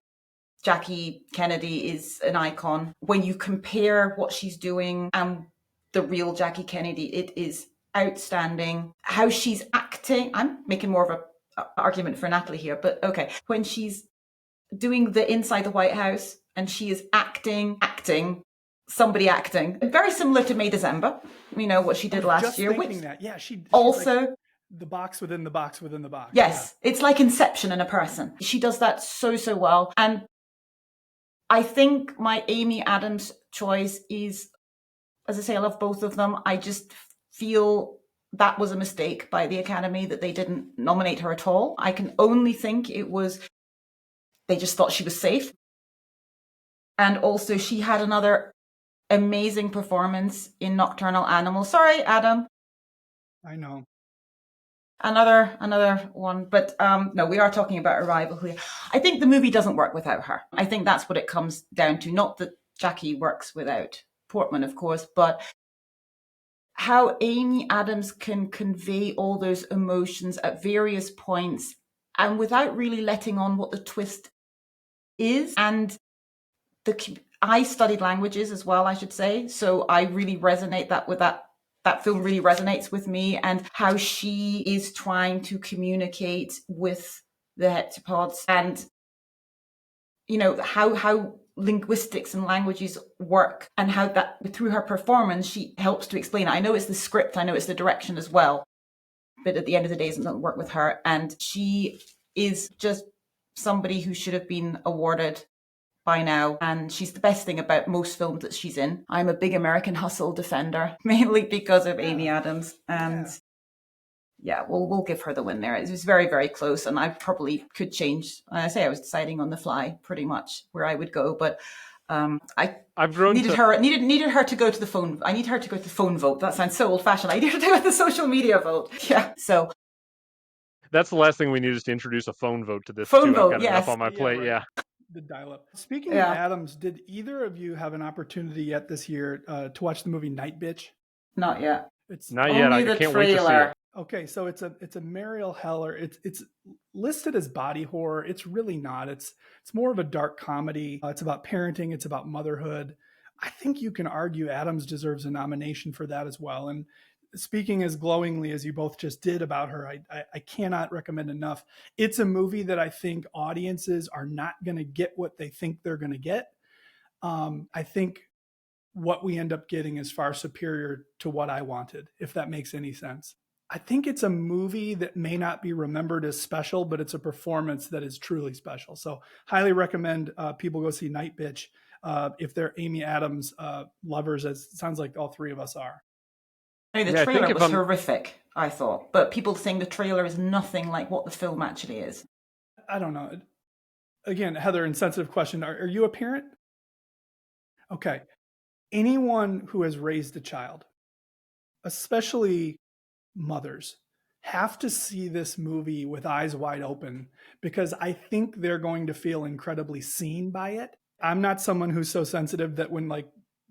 Jackie Kennedy is an icon. When you compare what she's doing and the real Jackie Kennedy, it is outstanding. How she's acting, I'm making more of an argument for Natalie here, but okay. When she's doing the Inside the White House and she is acting, somebody acting, very similar to May December, what she did last year. She also... like the box within the box within the box. Yes, yeah. It's like Inception in a person. She does that so well. And I think my Amy Adams choice is, as I say, I love both of them. I just feel that was a mistake by the Academy that they didn't nominate her at all. I can only think it was they just thought she was safe. And also she had another amazing performance in Nocturnal Animals. Sorry, Adam. I know. Another one, but no, we are talking about Arrival here. I think the movie doesn't work without her. I think that's what it comes down to. Not that Jackie works without Portman, of course, but how Amy Adams can convey all those emotions at various points and without really letting on what the twist is. And I studied languages as well, I should say, so I really resonate with that. That film really resonates with me, and how she is trying to communicate with the heptapods, and how linguistics and languages work, and how that through her performance she helps to explain it. I know it's the script, I know it's the direction as well, but at the end of the day, it doesn't work with her, and she is just somebody who should have been awarded by now, and she's the best thing about most films that she's in. I'm a big American Hustle defender, mainly because of Amy Adams, and we'll give her the win there. It was very, very close, and I probably could change. I was deciding on the fly pretty much where I would go, but I've grown needed her to go to the phone. I need her to go to the phone vote. That sounds so old-fashioned. I need her to go to the social media vote. Yeah, so. That's the last thing we need, is to introduce a phone vote to this. Phone vote, I've got enough on my plate. Right. Yeah. The dial-up. Speaking of Adams, did either of you have an opportunity yet this year to watch the movie Night Bitch? Not yet. It's not yet. I can't wait to see it. Okay, so it's a Mariel Heller. It's listed as body horror. It's really not. It's more of a dark comedy. It's about parenting. It's about motherhood. I think you can argue Adams deserves a nomination for that as well. And speaking as glowingly as you both just did about her, I cannot recommend enough. It's a movie that I think audiences are not going to get what they think they're going to get. I think what we end up getting is far superior to what I wanted, if that makes any sense. I think it's a movie that may not be remembered as special, but it's a performance that is truly special. So highly recommend people go see Night Bitch if they're Amy Adams lovers, as it sounds like all three of us are. The trailer was horrific, I thought. But people saying the trailer is nothing like what the film actually is. I don't know. Again, Heather, insensitive question. Are you a parent? Okay. Anyone who has raised a child, especially mothers, have to see this movie with eyes wide open, because I think they're going to feel incredibly seen by it. I'm not someone who's so sensitive that when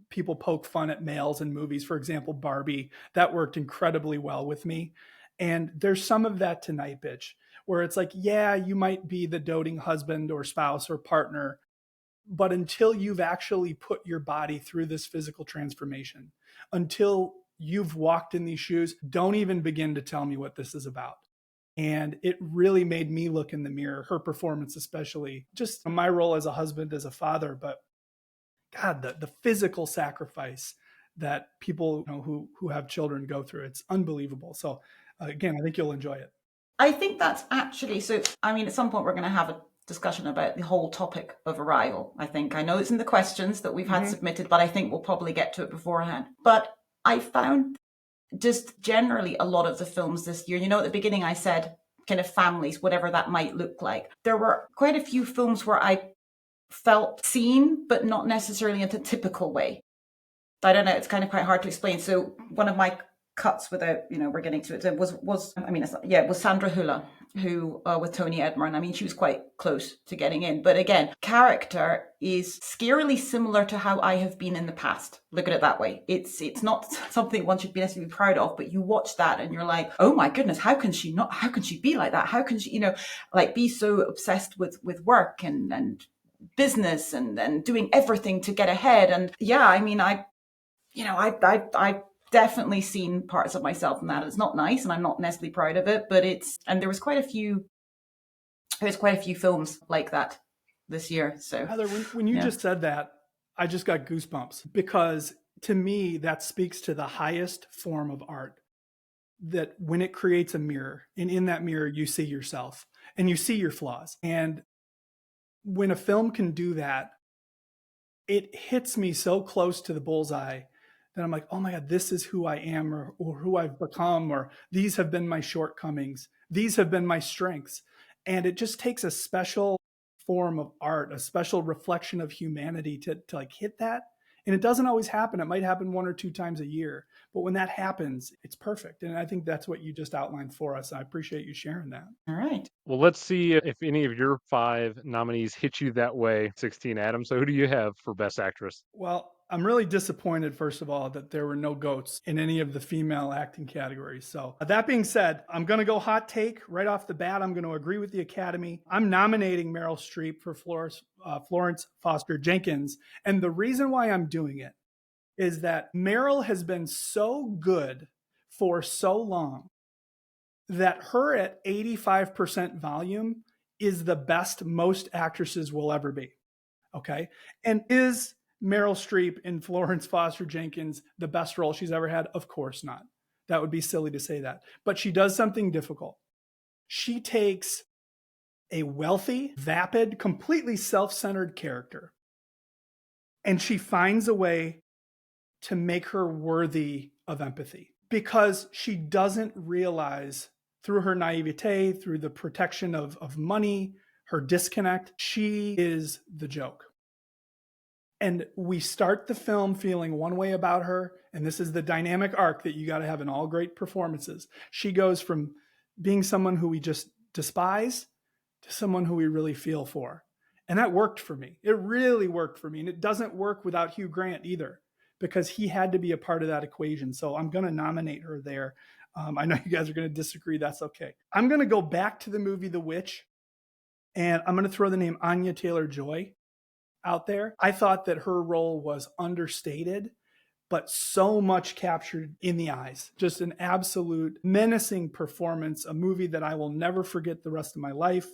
people poke fun at males in movies, for example, Barbie, that worked incredibly well with me. And there's some of that to Night Bitch, where it's like, yeah, you might be the doting husband or spouse or partner, But until you've actually put your body through this physical transformation, until you've walked in these shoes, don't even begin to tell me what this is about. And it really made me look in the mirror, her performance, especially just my role as a husband, as a father. But God, the physical sacrifice that people who have children go through, it's unbelievable. So again, I think you'll enjoy it. I think that's actually so. I mean, at some point, we're going to have a discussion about the whole topic of Arrival. I know it's in the questions that we've had submitted, but I think we'll probably get to it beforehand. But I found just generally a lot of the films this year, at the beginning I said kind of families, whatever that might look like. There were quite a few films where I felt seen, but not necessarily in a typical way. I don't know, it's kind of quite hard to explain. So one of my cuts, without we're getting to it, was Sandra Hüller, who with Tony Edmer. I mean, she was quite close to getting in, but again, character is scarily similar to how I have been in the past. Look at it that way. It's not something one should be necessarily proud of, but you watch that and you're like, oh my goodness, how can she be like that? How can she be so obsessed with work and business and doing everything to get ahead? And yeah, I mean, I definitely seen parts of myself in that. It's not nice, and I'm not necessarily proud of it, but there was quite a few films like that this year. So Heather, when you just said that, I just got goosebumps, because to me that speaks to the highest form of art, that when it creates a mirror, and in that mirror you see yourself and you see your flaws. And when a film can do that, it hits me so close to the bullseye that I'm like, oh my God, this is who I am, or who I've become, or these have been my shortcomings. These have been my strengths. And it just takes a special form of art, a special reflection of humanity to like hit that. And it doesn't always happen. It might happen 1 or 2 times a year. But when that happens, it's perfect. And I think that's what you just outlined for us. I appreciate you sharing that. All right. Well, let's see if any of your 5 nominees hit you that way, 16, Adam. So who do you have for Best Actress? Well, I'm really disappointed, first of all, that there were no GOATs in any of the female acting categories. So that being said, I'm going to go hot take right off the bat. I'm going to agree with the Academy. I'm nominating Meryl Streep for Florence Foster Jenkins. And the reason why I'm doing it is that Meryl has been so good for so long that her at 85% volume is the best most actresses will ever be. Okay. And is Meryl Streep in Florence Foster Jenkins the best role she's ever had? Of course not. That would be silly to say that. But she does something difficult. She takes a wealthy, vapid, completely self-centered character, and she finds a way to make her worthy of empathy, because she doesn't realize, through her naivete, through the protection of money, her disconnect, she is the joke. And we start the film feeling one way about her. And this is the dynamic arc that you got to have in all great performances. She goes from being someone who we just despise to someone who we really feel for. And that worked for me. It really worked for me. And it doesn't work without Hugh Grant either, because he had to be a part of that equation. So I'm going to nominate her there. I know you guys are going to disagree. That's okay. I'm going to go back to the movie The Witch, and I'm going to throw the name Anya Taylor-Joy out there. I thought that her role was understated, but so much captured in the eyes. Just an absolute menacing performance, a movie that I will never forget the rest of my life.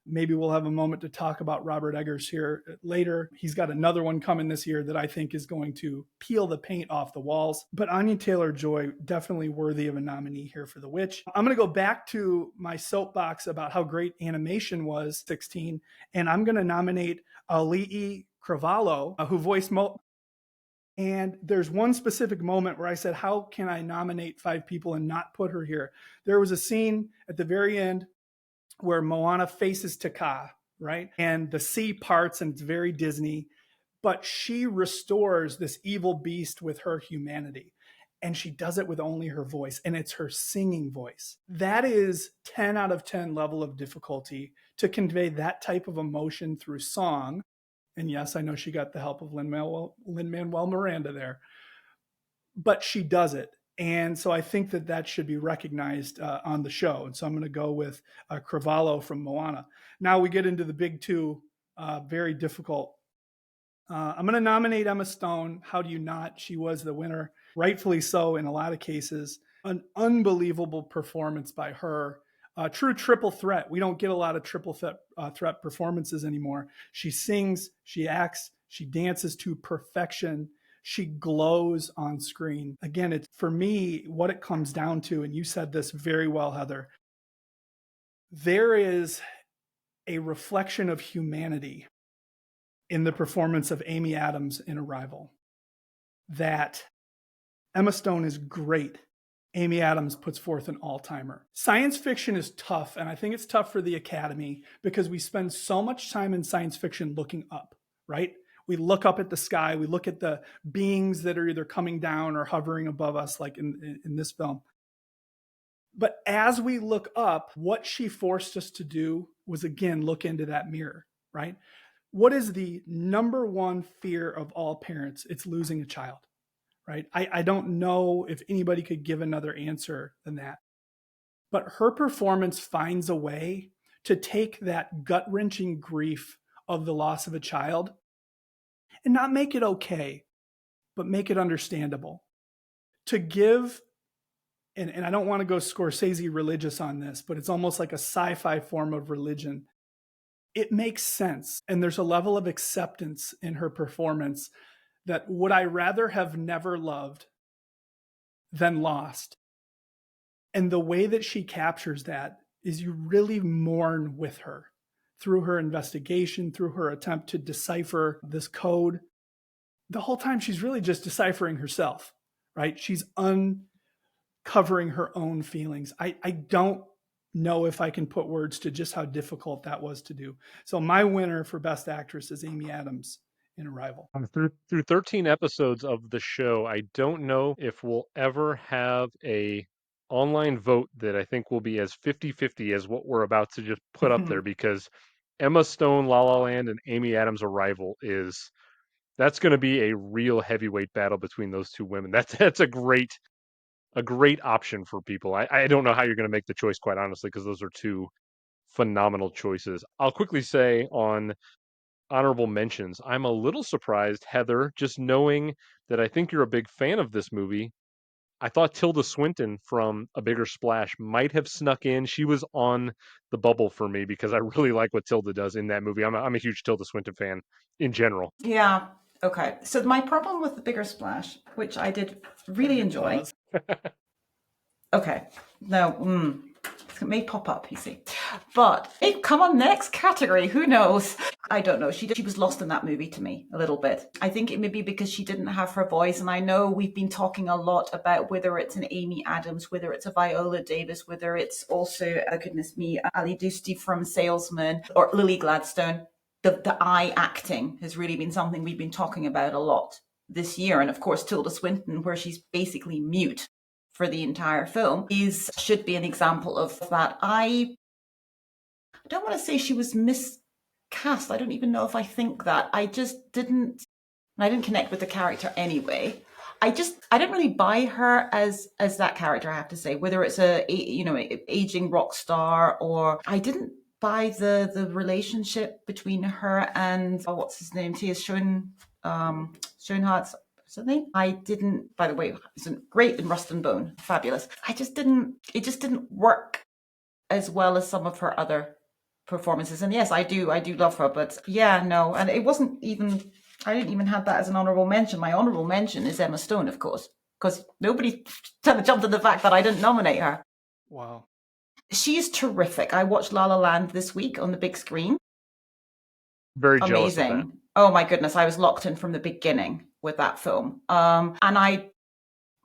Maybe we'll have a moment to talk about Robert Eggers here later. He's got another one coming this year that I think is going to peel the paint off the walls. But Anya Taylor-Joy, definitely worthy of a nominee here for The Witch. I'm going to go back to my soapbox about how great animation was, 16, and I'm going to nominate Alii Cravalho, who voiced And there's one specific moment where I said, how can I nominate 5 people and not put her here? There was a scene at the very end where Moana faces Taka, right? And the sea parts and it's very Disney, but she restores this evil beast with her humanity. And she does it with only her voice, and it's her singing voice. That is 10 out of 10 level of difficulty to convey that type of emotion through song. And yes, I know she got the help of Lin-Manuel Miranda there, but she does it. And so I think that should be recognized on the show. And so I'm going to go with Cravalho from Moana. Now we get into the big 2, very difficult I'm going to nominate Emma Stone. How do you not? She was the winner, rightfully so in a lot of cases. An unbelievable performance by her. True triple threat. We don't get a lot of triple threat performances anymore. She sings, she acts, she dances to perfection. She glows on screen. Again, it's for me what it comes down to, and you said this very well, Heather. There is a reflection of humanity in the performance of Amy Adams in Arrival. That Emma Stone is great. Amy Adams puts forth an all-timer. Science fiction is tough, and I think it's tough for the Academy because we spend so much time in science fiction looking up, right? We look up at the sky, we look at the beings that are either coming down or hovering above us, like in this film. But as we look up, what she forced us to do was, again, look into that mirror, right? What is the number one fear of all parents? It's losing a child, right? I don't know if anybody could give another answer than that. But her performance finds a way to take that gut-wrenching grief of the loss of a child and not make it okay, but make it understandable. To give, and I don't want to go Scorsese religious on this, but it's almost like a sci-fi form of religion. It makes sense. And there's a level of acceptance in her performance that would I rather have never loved than lost. And the way that she captures that is you really mourn with her through her investigation, through her attempt to decipher this code. The whole time she's really just deciphering herself, right? She's uncovering her own feelings. I don't know if I can put words to just how difficult that was to do. So my winner for Best Actress is Amy Adams in Arrival. Through 13 episodes of the show, I don't know if we'll ever have a online vote that I think will be as 50-50 as what we're about to just put up there, because Emma Stone, La La Land, and Amy Adams' Arrival that's going to be a real heavyweight battle between those two women. That's a great option for people. I don't know how you're going to make the choice, quite honestly, because those are two phenomenal choices. I'll quickly say on honorable mentions, I'm a little surprised, Heather, just knowing that I think you're a big fan of this movie. I thought Tilda Swinton from A Bigger Splash might have snuck in. She was on the bubble for me because I really like what Tilda does in that movie. I'm a huge Tilda Swinton fan in general. Yeah. Okay. So my problem with The Bigger Splash, which I did really enjoy. Okay. No, it may pop up, you see. But it come on next category. Who knows? I don't know. She was lost in that movie to me a little bit. I think it may be because she didn't have her voice. And I know we've been talking a lot about whether it's an Amy Adams, whether it's a Viola Davis, whether it's also, oh goodness me, Ali Dosti from Salesman or Lily Gladstone. The eye acting has really been something we've been talking about a lot this year. And of course, Tilda Swinton, where she's basically mute for the entire film, should be an example of that. I don't want to say she was miscast. I don't even know if I think that. I didn't connect with the character anyway. I didn't really buy her as that character, I have to say, whether it's a aging rock star, or I didn't buy the relationship between her and what's his name? T.S. Schoenhardt's something. I didn't, by the way, it's great in Rust and Bone, fabulous. It just didn't work as well as some of her other performances. And yes, I do love her, but yeah, no. And it wasn't even, I didn't even have that as an honorable mention. My honorable mention is Emma Stone, of course, because nobody jumped at the fact that I didn't nominate her. Wow. She is terrific. I watched La La Land this week on the big screen. Very jealous of that. Oh my goodness, I was locked in from the beginning with that film. And I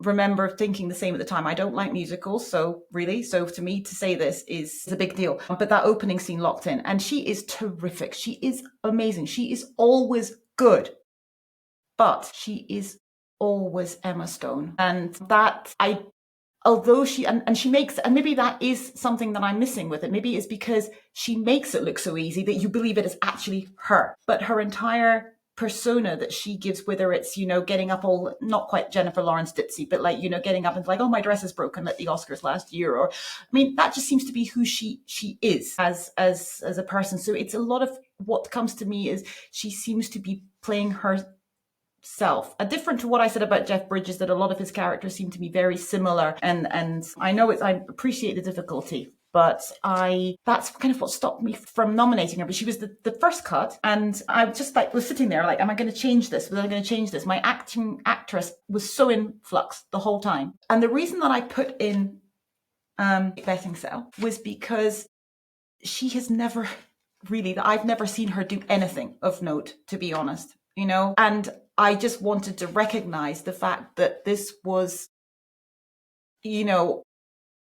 remember thinking the same at the time. I don't like musicals, so to me to say this is a big deal. But that opening scene locked in, and she is terrific. She is amazing. She is always good, but she is always Emma Stone. And that although she, and she makes, and maybe that is something that I'm missing with it. Maybe it's because she makes it look so easy that you believe it is actually her. But her entire persona that she gives, whether it's, getting up all, not quite Jennifer Lawrence ditzy, but like, getting up and like, oh, my dress is broken at the Oscars last year. Or, that just seems to be who she is as a person. So it's a lot of what comes to me is she seems to be playing herself. Different to what I said about Jeff Bridges, that a lot of his characters seem to be very similar. And I know I appreciate the difficulty, but that's kind of what stopped me from nominating her. But she was the first cut, and I just was sitting there like, am I going to change this? Was I going to change this? My actress was so in flux the whole time. And the reason that I put in Betting Cell was because she has never really, I've never seen her do anything of note, to be honest, and I just wanted to recognize the fact that this was,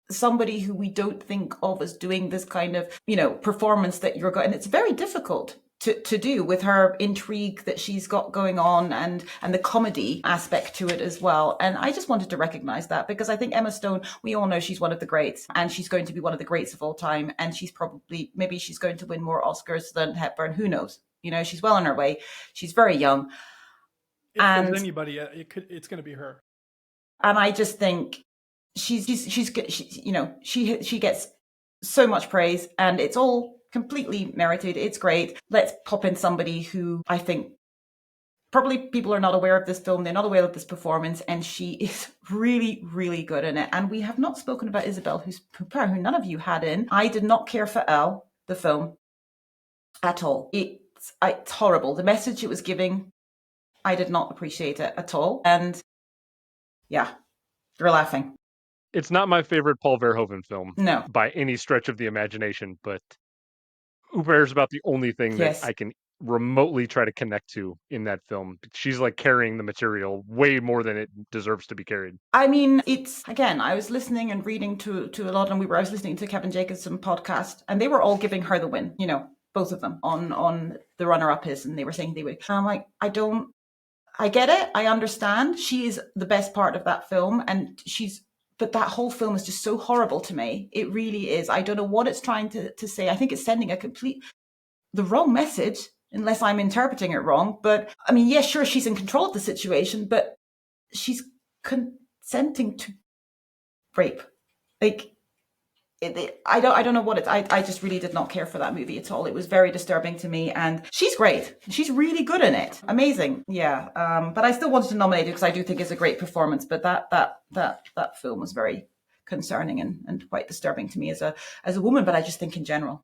somebody who we don't think of as doing this kind of, performance that you're going, and it's very difficult to do with her intrigue that she's got going on and the comedy aspect to it as well. And I just wanted to recognize that, because I think Emma Stone, we all know she's one of the greats, and she's going to be one of the greats of all time. And she's maybe she's going to win more Oscars than Hepburn. Who knows? She's well on her way. She's very young. If there's anybody, it's going to be her. And I just think she gets so much praise, and it's all completely merited. It's great. Let's pop in somebody who I think probably people are not aware of this film. They're not aware of this performance, and she is really, really good in it. And we have not spoken about Isabelle Huppert, who none of you had in. I did not care for Elle, the film, at all. It's horrible. The message it was giving, I did not appreciate it at all. And yeah, you're laughing. It's not my favorite Paul Verhoeven film, no, by any stretch of the imagination, but Huppert is about the only thing that I can remotely try to connect to in that film. She's like carrying the material way more than it deserves to be carried. I mean, it's, again, I was listening and reading to a lot, and I was listening to Kevin Jacobson podcast, and they were all giving her the win, both of them on the runner-up is, and they were saying they would. And I'm like, I get it. I understand. She is the best part of that film, and but that whole film is just so horrible to me. It really is. I don't know what it's trying to say. I think it's sending the wrong message, unless I'm interpreting it wrong. But I mean, yeah, sure, she's in control of the situation, but she's consenting to rape. Like, I don't know what it's. I just really did not care for that movie at all. It was very disturbing to me, and she's great. She's really good in it. Amazing, yeah. But I still wanted to nominate it because I do think it's a great performance. But that film was very concerning and quite disturbing to me as a woman. But I just think in general.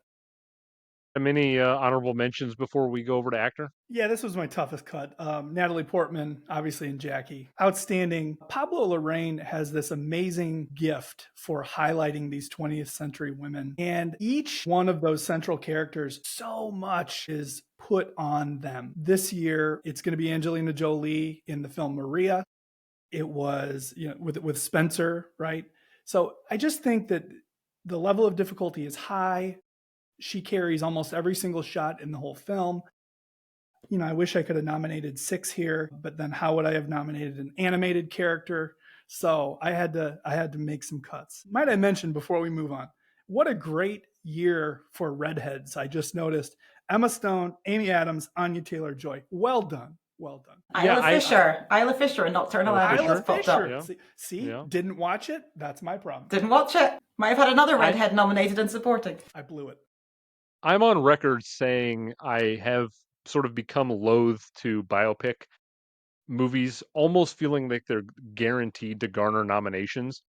Any honorable mentions before we go over to actor? Yeah, this was my toughest cut. Natalie Portman, obviously, and Jackie. Outstanding. Pablo Larraín has this amazing gift for highlighting these 20th century women. And each one of those central characters, so much is put on them. This year, it's going to be Angelina Jolie in the film Maria. It was, with Spencer, right? So I just think that the level of difficulty is high. She carries almost every single shot in the whole film. I wish I could have nominated 6 here, but then how would I have nominated an animated character? So I had to make some cuts. Might I mention before we move on, what a great year for redheads. I just noticed Emma Stone, Amy Adams, Anya Taylor-Joy. Well done. Well done. Isla Fisher and Nocturnal Abbey has popped up. Yeah. See? Didn't watch it? That's my problem. Didn't watch it. Might have had another redhead nominated and supporting. I blew it. I'm on record saying I have sort of become loath to biopic movies, almost feeling like they're guaranteed to garner nominations.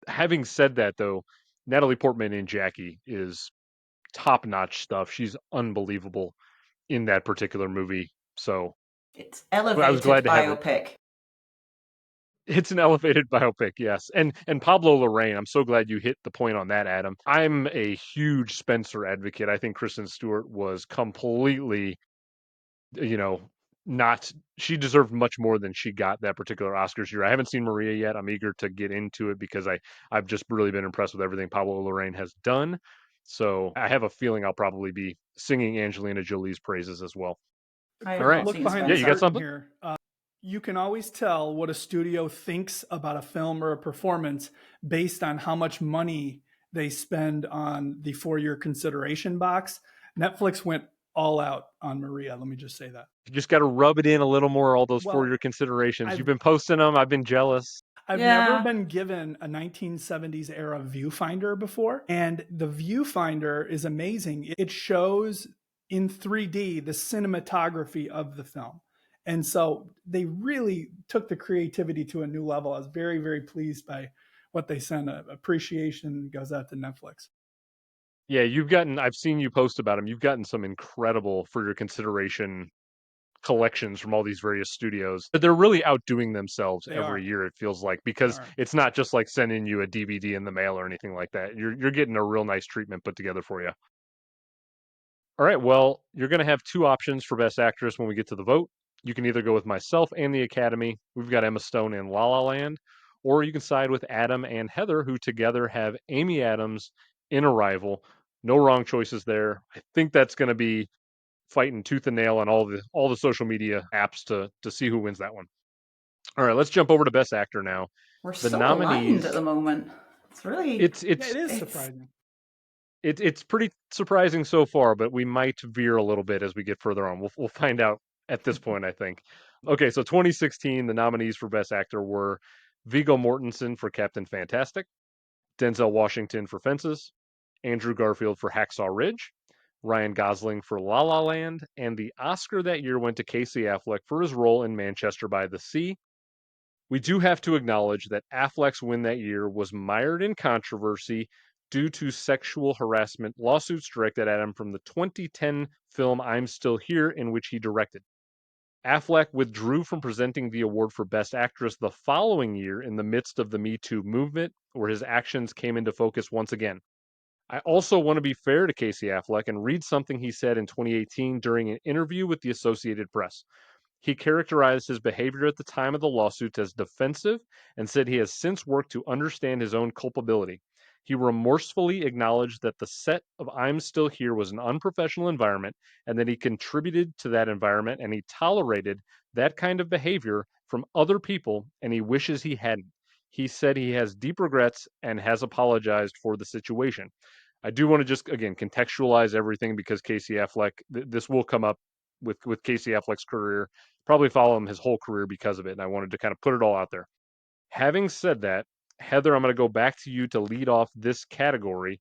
Having said that, though, Natalie Portman in Jackie is top-notch stuff. She's unbelievable in that particular movie. So it's elevated I was glad to biopic. It's an elevated biopic, yes. And Pablo Larraín, I'm so glad you hit the point on that, Adam. I'm a huge Spencer advocate. I think Kristen Stewart was completely, she deserved much more than she got that particular Oscars year. I haven't seen Maria yet. I'm eager to get into it because I've just really been impressed with everything Pablo Larraín has done. So I have a feeling I'll probably be singing Angelina Jolie's praises as well. All right. Look behind you got something here. You can always tell what a studio thinks about a film or a performance based on how much money they spend on the for-your consideration box. Netflix went all out on Maria. Let me just say that. You just got to rub it in a little more, all those for-your considerations. You've been posting them. I've been jealous. I've never been given a 1970s era viewfinder before. And the viewfinder is amazing. It shows in 3D the cinematography of the film. And so they really took the creativity to a new level. I was very, very pleased by what they sent. Appreciation goes out to Netflix. Yeah, I've seen you post about them. You've gotten some incredible for your consideration collections from all these various studios. But they're really outdoing themselves They every are. year, it feels like, They because are. it's not just like sending you a DVD in the mail or anything like that. You're getting a real nice treatment put together for you. All right, well, you're going to have two options for Best Actress when we get to the vote. You can either go with myself and the Academy. We've got Emma Stone in La La Land, or you can side with Adam and Heather, who together have Amy Adams in Arrival. No wrong choices there. I think that's going to be fighting tooth and nail on all the social media apps to see who wins that one. All right, let's jump over to Best Actor now. We're The so aligned at nominees. the moment. It's really It's Yeah, it's it is it's surprising. it's pretty surprising so far, but we might veer a little bit as we get further on. We'll find out at this point, I think. Okay, so 2016, the nominees for Best Actor were Viggo Mortensen for Captain Fantastic, Denzel Washington for Fences, Andrew Garfield for Hacksaw Ridge, Ryan Gosling for La La Land, and the Oscar that year went to Casey Affleck for his role in Manchester by the Sea. We do have to acknowledge that Affleck's win that year was mired in controversy due to sexual harassment lawsuits directed at him from the 2010 film I'm Still Here, in which he directed. Affleck withdrew from presenting the award for Best Actress the following year in the midst of the Me Too movement, where his actions came into focus once again. I also want to be fair to Casey Affleck and read something he said in 2018 during an interview with the Associated Press. He characterized his behavior at the time of the lawsuit as defensive and said he has since worked to understand his own culpability. He remorsefully acknowledged that the set of I'm Still Here was an unprofessional environment and that he contributed to that environment and he tolerated that kind of behavior from other people and he wishes he hadn't. He said he has deep regrets and has apologized for the situation. I do want to just again contextualize everything because Casey Affleck, this will come up with Casey Affleck's career, probably follow him his whole career because of it. And I wanted to kind of put it all out there. Having said that, Heather, I'm going to go back to you to lead off this category.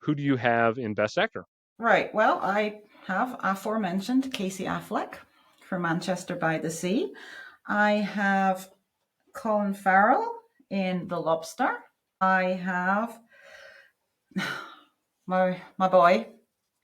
Who do you have in Best Actor? right. Well, I have aforementioned Casey Affleck for Manchester by the Sea. I have Colin Farrell in The Lobster. I have my boy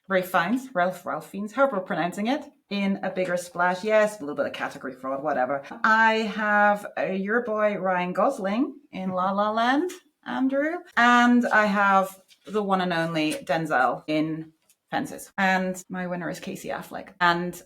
Ralph Fiennes, however we're pronouncing it, in A Bigger Splash. Yes, a little bit of category fraud, whatever. I have your boy Ryan Gosling in La La Land, Andrew, and I have the one and only Denzel in Fences. And my winner is Casey Affleck. And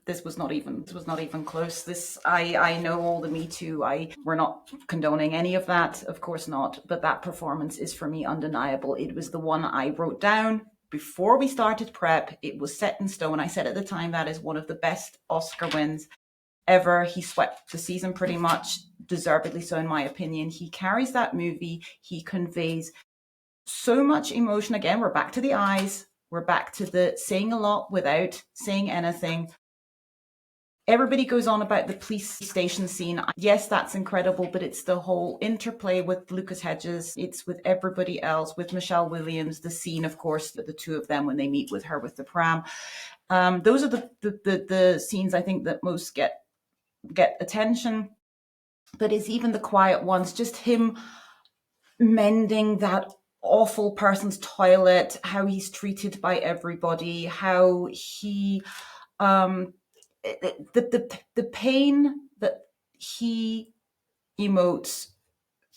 this was not even close. I know all the Me Too. We're not condoning any of that, of course not. But that performance is for me undeniable. It was the one I wrote down before we started prep. It was set in stone. I said at the time that is one of the best Oscar wins ever. He swept the season pretty much, deservedly so in my opinion. He carries that movie. He conveys so much emotion. Again, we're back to the eyes. We're back to the saying a lot without saying anything. Everybody goes on about the police station scene. Yes, that's incredible, but it's the whole interplay with Lucas Hedges. It's with everybody else, with Michelle Williams, the scene, of course, the two of them when they meet with her with the pram. Those are the scenes I think that most get attention. But it's even the quiet ones, just him mending that awful person's toilet, how he's treated by everybody, how he the pain that he emotes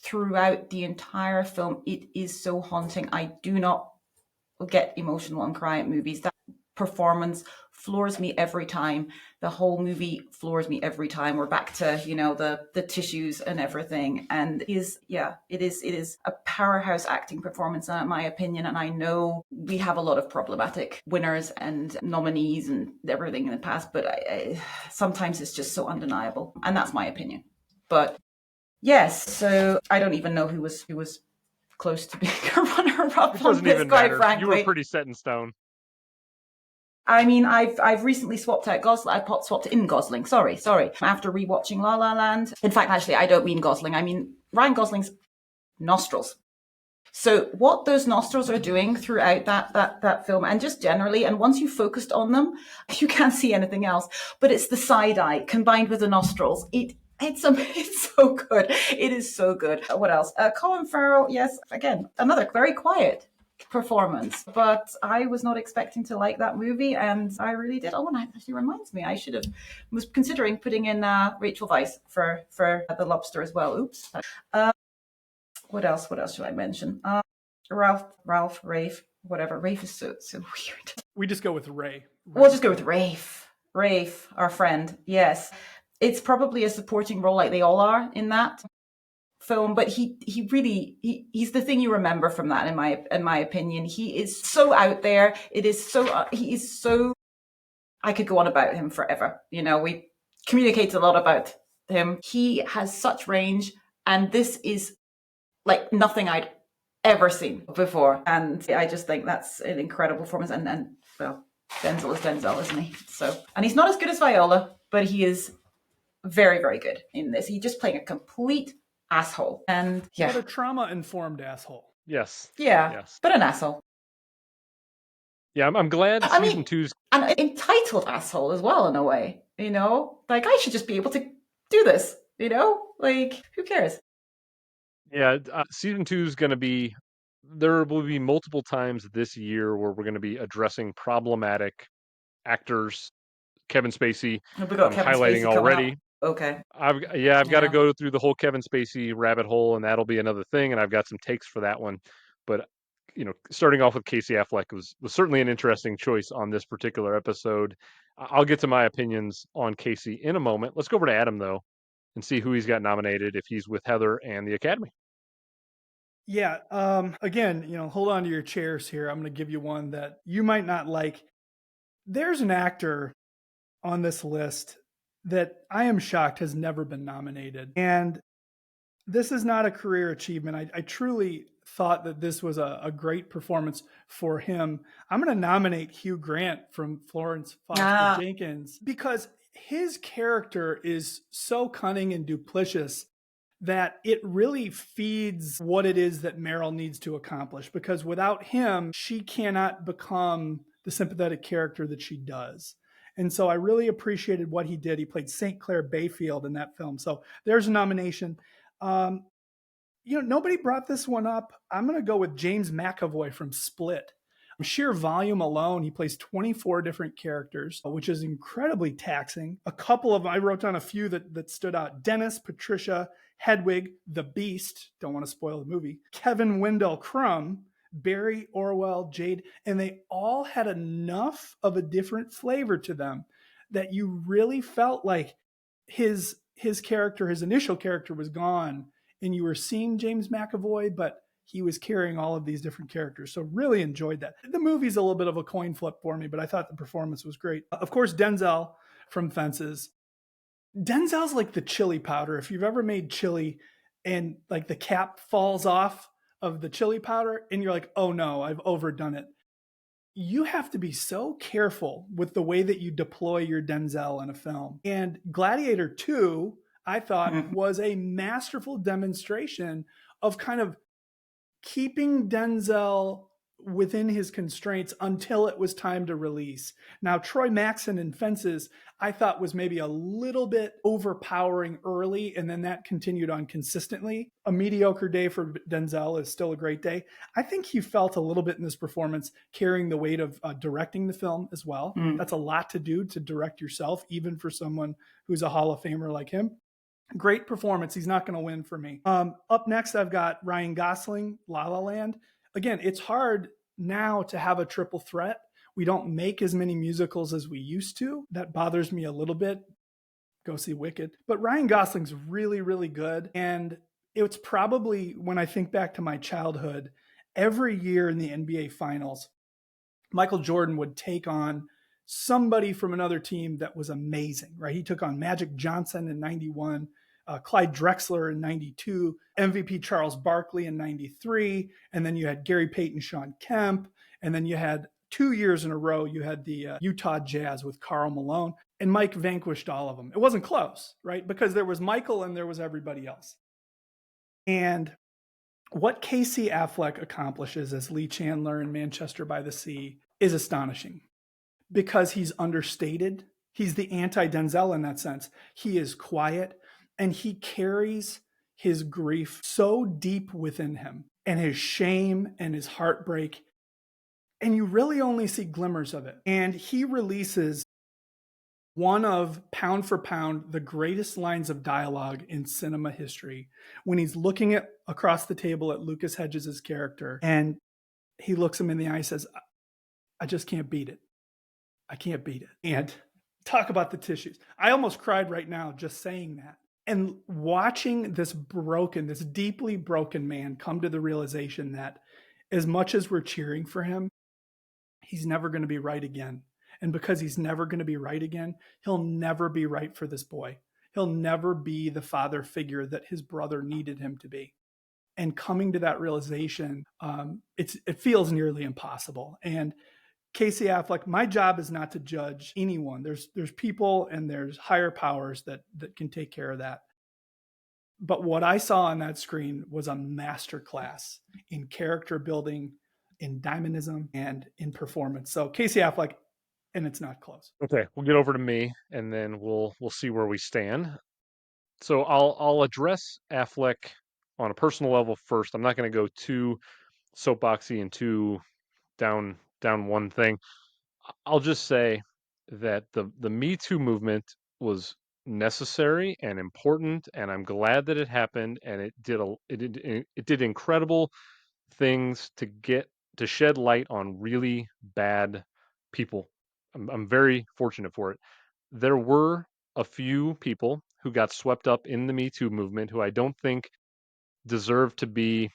throughout the entire film, it is so haunting. I do not get emotional and cry at movies. That performance floors me every time. The whole movie floors me every time. We're back to, the tissues and everything. And it is a powerhouse acting performance in my opinion. And I know we have a lot of problematic winners and nominees and everything in the past, but sometimes it's just so undeniable. And that's my opinion. But yes, so I don't even know who was close to being a runner-up It on doesn't this, even quite matter. You were frankly. pretty set in stone. I mean, I've recently swapped out Gosling. I swapped in Gosling. Sorry. After rewatching La La Land. In fact, actually, I don't mean Gosling. I mean Ryan Gosling's nostrils. So what those nostrils are doing throughout that film, and just generally, and once you focused on them, you can't see anything else. But it's the side eye combined with the nostrils. It's so good. It is so good. What else? Colin Farrell, yes, again, another very quiet performance, but I was not expecting to like that movie, and I really did. Oh, and that actually reminds me, was considering putting in Rachel Weisz for The Lobster as well. Oops. What else should I mention? Rafe, whatever. Rafe is so weird. We just go with Ray. We'll just go with Rafe. Rafe, our friend. Yes. It's probably a supporting role like they all are in that film, but he's the thing you remember from that, in my opinion. He is so out there. He is so, I could go on about him forever. We communicate a lot about him. He has such range, and this is like nothing I'd ever seen before. And I just think that's an incredible performance. And well, Denzel is Denzel, isn't he? So, and he's not as good as Viola, but he is very, very good in this. He's just playing a complete asshole. And yeah. But a trauma-informed asshole. Yes. Yeah. Yes. But an asshole. Yeah, I'm glad season 2's... An entitled asshole as well, in a way. Like, I should just be able to do this, Like, who cares? Yeah, season 2 is going to be... There will be multiple times this year where we're going to be addressing problematic actors. Kevin Spacey, we got Kevin highlighting Spacey already. Okay. I've got to go through the whole Kevin Spacey rabbit hole, and that'll be another thing. And I've got some takes for that one. But starting off with Casey Affleck was certainly an interesting choice on this particular episode. I'll get to my opinions on Casey in a moment. Let's go over to Adam though, and see who he's got nominated if he's with Heather and the Academy. Yeah. Again, hold on to your chairs here. I'm going to give you one that you might not like. There's an actor on this list that I am shocked has never been nominated. And this is not a career achievement. I truly thought that this was a great performance for him. I'm going to nominate Hugh Grant from Florence Foster Jenkins, because his character is so cunning and duplicitous that it really feeds what it is that Meryl needs to accomplish, because without him, she cannot become the sympathetic character that she does. And so I really appreciated what he did. He played St. Clair Bayfield in that film. So there's a nomination. Nobody brought this one up. I'm going to go with James McAvoy from Split. Sheer volume alone, he plays 24 different characters, which is incredibly taxing. A couple of them, I wrote down a few that stood out. Dennis, Patricia, Hedwig, the Beast, don't want to spoil the movie, Kevin Wendell Crumb, Barry, Orwell, Jade, and they all had enough of a different flavor to them that you really felt like his character, his initial character was gone, and you were seeing James McAvoy, but he was carrying all of these different characters. So really enjoyed that. The movie's a little bit of a coin flip for me, but I thought the performance was great. Of course, Denzel from Fences. Denzel's like the chili powder. If you've ever made chili and like the cap falls off of the chili powder and you're like, oh no, I've overdone it. You have to be so careful with the way that you deploy your Denzel in a film. And Gladiator 2, I thought, was a masterful demonstration of kind of keeping Denzel within his constraints until it was time to release. Now, Troy Maxson in Fences, I thought was maybe a little bit overpowering early, and then that continued on consistently. A mediocre day for Denzel is still a great day. I think he felt a little bit in this performance carrying the weight of directing the film as well. That's a lot to do, to direct yourself, even for someone who's a Hall of Famer like him. Great performance. He's not going to win for me. Up next, I've got Ryan Gosling, La La Land. Again, it's hard now to have a triple threat. We don't make as many musicals as we used to. That bothers me a little bit. Go see Wicked. But Ryan Gosling's really, really good. And it's probably, when I think back to my childhood, every year in the NBA Finals, Michael Jordan would take on somebody from another team that was amazing, right? He took on Magic Johnson in 91, Clyde Drexler in 92, MVP Charles Barkley in 93, and then you had Gary Payton, Sean Kemp, and then you had 2 years in a row, you had the Utah Jazz with Karl Malone, and Mike vanquished all of them. It wasn't close, right? Because there was Michael and there was everybody else. And What Casey Affleck accomplishes as Lee Chandler in Manchester by the Sea is astonishing because he's understated. He's the anti Denzel in that sense. He is quiet and he carries his grief so deep within him and his shame and his heartbreak. And you really only see glimmers of it. And he releases one of, pound for pound, the greatest lines of dialogue in cinema history when he's looking at across the table at Lucas Hedges' character and he looks him in the eye and says, I just can't beat it. I can't beat it. And talk about the tissues. I almost cried right now just saying that. And watching this deeply broken man come to the realization that as much as we're cheering for him, he's never going to be right again. And because he's never going to be right again, he'll never be right for this boy. He'll never be the father figure that his brother needed him to be. And coming to that realization, it feels nearly impossible. And Casey Affleck, my job is not to judge anyone. There's people and there's higher powers that can take care of that. But what I saw on that screen was a masterclass in character building, in dynamism, and in performance. So Casey Affleck, and it's not close. Okay, we'll get over to me, and then we'll see where we stand. So I'll address Affleck on a personal level first. I'm not going to go too soapboxy and too down one thing. I'll just say that the Me Too movement was necessary and important, and I'm glad that it happened, and it did incredible things to shed light on really bad people. I'm very fortunate for it. There were a few people who got swept up in the Me Too movement who I don't think deserve to be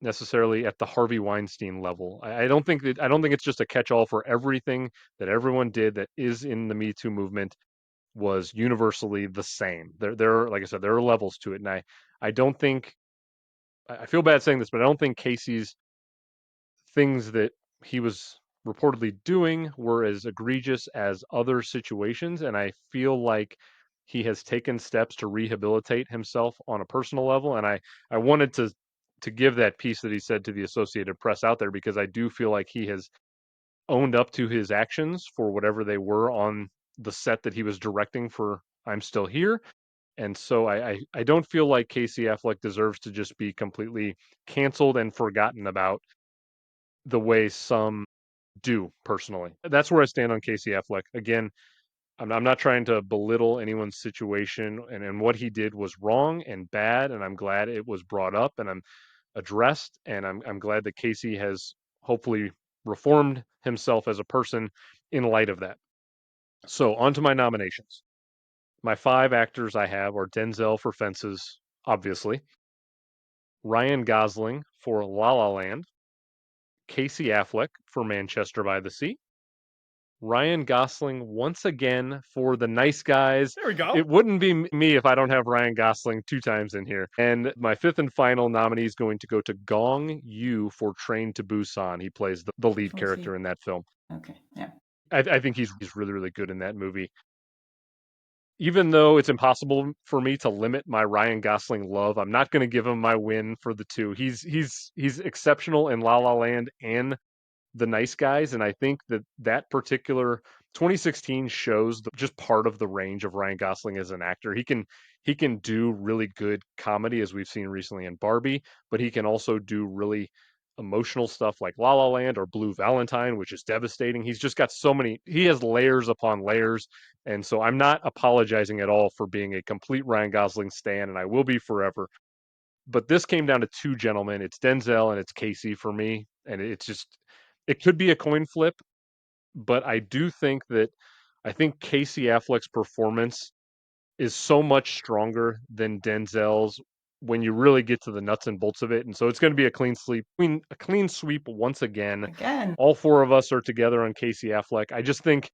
necessarily at the Harvey Weinstein level. I don't think it's just a catch-all for everything that everyone did that is in the Me Too movement was universally the same. There like I said, there are levels to it, and I don't think I feel bad saying this, but I don't think Casey's things that he was reportedly doing were as egregious as other situations, and I feel like he has taken steps to rehabilitate himself on a personal level, and I wanted to give that piece that he said to the Associated Press out there because I do feel like he has owned up to his actions for whatever they were on the set that he was directing for I'm Still Here. And so I don't feel like Casey Affleck deserves to just be completely canceled and forgotten about the way some do personally. That's where I stand on Casey Affleck. Again, I'm not trying to belittle anyone's situation, and what he did was wrong and bad, and I'm glad it was brought up and I'm addressed, and I'm glad that Casey has hopefully reformed himself as a person in light of that. So on to my nominations. My 5 actors I have are Denzel for Fences, obviously, Ryan Gosling for La La Land, Casey Affleck for Manchester by the Sea, Ryan Gosling once again for The Nice Guys. There we go. It wouldn't be me if I don't have Ryan Gosling 2 times in here. And my 5th and final nominee is going to go to Gong Yu for Train to Busan. He plays the lead character in that film. Okay, yeah. I think he's really, really good in that movie. Even though it's impossible for me to limit my Ryan Gosling love, I'm not going to give him my win for the two. He's exceptional in La La Land and The Nice Guys, and I think that particular 2016 shows just part of the range of Ryan Gosling as an actor. He can do really good comedy as we've seen recently in Barbie, but he can also do really emotional stuff like La La Land or Blue Valentine, which is devastating. He's just got he has layers upon layers, and so I'm not apologizing at all for being a complete Ryan Gosling stan, and I will be forever. But this came down to 2 gentlemen. It's Denzel and it's Casey for me, and it could be a coin flip, but I think Casey Affleck's performance is so much stronger than Denzel's when you really get to the nuts and bolts of it. And so it's going to be a clean sweep once again. Again. All 4 of us are together on Casey Affleck. I just think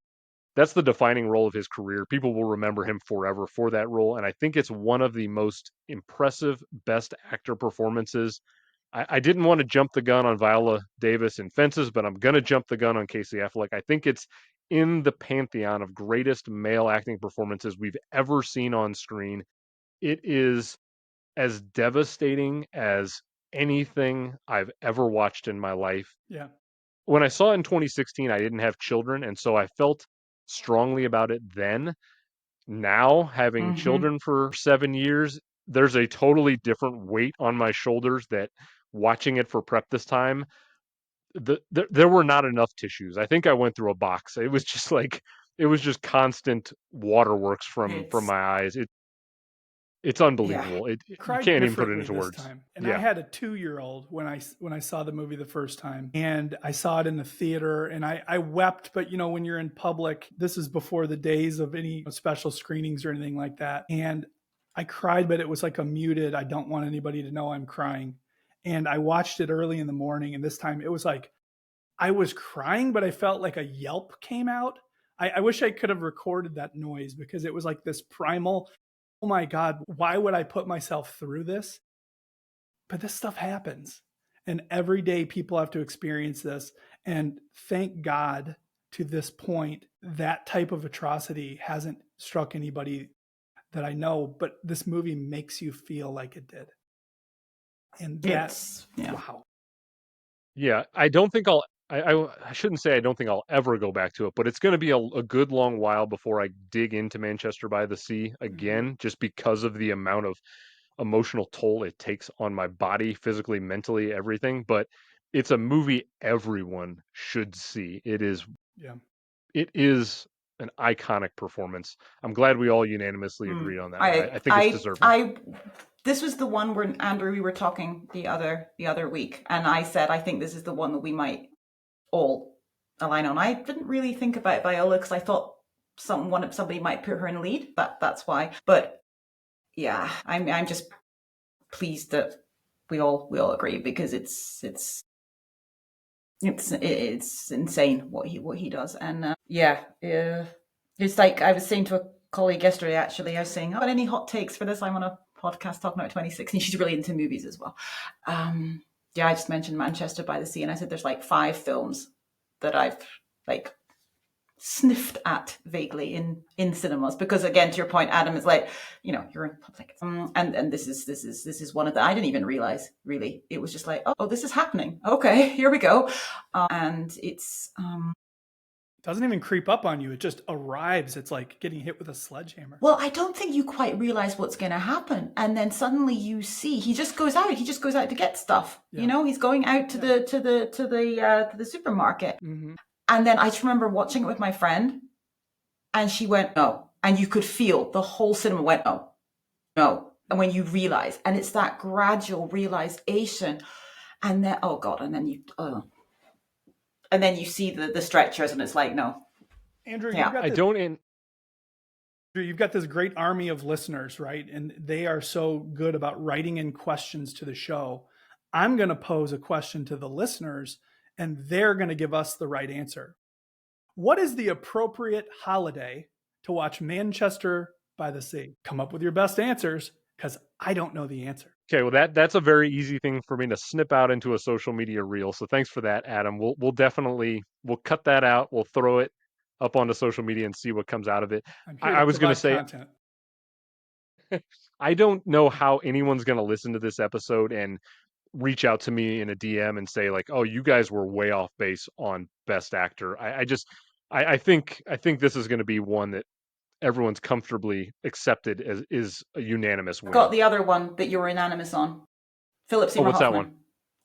that's the defining role of his career. People will remember him forever for that role, and I think it's one of the most impressive best actor performances. I didn't want to jump the gun on Viola Davis in Fences, but I'm going to jump the gun on Casey Affleck. I think it's in the pantheon of greatest male acting performances we've ever seen on screen. It is as devastating as anything I've ever watched in my life. Yeah. When I saw it in 2016, I didn't have children, and so I felt strongly about it then. Now, having Mm-hmm. children for 7 years, there's a totally different weight on my shoulders that watching it for prep this time, there were not enough tissues. I think I went through a box. It was just like it was just constant waterworks from It's my eyes. It's yeah. unbelievable. You Cried can't even put it differently into this words. time. And I Yeah. had a 2-year-old when I saw the movie the first time, and I saw it in the theater, and I wept. But when you're in public, this is before the days of any special screenings or anything like that. And I cried, but it was like a muted, I don't want anybody to know I'm crying. And I watched it early in the morning, and this time it was like I was crying, but I felt like a yelp came out. I wish I could have recorded that noise because it was like this primal, oh my God, why would I put myself through this? But this stuff happens. And every day people have to experience this. And thank God to this point, that type of atrocity hasn't struck anybody that I know, but this movie makes you feel like it did. And that, Yeah. wow. Yeah, I shouldn't say I don't think I'll ever go back to it, but it's going to be a good long while before I dig into Manchester by the Sea again, just because of the amount of emotional toll it takes on my body, physically, mentally, everything. But it's a movie everyone should see. Yeah. It is an iconic performance. I'm glad we all unanimously agreed on that one. I think it's deserving. This was the one where Andrew, we were talking the other week, and I said I think this is the one that we might all align on. I didn't really think about Viola because I thought somebody might put her in lead. That's why. But yeah, I'm just pleased that we all agree because it's insane what he does. And it's like I was saying to a colleague yesterday, actually. I was saying, "Oh, any hot takes for this?" I'm on a podcast talking about 2016. She's really into movies as well. I just mentioned Manchester by the Sea, and I said there's like 5 films that I've like sniffed at vaguely in cinemas, because again, to your point, Adam, it's like, you're in public, and this is one of the, I didn't even realize, really. It was just like, oh, this is happening, okay, here we go. And it's It doesn't even creep up on you. It just arrives. It's like getting hit with a sledgehammer. well, I don't think you quite realize what's going to happen, and then suddenly you see he just goes out to get stuff. Yeah. He's going out to the supermarket. And then I just remember watching it with my friend, and she went, no. And you could feel the whole cinema went, no, no. And when you realize, and it's that gradual realization, and then, oh God, and then you see the stretchers, and it's like, no. Andrew, Yeah. you've got this great army of listeners, right? And they are so good about writing in questions to the show. I'm going to pose a question to the listeners, and they're going to give us the right answer. What is the appropriate holiday to watch Manchester by the Sea? Come up with your best answers, because I don't know the answer. Okay, well that's a very easy thing for me to snip out into a social media reel. So thanks for that, Adam. We'll definitely cut that out. We'll throw it up onto social media and see what comes out of it. I'm here I to was going to provide say content. I don't know how anyone's going to listen to this episode and reach out to me in a DM and say like, "Oh, you guys were way off base on Best Actor." I think this is going to be one that everyone's comfortably accepted as is a unanimous winner. Got the other one that you were unanimous on. Philip Seymour What's Hoffman. that one?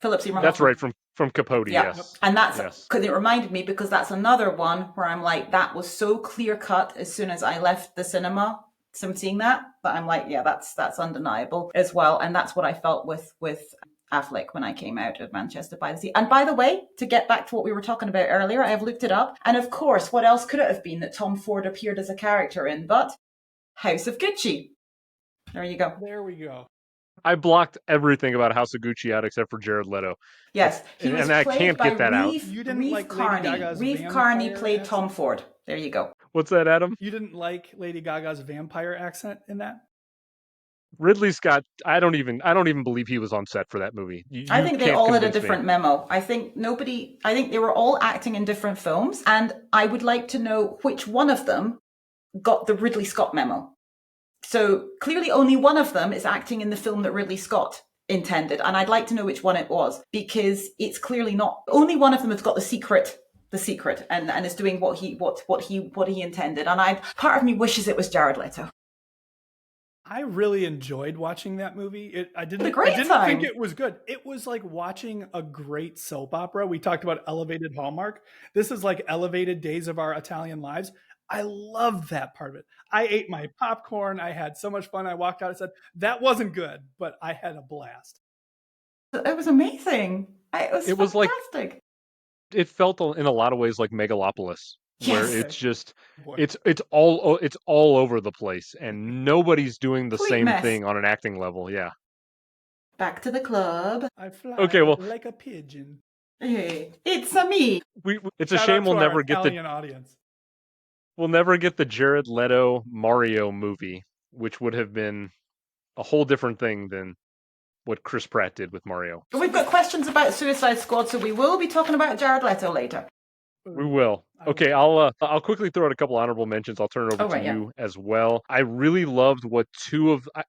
Philip Seymour That's Hoffman. right, from Capote. Yeah. Yes, and that's yes. because it reminded me, because that's another one where I'm like, that was so clear cut as soon as I left the cinema. So I'm seeing that I'm like, yeah, that's undeniable as well. And that's what I felt with Affleck when I came out of Manchester by the Sea. And by the way, to get back to what we were talking about earlier, I've looked it up. And of course, what else could it have been that Tom Ford appeared as a character in but House of Gucci? There you go. There we go. I blocked everything about House of Gucci out except for Jared Leto. Yes, he was I played can't by get that out. You didn't Reeve like Lady Carney. Gaga's Reeve Carney vampire played accent? Tom Ford. There you go. What's that, Adam? You didn't like Lady Gaga's vampire accent in that? Ridley Scott, I don't even believe he was on set for that movie. I think they all had a convince me. different memo. I think they were all acting in different films, and I would like to know which one of them got the Ridley Scott memo. So clearly only one of them is acting in the film that Ridley Scott intended, and I'd like to know which one it was, because it's clearly not. Only one of them has got the secret, and is doing what he intended. And part of me wishes it was Jared Leto. I really enjoyed watching that movie. I didn't time. think it was good. It was like watching a great soap opera. We talked about elevated Hallmark. This is like elevated Days of Our Italian Lives. I loved that part of it. I ate my popcorn. I had so much fun. I walked out and said, that wasn't good, but I had a blast. It was amazing. It was fantastic. Like, it felt in a lot of ways like Megalopolis. Where it's just it's all over the place, and nobody's doing the same thing on an acting level. Yeah. Back to the club. I fly like a pigeon. Hey, it's a me. It's a shame we'll never get the audience. We'll never get the Jared Leto Mario movie, which would have been a whole different thing than what Chris Pratt did with Mario. We've got questions about Suicide Squad, so we will be talking about Jared Leto later. We will. Okay, I'll quickly throw out a couple honorable mentions. I'll turn it over to you as well. I really loved what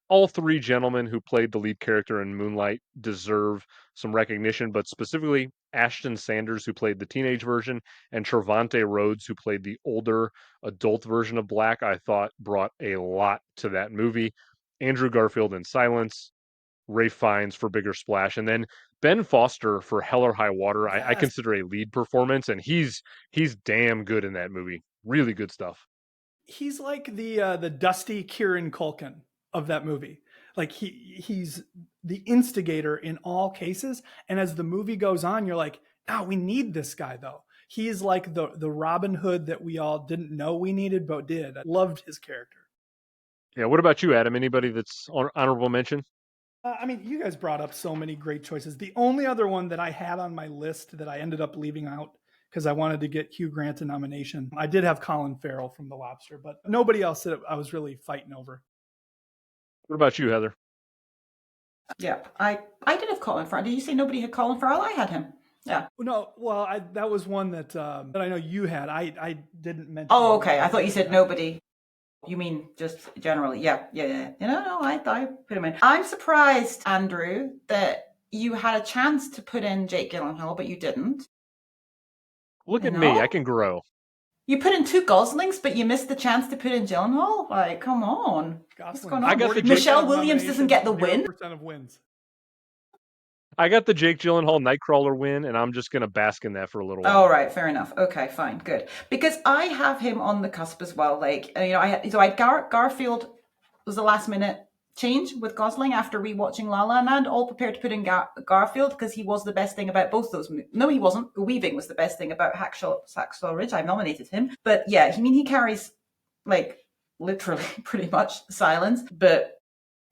all three gentlemen who played the lead character in Moonlight deserve some recognition, but specifically Ashton Sanders, who played the teenage version, and Trevante Rhodes, who played the older adult version of Black, I thought brought a lot to that movie. Andrew Garfield in Silence, Ralph Fiennes for Bigger Splash, and then Ben Foster for Hell or High Water. Yes. I consider a lead performance, and he's damn good in that movie. Really good stuff. He's like the dusty Kieran Culkin of that movie. Like he's the instigator in all cases, and as the movie goes on, you're like, we need this guy though. He's like the Robin Hood that we all didn't know we needed, but did. I loved his character. Yeah. What about you, Adam? Anybody that's honorable mention? I mean, you guys brought up so many great choices. The only other one that I had on my list that I ended up leaving out because I wanted to get Hugh Grant a nomination, I did have Colin Farrell from The Lobster, but nobody else that I was really fighting over. What about you, Heather? Yeah, I did have Colin Farrell. Did you say nobody had Colin Farrell? I had him. Yeah. No, well, that was one that I know you had. I didn't mention. Oh, okay. I thought you said nobody. You mean just generally? Yeah. No, I put him in. I'm surprised, Andrew, that you had a chance to put in Jake Gyllenhaal, but you didn't. Look at me. I can grow. You put in 2 Goslings, but you missed the chance to put in Gyllenhaal? Like, come on. What's going on? I got Michelle Williams doesn't get the win. 0% of wins. I got the Jake Gyllenhaal Nightcrawler win, and I'm just going to bask in that for a little while. All right, fair enough. Okay, fine, good. Because I have him on the cusp as well. Like, I had Garfield was the last minute change with Gosling after rewatching La La Land, all prepared to put in Garfield because he was the best thing about both those movies. No, he wasn't. The Weaving was the best thing about Hacksaw Ridge. I nominated him. But yeah, he carries, like, literally pretty much silence. But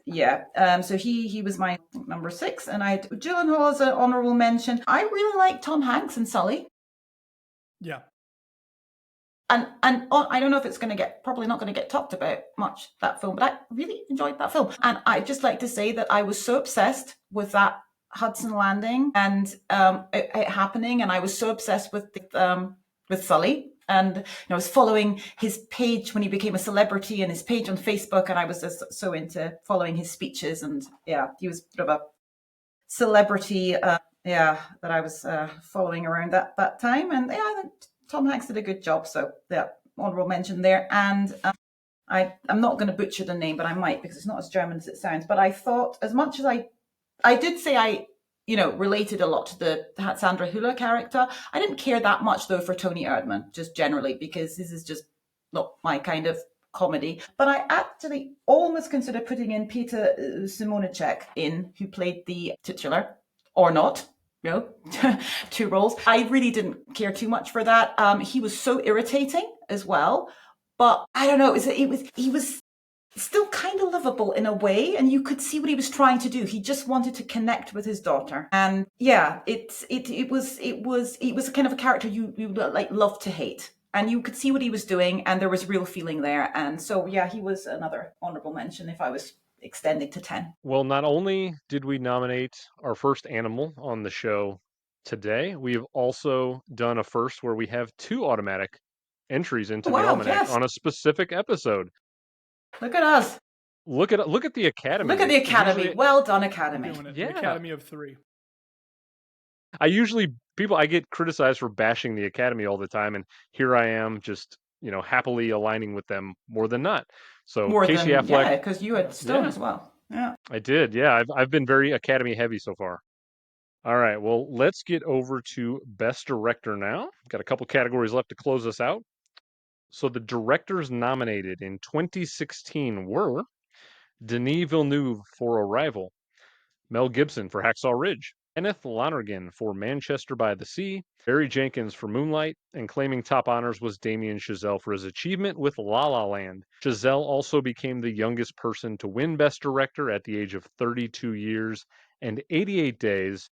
yeah, so he was my number 6, and I had Gyllenhaal as an honorable mention. I really like Tom Hanks and Sully. Yeah. And I don't know if it's probably not going to get talked about much, that film, but I really enjoyed that film. And I'd just like to say that I was so obsessed with that Hudson Landing and it happening, and I was so obsessed with Sully. And I was following his page when he became a celebrity, and his page on Facebook, and I was just so into following his speeches. And yeah, he was sort of a celebrity, that I was following around that time. And yeah, I think Tom Hanks did a good job. So yeah, honorable mention there. And I'm not going to butcher the name, but I might because it's not as German as it sounds. But I thought, as much as I did say I related a lot to the Sandra Hüller character. I didn't care that much, though, for Tony Erdmann, just generally, because this is just not my kind of comedy. But I actually almost considered putting in Peter Simonacek who played the titular, or not, 2 roles. I really didn't care too much for that. He was so irritating as well. But I don't know, he was still kind of lovable in a way, and you could see what he was trying to do. He just wanted to connect with his daughter, and yeah, it was kind of a character you like love to hate, and you could see what he was doing, and there was real feeling there. And so yeah, he was another honorable mention if I was extending to 10. Well, not only did we nominate our first animal on the show today, we have also done a first where we have 2 automatic entries into the Almanac on a specific episode. Look at us. Look at the Academy. Look at the It's Academy. usually, Well done, You're Academy. doing it. The yeah. Academy of 3. I get criticized for bashing the Academy all the time, and here I am just, happily aligning with them more than not. So More Casey than, Affleck, yeah, because you had Stone yeah, as well. Yeah. I did. Yeah, I've been very Academy heavy so far. All right, well, let's get over to Best Director now. Got a couple categories left to close us out. So the directors nominated in 2016 were Denis Villeneuve for Arrival, Mel Gibson for Hacksaw Ridge, Kenneth Lonergan for Manchester by the Sea, Barry Jenkins for Moonlight, and claiming top honors was Damien Chazelle for his achievement with La La Land. Chazelle also became the youngest person to win Best Director at the age of 32 years and 88 days.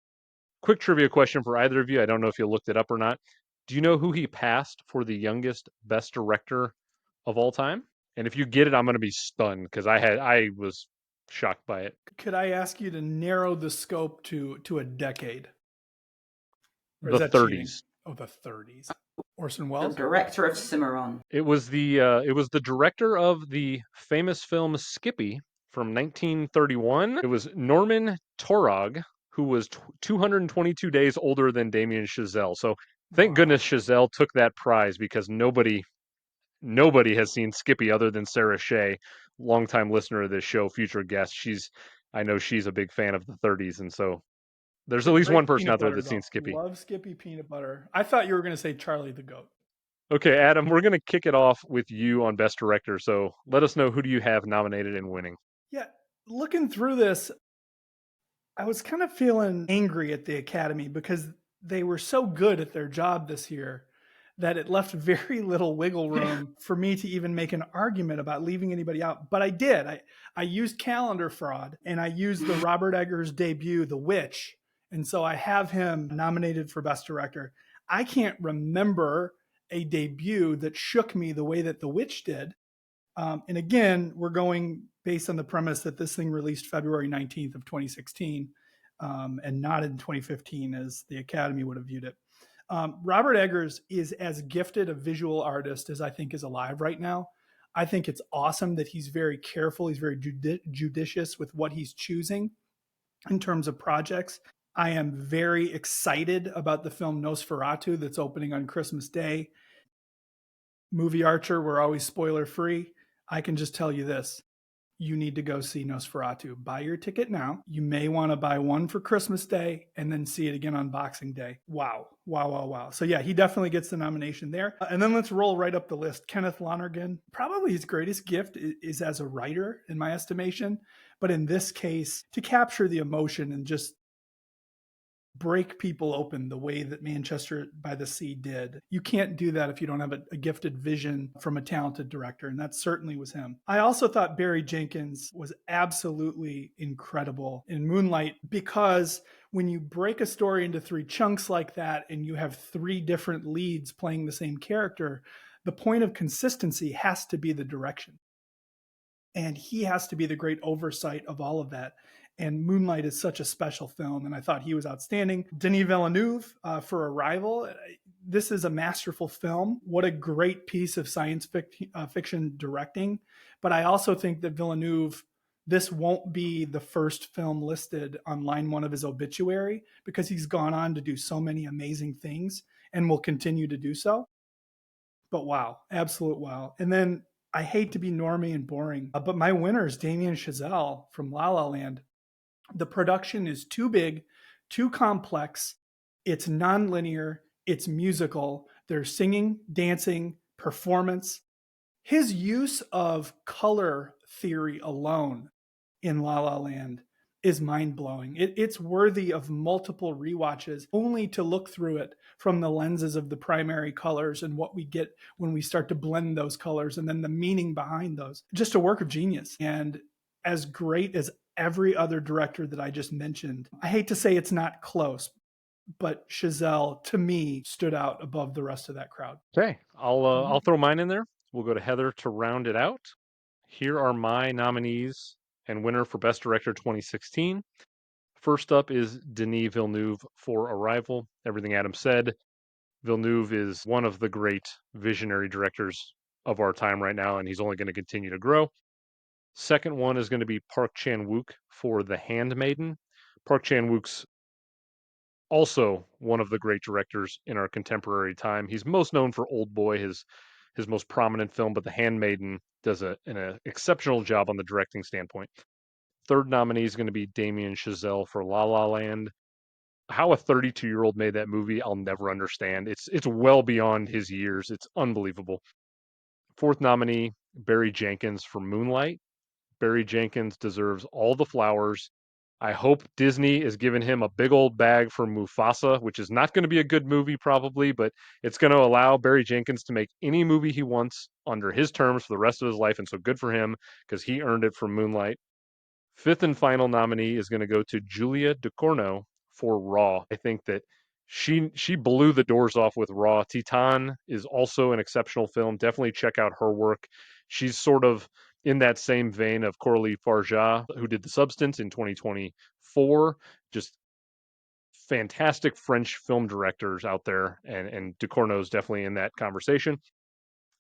Quick trivia question for either of you. I don't know if you looked it up or not. Do you know who he passed for the youngest Best Director of all time? And if you get it, I'm going to be stunned because I was shocked by it. Could I ask you to narrow the scope to a decade? Or is The that cheating? 30s. Oh, the 30s. Orson The Welles? director of Cimarron. It was the director of the famous film Skippy from 1931. It was Norman Taurog, who was 222 days older than Damien Chazelle. So thank Wow. goodness Chazelle took that prize because nobody has seen Skippy other than Sarah Shea, longtime listener of this show, future guest. I know she's a big fan of the 30s, and so there's at least one Great person peanut out there butter, that's seen though. Skippy. Love Skippy peanut butter. I thought you were going to say Charlie the Goat. Okay, Adam, we're going to kick it off with you on Best Director. So let us know, who do you have nominated and winning? Yeah, looking through this, I was kind of feeling angry at the Academy because they were so good at their job this year that it left very little wiggle room for me to even make an argument about leaving anybody out. But I did. I used calendar fraud and I used the Robert Eggers debut, The Witch. And so I have him nominated for Best Director. I can't remember a debut that shook me the way that The Witch did. And again, we're going based on the premise that this thing released February 19th of 2016 and not in 2015 as the Academy would have viewed it. Robert Eggers is as gifted a visual artist as I think is alive right now. I think it's awesome that he's very careful. He's very judicious with what he's choosing in terms of projects. I am very excited about the film Nosferatu that's opening on Christmas Day. Movie Archer, we're always spoiler free. I can just tell you this. You need to go see Nosferatu. Buy your ticket now. You may want to buy one for Christmas Day and then see it again on Boxing Day. Wow. Wow, wow, wow. So, yeah, he definitely gets the nomination there. And then let's roll right up the list. Kenneth Lonergan, probably his greatest gift is as a writer, in my estimation. But in this case, to capture the emotion and just break people open the way that Manchester by the Sea did. You can't do that if you don't have a gifted vision from a talented director, and that certainly was him. I also thought Barry Jenkins was absolutely incredible in Moonlight because when you break a story into 3 chunks like that and you have 3 different leads playing the same character, the point of consistency has to be the direction. And he has to be the great oversight of all of that. And Moonlight is such a special film, and I thought he was outstanding. Denis Villeneuve for Arrival. This is a masterful film. What a great piece of science fiction directing. But I also think that Villeneuve, this won't be the first film listed on line 1 of his obituary because he's gone on to do so many amazing things and will continue to do so. But wow, absolute wow. And then I hate to be normie and boring, but my winner is Damien Chazelle from La La Land. The production is too big, too complex. It's nonlinear. It's musical. There's singing, dancing, performance. His use of color theory alone in La La Land is mind-blowing. It's worthy of multiple rewatches only to look through it from the lenses of the primary colors and what we get when we start to blend those colors and then the meaning behind those. Just a work of genius. And as great as every other director that I just mentioned, I hate to say it's not close, but Chazelle, to me, stood out above the rest of that crowd. Okay, I'll throw mine in there. We'll go to Heather to round it out. Here are my nominees and winner for Best Director 2016. First up is Denis Villeneuve for Arrival. Everything Adam said. Villeneuve is one of the great visionary directors of our time right now, and he's only going to continue to grow. Second one is going to be Park Chan-wook for The Handmaiden. Park Chan-wook's also one of the great directors in our contemporary time. He's most known for Old Boy, his most prominent film, but The Handmaiden does an exceptional job on the directing standpoint. Third nominee is going to be Damien Chazelle for La La Land. How a 32-year-old made that movie, I'll never understand. It's well beyond his years. It's unbelievable. Fourth nominee, Barry Jenkins for Moonlight. Barry Jenkins deserves all the flowers. I hope Disney is giving him a big old bag for Mufasa, which is not going to be a good movie probably, but it's going to allow Barry Jenkins to make any movie he wants under his terms for the rest of his life, and so good for him because he earned it from Moonlight. Fifth and final nominee is going to go to Julia Ducournau for Raw. I think that she blew the doors off with Raw. Titan is also an exceptional film. Definitely check out her work. She's sort of in that same vein of Coralie Farja, who did The Substance in 2024. Just fantastic French film directors out there, and Ducournau is definitely in that conversation.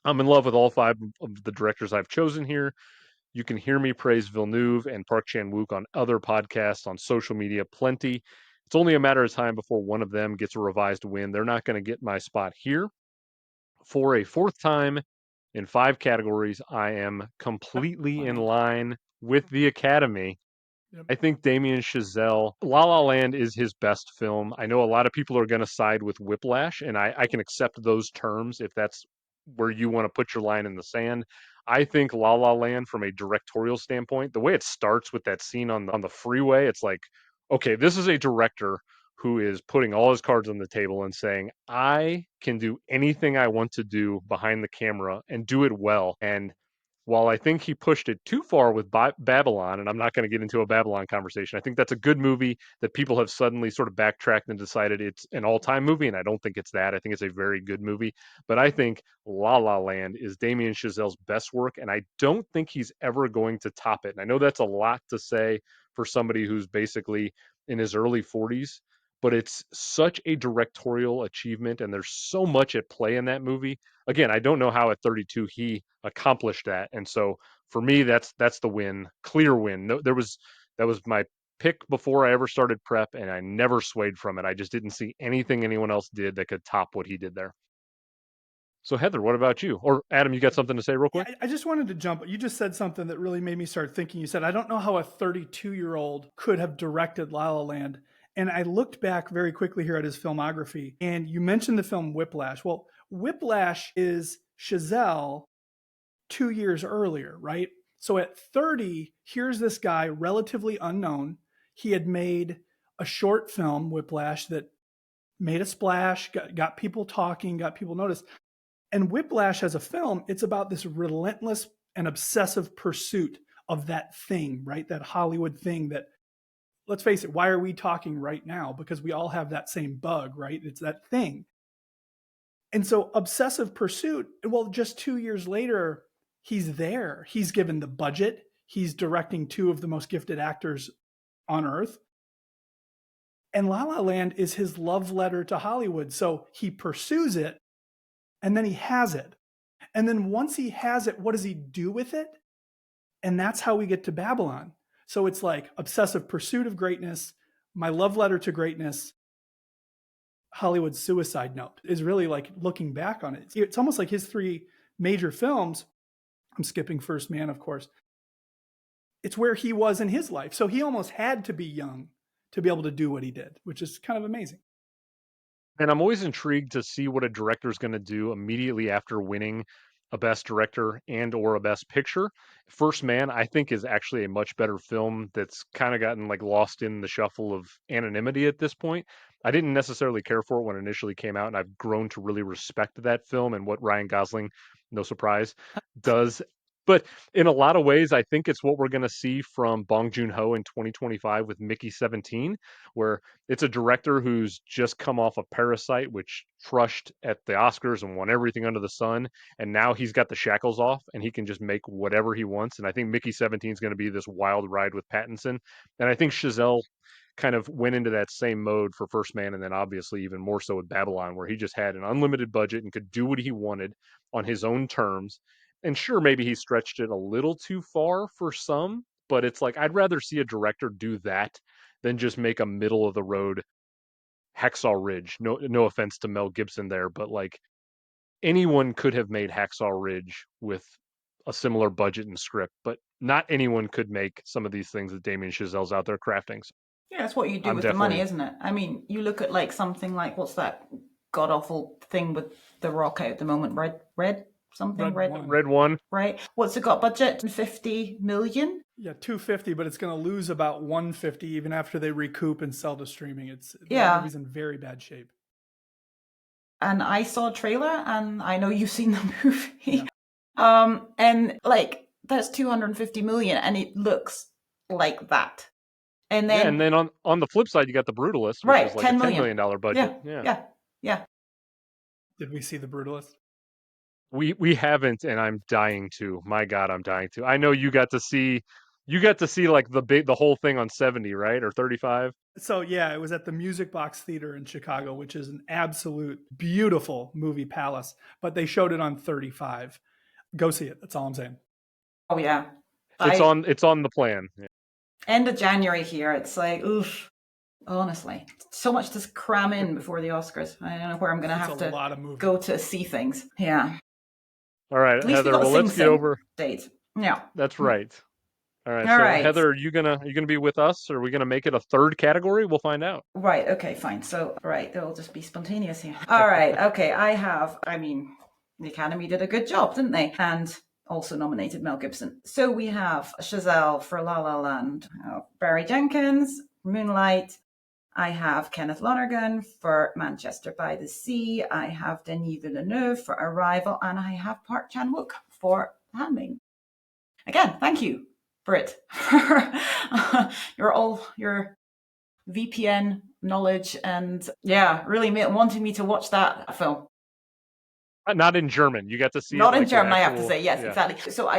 I'm in love with all five of the directors I've chosen here. You can hear me praise Villeneuve and Park Chan-wook on other podcasts, on social media, plenty. It's only a matter of time before one of them gets a revised win. They're not going to get my spot here. For a fourth time in 5 categories, I am completely in Wow. line with the Academy. Yep. I think Damien Chazelle, La La Land is his best film. I know a lot of people are going to side with Whiplash, and I can accept those terms if that's where you want to put your line in the sand. I think La La Land, from a directorial standpoint, the way it starts with that scene on the freeway, it's like, okay, this is a director who is putting all his cards on the table and saying, I can do anything I want to do behind the camera and do it well. And while I think he pushed it too far with Babylon, and I'm not going to get into a Babylon conversation, I think that's a good movie that people have suddenly sort of backtracked and decided it's an all-time movie, and I don't think it's that. I think it's a very good movie, but I think La La Land is Damien Chazelle's best work, and I don't think he's ever going to top it. And I know that's a lot to say for somebody who's basically in his early 40s, but it's such a directorial achievement, and there's so much at play in that movie. Again, I don't know how at 32 he accomplished that, and so for me, that's the win, clear win. No, that was my pick before I ever started prep, and I never swayed from it. I just didn't see anything anyone else did that could top what he did there. So Heather, what about you? Or Adam, you got something to say real Yeah, quick? I just wanted to jump. You just said something that really made me start thinking. You said, I don't know how a 32-year-old could have directed La La Land. And I looked back very quickly here at his filmography, and you mentioned the film Whiplash. Well, Whiplash is Chazelle 2 years earlier, right? So at 30, here's this guy, relatively unknown. He had made a short film, Whiplash, that made a splash, got people talking, got people noticed. And Whiplash as a film, it's about this relentless and obsessive pursuit of that thing, right? That Hollywood thing that, let's face it, why are we talking right now? Because we all have that same bug, right? It's that thing. And so obsessive pursuit, well, just 2 years later, he's there. He's given the budget. He's directing two of the most gifted actors on earth. And La La Land is his love letter to Hollywood. So he pursues it and then he has it. And then once he has it, what does he do with it? And that's how we get to Babylon. So it's like obsessive pursuit of greatness, my love letter to greatness, Hollywood's suicide note is really like looking back on it. It's almost like his 3 major films. I'm skipping First Man, of course. It's where he was in his life. So he almost had to be young to be able to do what he did, which is kind of amazing. And I'm always intrigued to see what a director is going to do immediately after winning a best director and or a best picture. First Man, I think, is actually a much better film that's kind of gotten like lost in the shuffle of anonymity at this point. I didn't necessarily care for it when it initially came out, and I've grown to really respect that film and what Ryan Gosling, no surprise, does. But in a lot of ways, I think it's what we're going to see from Bong Joon-ho in 2025 with Mickey 17, where it's a director who's just come off of Parasite, which crushed at the Oscars and won everything under the sun. And now he's got the shackles off and he can just make whatever he wants. And I think Mickey 17 is going to be this wild ride with Pattinson. And I think Chazelle kind of went into that same mode for First Man, and then obviously even more so with Babylon, where he just had an unlimited budget and could do what he wanted on his own terms. And sure, maybe he stretched it a little too far for some, but it's like I'd rather see a director do that than just make a middle of the road Hacksaw Ridge. No offense to Mel Gibson there, but like anyone could have made Hacksaw Ridge with a similar budget and script, but not anyone could make some of these things that Damien Chazelle's out there crafting. So Yeah, that's what you do I'm with the money, definitely isn't it? I mean, you look at like something like what's that god awful thing with The Rock out at the moment? Red something Red One. Red One. Right. What's it got budget? 50 million? Yeah, 250, but it's going to lose about 150 even after they recoup and sell to streaming. The Yeah. movie's in very bad shape. And I saw a trailer, and I know you've seen the movie. Yeah. And like that's 250 million, and it looks like that. And then, yeah, and then on the flip side, you got The Brutalist, which right, is like $10 a $10 million million budget. Yeah. Did we see The Brutalist? We haven't, and I'm dying to. My God, I'm dying to. I know you got to see like the whole thing on 70, right? Or 35. So yeah, it was at the Music Box Theater in Chicago, which is an absolute beautiful movie palace, but they showed it on 35. Go see it. That's all I'm saying. Oh yeah. It's on the plan. Yeah. End of January here. It's like, oof. Honestly, so much to cram in before the Oscars. I don't know where I'm going to have to go to see things. Yeah. All right, At least Heather. we got Well, let's get over. Date. Yeah. That's right. All right. All so right. Heather, are you gonna be with us, or are we gonna make it a third category? We'll find out. Right. Okay. Fine. So, right, they'll just be spontaneous here. All right. Okay. I mean, the Academy did a good job, didn't they? And also nominated Mel Gibson. So we have Chazelle for La La Land, Barry Jenkins, Moonlight. I have Kenneth Lonergan for Manchester by the Sea. I have Denis Villeneuve for Arrival, and I have Park Chan-wook for Handmaiden. Again, thank you, Britt, for your VPN knowledge and really wanting me to watch that film. Not in German. You got to see not it in like German. actual, I have to say yes, exactly. So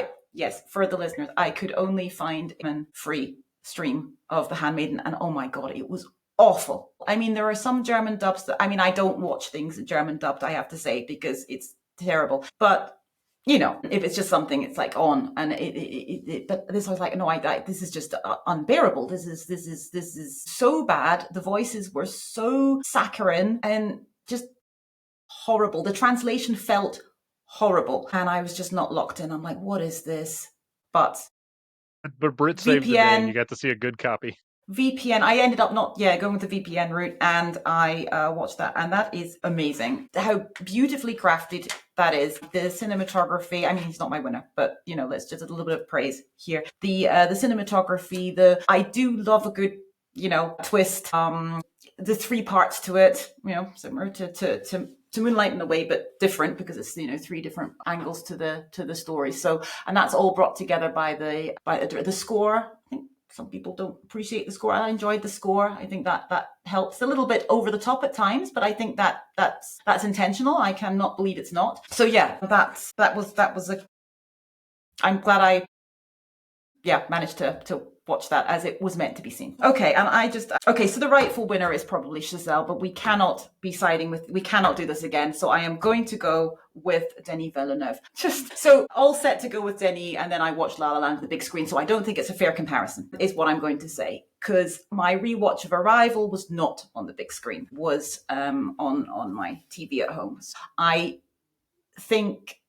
for the listeners, I could only find a free stream of The Handmaiden, and oh my god, it was awful. I mean, there are some German dubs that I don't watch things German dubbed, I have to say, because it's terrible. But if it's just something, it's like on, and but this I was like, no, this is just unbearable. This is so bad. The voices were so saccharine and just horrible. The translation felt horrible, and I was just not locked in. I'm like, what is this? But Brit saved the day, and you got to see a good copy. VPN, I ended up going with the VPN route, and I watched that, and that is amazing. How beautifully crafted that is. The cinematography, I mean, he's not my winner, but let's just a little bit of praise here. The cinematography, I do love a good, twist. The three parts to it, similar to Moonlight in a way, but different because it's three different angles to the story. So, and that's all brought together by the score. I think some people don't appreciate the score. I enjoyed the score. I think that helps. A little bit over the top at times, but I think that's intentional. I cannot believe it's not. So yeah, that was I'm glad I managed to watch that as it was meant to be seen. Okay, and so the rightful winner is probably Chazelle, but we cannot do this again. So I am going to go with Denis Villeneuve. Just so all set to go with Denis, and then I watched La La Land on the big screen. So I don't think it's a fair comparison, is what I'm going to say. Because my rewatch of Arrival was not on the big screen, was on my TV at home. I think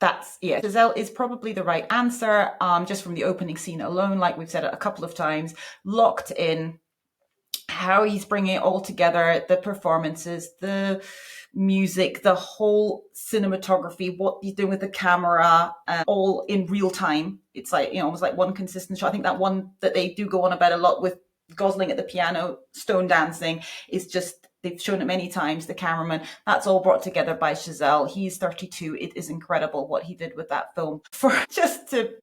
Chazelle is probably the right answer, just from the opening scene alone, like we've said it a couple of times, locked in, how he's bringing it all together, the performances, the music, the whole cinematography, what he's doing with the camera, all in real time. It's like, almost like one consistent shot. I think that one that they do go on about a lot with Gosling at the piano, Stone dancing, is just, they've shown it many times, the cameraman. That's all brought together by Chazelle. He's 32. It is incredible what he did with that film. For just to,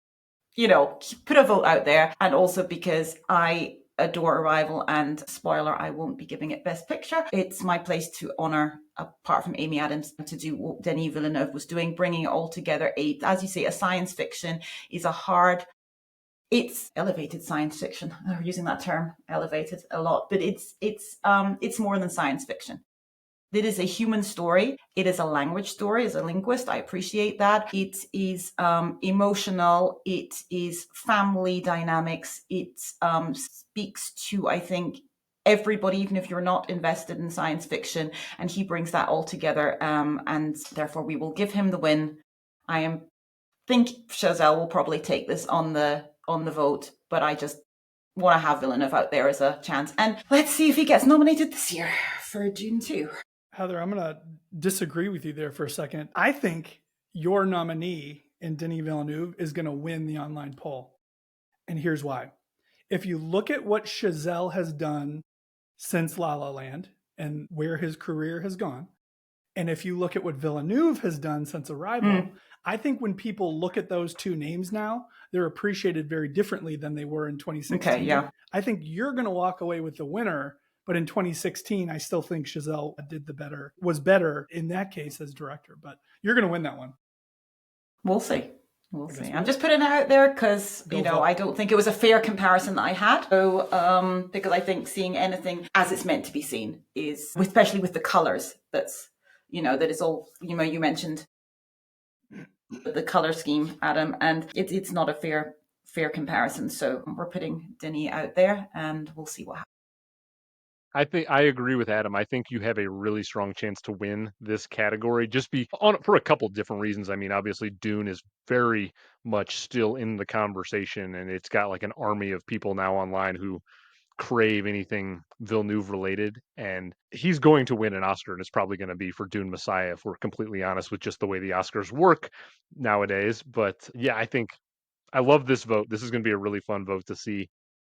put a vote out there. And also because I adore Arrival, and spoiler, I won't be giving it Best Picture. It's my place to honor, apart from Amy Adams, to do what Denis Villeneuve was doing, bringing it all together. As you say, a science fiction is it's elevated science fiction. We're using that term, elevated, a lot, but it's more than science fiction. It is a human story. It is a language story. As a linguist, I appreciate that. It is emotional. It is family dynamics. It speaks to, I think, everybody, even if you're not invested in science fiction. And he brings that all together. And therefore, we will give him the win. Think Chazelle will probably take this on the vote, but I just want to have Villeneuve out there as a chance. And let's see if he gets nominated this year for Dune 2. Heather, I'm going to disagree with you there for a second. I think your nominee in Denis Villeneuve is going to win the online poll. And here's why. If you look at what Chazelle has done since La La Land and where his career has gone, and if you look at what Villeneuve has done since Arrival, I think when people look at those two names now, they're appreciated very differently than they were in 2016. Okay, yeah. I think you're going to walk away with the winner. But in 2016, I still think Chazelle was better in that case as director. But you're going to win that one. We'll see. We'll see. I'm just putting it out there because, I don't think it was a fair comparison that I had. So, because I think seeing anything as it's meant to be seen is, especially with the colors, that is all, you mentioned the color scheme, Adam, and it's not a fair comparison. So we're putting Denis out there and we'll see what happens. I think I agree with Adam. I think you have a really strong chance to win this category for a couple different reasons. I mean, obviously Dune is very much still in the conversation, and it's got like an army of people now online who crave anything Villeneuve related, and he's going to win an Oscar, and it's probably going to be for Dune Messiah, if we're completely honest with just the way the Oscars work nowadays. But yeah, I love this vote. This is going to be a really fun vote to see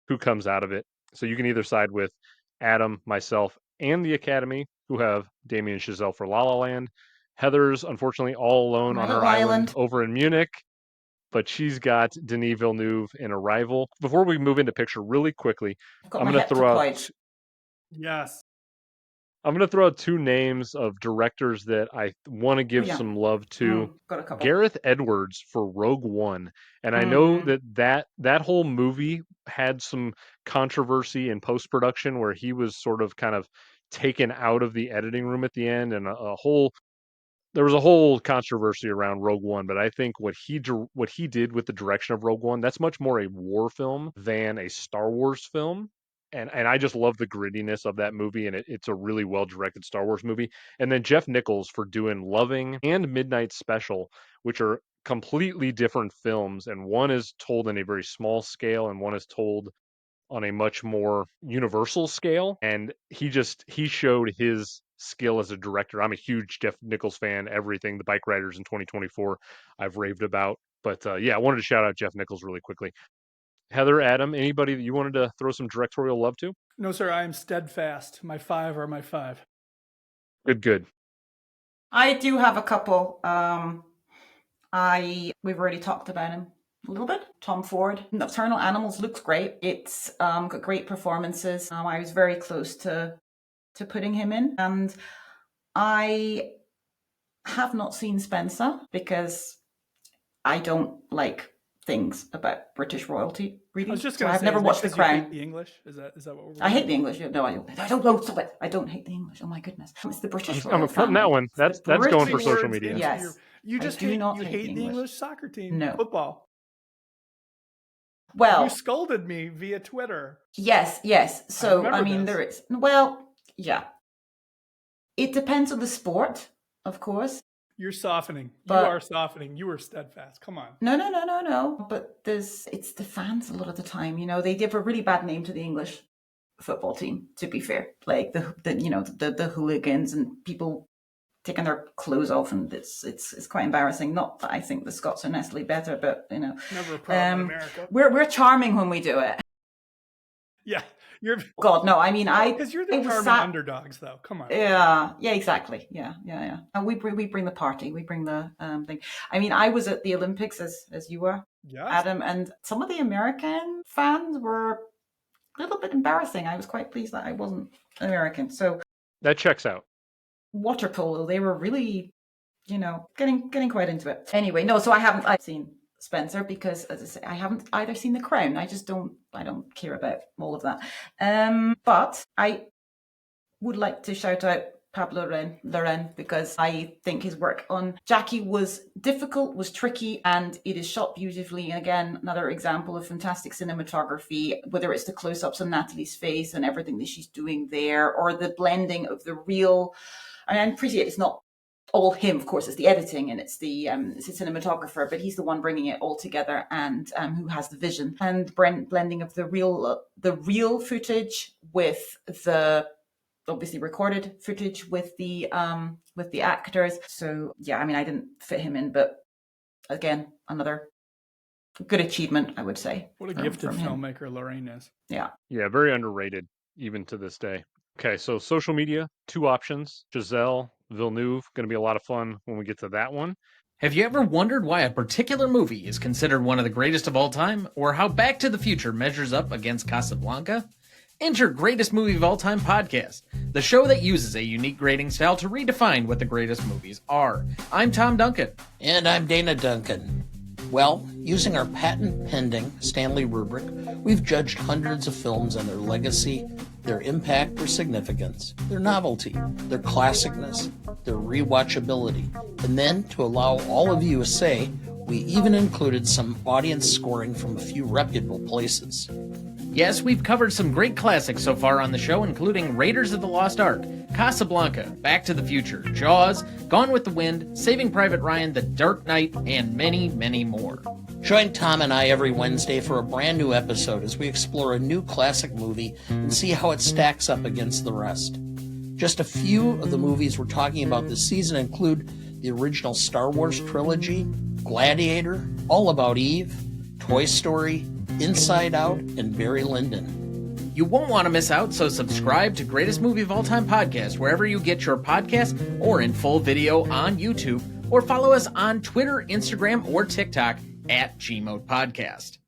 who comes out of it. So you can either side with Adam, myself, and the Academy, who have Damien Chazelle for La La Land. Heather's unfortunately all alone on her island over in Munich, but she's got Denis Villeneuve in Arrival. Before we move into picture really quickly, I'm going to throw out... Yes. I'm going to throw out two names of directors that I want to give some love to. Gareth Edwards for Rogue One. And I know that whole movie had some controversy in post-production where he was sort of kind of taken out of the editing room at the end, and there was a whole controversy around Rogue One. But I think what he did with the direction of Rogue One, that's much more a war film than a Star Wars film. And I just love the grittiness of that movie, and it's a really well-directed Star Wars movie. And then Jeff Nichols for doing Loving and Midnight Special, which are completely different films, and one is told in a very small scale, and one is told on a much more universal scale. And he showed his skill as a director. I'm a huge Jeff Nichols fan. Everything, The Bike Riders in 2024, I've raved about. But yeah, I wanted to shout out Jeff Nichols really quickly. Heather, Adam, anybody that you wanted to throw some directorial love to? No, sir. I am steadfast. My 5 are my 5. Good. I do have a couple. We've already talked about him a little bit. Tom Ford. Nocturnal Animals looks great. It's got great performances. I was very close to putting him in. And I have not seen Spencer because I don't like things about British royalty. Really, I was just going to say, I've never watched The Crown. You hate the English? Is that what we're? I hate the English. No, I don't know. Stop it! I don't hate the English. Oh my goodness, it's the British. I'm putting that one. That's going for social media. Yes, you just hate the English soccer team. No football. Well, you scolded me via Twitter. Yes. So I mean, there is. Well, yeah. It depends on the sport, of course. You're softening. You are softening. You were steadfast. Come on. No. But it's the fans a lot of the time. They give a really bad name to the English football team. To be fair, like the hooligans and people taking their clothes off, and it's quite embarrassing. Not that I think the Scots are necessarily better, but never a problem in America. We're charming when we do it. Yeah. God, no. I mean, because you're the charming underdogs, though. Come on. Yeah, exactly. Yeah. And we bring the party. We bring the thing. I mean, I was at the Olympics as you were, Adam, and some of the American fans were a little bit embarrassing. I was quite pleased that I wasn't American. So that checks out. Water polo, they were really, getting quite into it. Anyway, no. So I've seen Spencer because, as I say, I haven't either seen The Crown. I don't care about all of that. But I would like to shout out Pablo Larraín, because I think his work on Jackie was difficult, was tricky, and it is shot beautifully. And again, another example of fantastic cinematography, whether it's the close-ups on Natalie's face and everything that she's doing there, or the blending of the real. And I appreciate it's not all him, of course, it's the editing and it's the cinematographer, but he's the one bringing it all together and who has the vision, and blending of the real footage with the obviously recorded footage with the actors. So yeah, I mean, I didn't fit him in, but again, another good achievement, I would say. What a gifted filmmaker Larraín is. Yeah, very underrated even to this day. Okay, so social media, 2 options. Giselle Villeneuve, going to be a lot of fun when we get to that one. Have you ever wondered why a particular movie is considered one of the greatest of all time, or how Back to the Future measures up against Casablanca? Enter Greatest Movie of All Time podcast, the show that uses a unique grading style to redefine what the greatest movies are. I'm Tom Duncan. And I'm Dana Duncan. Well, using our patent-pending Stanley rubric, we've judged hundreds of films and their legacy, their impact or significance, their novelty, their classicness, their rewatchability, and then, to allow all of you a say, we even included some audience scoring from a few reputable places. Yes, we've covered some great classics so far on the show, including Raiders of the Lost Ark, Casablanca, Back to the Future, Jaws, Gone with the Wind, Saving Private Ryan, The Dark Knight, and many, many more. Join Tom and I every Wednesday for a brand new episode as we explore a new classic movie and see how it stacks up against the rest. Just a few of the movies we're talking about this season include the original Star Wars trilogy, Gladiator, All About Eve, Toy Story, Inside Out, and Barry Lyndon. You won't want to miss out, so subscribe to Greatest Movie of All Time podcast wherever you get your podcast, or in full video on YouTube, or follow us on Twitter, Instagram, or TikTok at Gmode Podcast.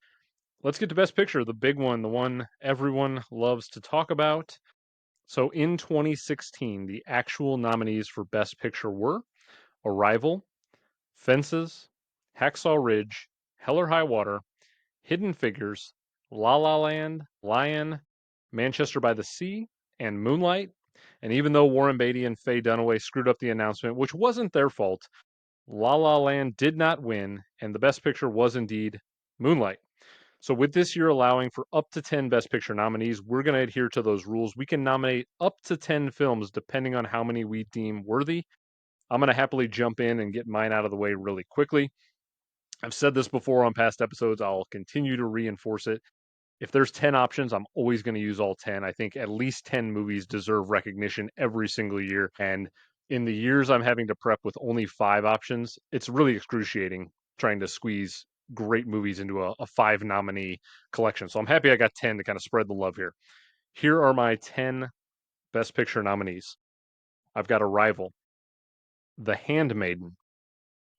Let's get to Best Picture, the big one, the one everyone loves to talk about. So in 2016, the actual nominees for Best Picture were Arrival, Fences, Hacksaw Ridge, Hell or High Water, Hidden Figures, La La Land, Lion, Manchester by the Sea, and Moonlight. And even though Warren Beatty and Faye Dunaway screwed up the announcement, which wasn't their fault, La La Land did not win, and the Best Picture was indeed Moonlight. So with this year allowing for up to 10 Best Picture nominees, we're going to adhere to those rules. We can nominate up to 10 films depending on how many we deem worthy. I'm going to happily jump in and get mine out of the way really quickly. I've said this before on past episodes. I'll continue to reinforce it. If there's 10 options, I'm always going to use all 10. I think at least 10 movies deserve recognition every single year. And in the years I'm having to prep with only 5 options, it's really excruciating trying to squeeze great movies into a 5 nominee collection. So I'm happy I got 10 to kind of spread the love here. Here are my 10 Best Picture nominees. I've got Arrival, The Handmaiden,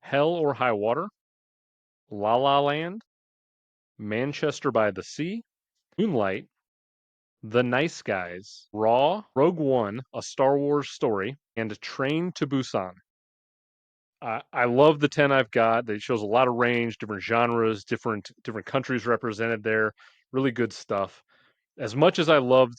Hell or High Water, La La Land, Manchester by the Sea, Moonlight, The Nice Guys, Raw, Rogue One, A Star Wars Story, and Train to Busan. I love the 10 I've got. It shows a lot of range, different genres, different countries represented there. Really good stuff. As much as I loved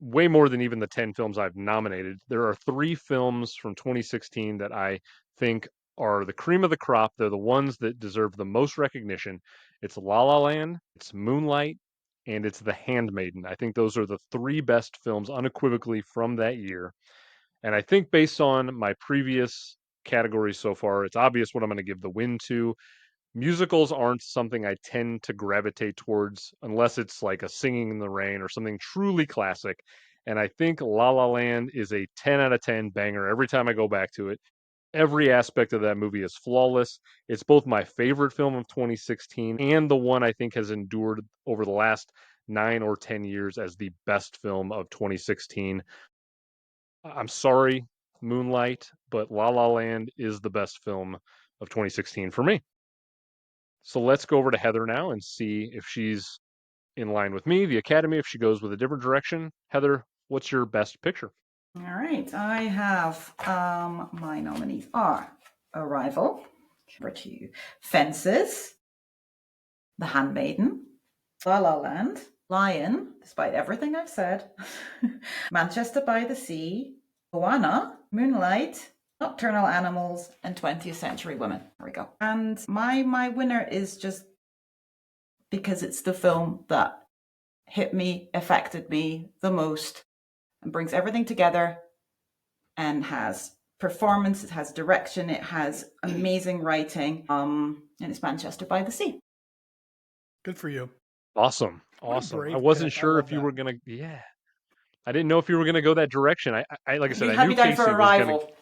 way more than even the 10 films I've nominated, there are 3 films from 2016 that I think are the cream of the crop. They're the ones that deserve the most recognition. It's La La Land, it's Moonlight, and it's The Handmaiden. I think those are the 3 best films unequivocally from that year. And I think based on my previous categories so far, it's obvious what I'm going to give the win to. Musicals aren't something I tend to gravitate towards unless it's like a Singing in the Rain or something truly classic. And I think La La Land is a 10 out of 10 banger every time I go back to it. Every aspect of that movie is flawless. It's both my favorite film of 2016 and the one I think has endured over the last 9 or 10 years as the best film of 2016. I'm sorry, Moonlight, but La La Land is the best film of 2016 for me. So let's go over to Heather now and see if she's in line with me, the Academy, if she goes with a different direction. Heather, what's your best picture? All right, I have my nominees are Arrival, number 2, Fences, The Handmaiden, La La Land, Lion, despite everything I've said, Manchester by the Sea, Moana, Moonlight, Nocturnal Animals, and 20th Century Women. There we go. And my winner is just because it's the film that hit me, affected me the most, and brings everything together, and has performance, it has direction, it has amazing writing, and it's Manchester by the Sea. Good for you. Awesome. What a Awesome. I brave wasn't pick. I sure love if you that. were gonna, yeah. I didn't know if you were gonna go that direction. I like I said, You I had knew me down for Casey was gonna. Arrival,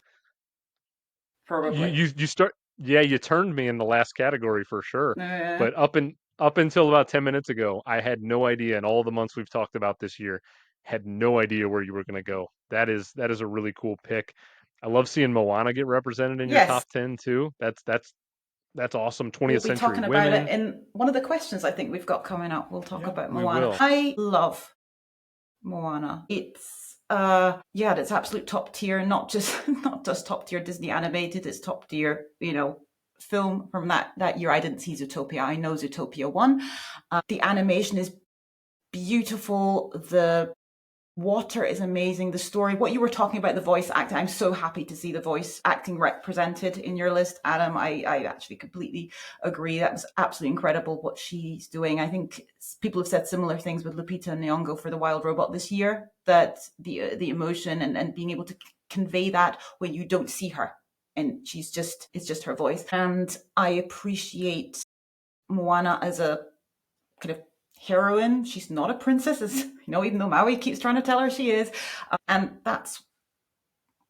probably. You start. Yeah, you turned me in the last category for sure. Uh, But up until about 10 minutes ago, I had no idea. And all the months we've talked about this year, had no idea where you were gonna go. That is a really cool pick. I love seeing Moana get represented in your yes, top 10 too. That's awesome. we'll 20th be Century talking about it Women. in one of the questions I think we've got coming up. We'll talk about We Moana. will. I love Moana. It's it's absolute top tier, not just top tier Disney animated, it's top tier, film from that year. I didn't see Zootopia. I know Zootopia won. The animation is beautiful. The water is amazing. The story, what you were talking about, the voice acting, I'm so happy to see the voice acting represented in your list, Adam. I actually completely agree. That was absolutely incredible what she's doing. I think people have said similar things with Lupita Nyong'o for The Wild Robot this year, that the emotion and being able to convey that when you don't see her, and it's just her voice. And I appreciate Moana as a kind of heroine. She's not a princess, as even though Maui keeps trying to tell her she is. And that's,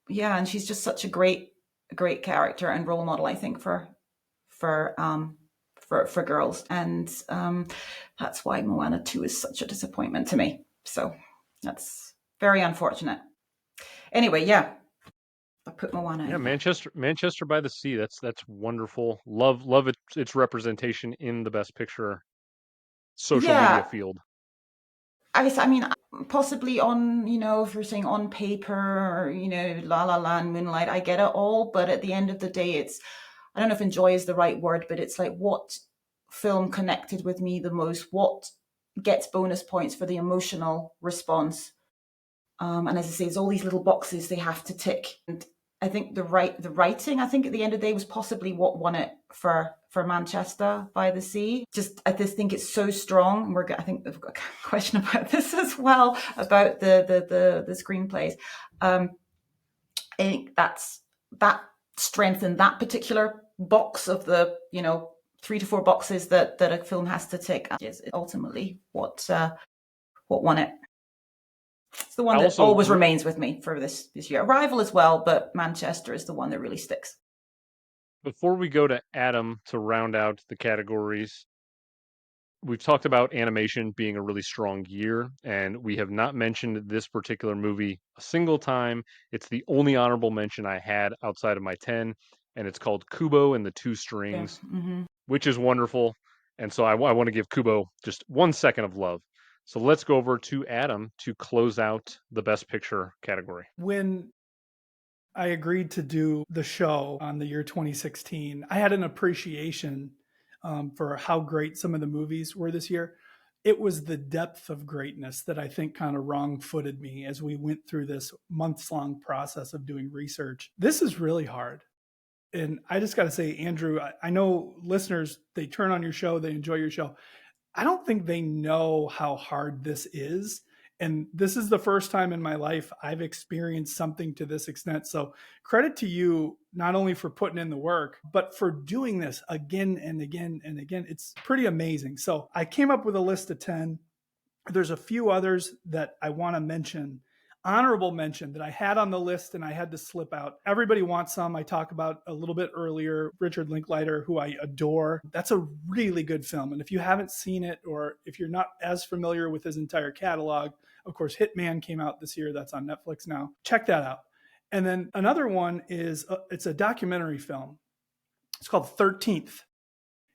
and she's just such a great character and role model, I think, for girls. And that's why Moana 2 is such a disappointment to me. So that's very unfortunate. Anyway, I put Moana Yeah, in there. Manchester by the Sea. That's wonderful. Love its representation in the Best Picture social media Yeah, field. I mean, possibly on, if you're saying on paper, or, La La Land, Moonlight, I get it all. But at the end of the day, I don't know if enjoy is the right word, but it's like, what film connected with me the most? What gets bonus points for the emotional response? And as I say, it's all these little boxes they have to tick. And I think the writing, I think at the end of the day, was possibly what won it for Manchester by the Sea. I just think it's so strong. And I think we've got a question about this as well, about the screenplays. I think that strength in that particular box of the 3 to 4 boxes that a film has to tick is ultimately what won it. It's the one that always remains with me for this year. Arrival as well, but Manchester is the one that really sticks. Before we go to Adam to round out the categories, we've talked about animation being a really strong year, and we have not mentioned this particular movie a single time. It's the only honorable mention I had outside of my 10, and it's called Kubo and the Two Strings, which is wonderful. And so I want to give Kubo just 1 second of love. So let's go over to Adam to close out the Best Picture category. When I agreed to do the show on the year 2016, I had an appreciation for how great some of the movies were this year. It was the depth of greatness that I think kind of wrong-footed me as we went through this months-long process of doing research. This is really hard. And I just got to say, Andrew, I know listeners, they turn on your show, they enjoy your show. I don't think they know how hard this is. And this is the first time in my life I've experienced something to this extent. So credit to you, not only for putting in the work, but for doing this again and again and again. It's pretty amazing. So I came up with a list of 10. There's a few others that I want to mention. Honorable mention that I had on the list and I had to slip out. Everybody Wants Some, I talked about a little bit earlier. Richard Linklater, who I adore. That's a really good film. And if you haven't seen it, or if you're not as familiar with his entire catalog, of course, Hitman came out this year. That's on Netflix now. Check that out. And then another one is, it's a documentary film. It's called 13th.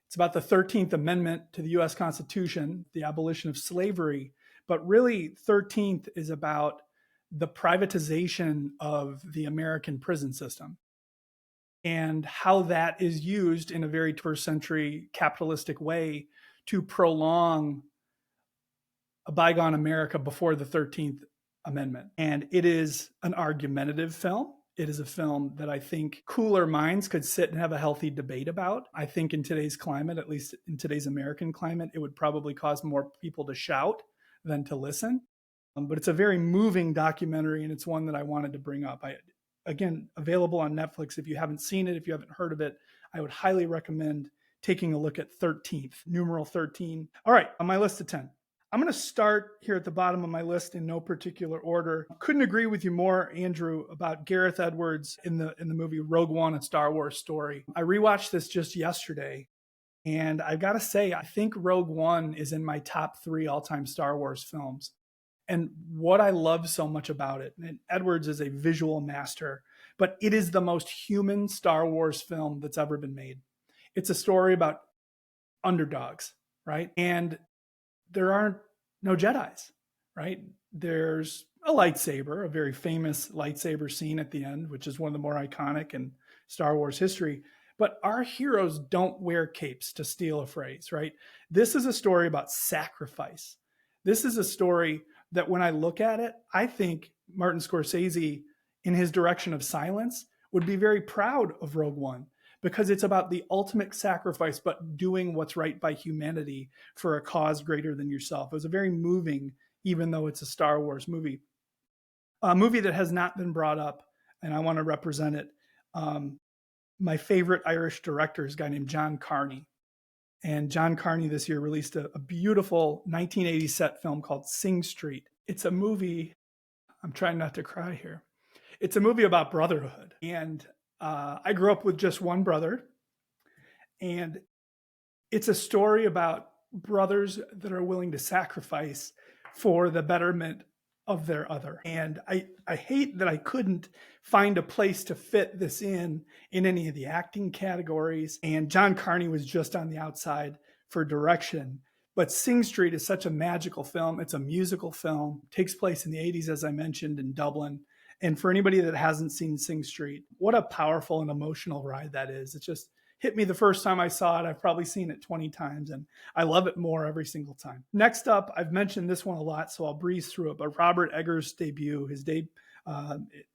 It's about the 13th Amendment to the U.S. Constitution, the abolition of slavery. But really, 13th is about the privatization of the American prison system and how that is used in a very first century capitalistic way to prolong a bygone America before the 13th Amendment. And it is an argumentative film. It is a film that I think cooler minds could sit and have a healthy debate about. I think in today's climate, at least in today's American climate, it would probably cause more people to shout than to listen. But it's a very moving documentary, and it's one that I wanted to bring up. Again, available on Netflix. If you haven't seen it, if you haven't heard of it, I would highly recommend taking a look at 13th, numeral 13. All right, on my list of 10. I'm going to start here at the bottom of my list in no particular order. Couldn't agree with you more, Andrew, about Gareth Edwards in the movie Rogue One, a Star Wars story. I rewatched this just yesterday, and I've got to say, I think Rogue One is in my top 3 all-time Star Wars films. And what I love so much about it, and Edwards is a visual master, but it is the most human Star Wars film that's ever been made. It's a story about underdogs, right? And there aren't no Jedis, right? There's a lightsaber, a very famous lightsaber scene at the end, which is one of the more iconic in Star Wars history. But our heroes don't wear capes, to steal a phrase, right? This is a story about sacrifice. This is a story that when I look at it, I think Martin Scorsese, in his direction of silence, would be very proud of Rogue One, because it's about the ultimate sacrifice, but doing what's right by humanity for a cause greater than yourself. It was a very moving, even though it's a Star Wars movie. A movie that has not been brought up, and I want to represent it. My favorite Irish director is a guy named John Carney. And John Carney this year released a beautiful 1980 set film called Sing Street. It's a movie, I'm trying not to cry here. It's a movie about brotherhood. And I grew up with just one brother. And it's a story about brothers that are willing to sacrifice for the betterment of their other. And I hate that I couldn't find a place to fit this in any of the acting categories. And John Carney was just on the outside for direction. But Sing Street is such a magical film. It's a musical film. It takes place in the 80s, as I mentioned, in Dublin. And for anybody that hasn't seen Sing Street, what a powerful and emotional ride that is. It just hit me the first time I saw it. I've probably seen it 20 times, and I love it more every single time. Next up, I've mentioned this one a lot, so I'll breeze through it, but Robert Eggers' debut,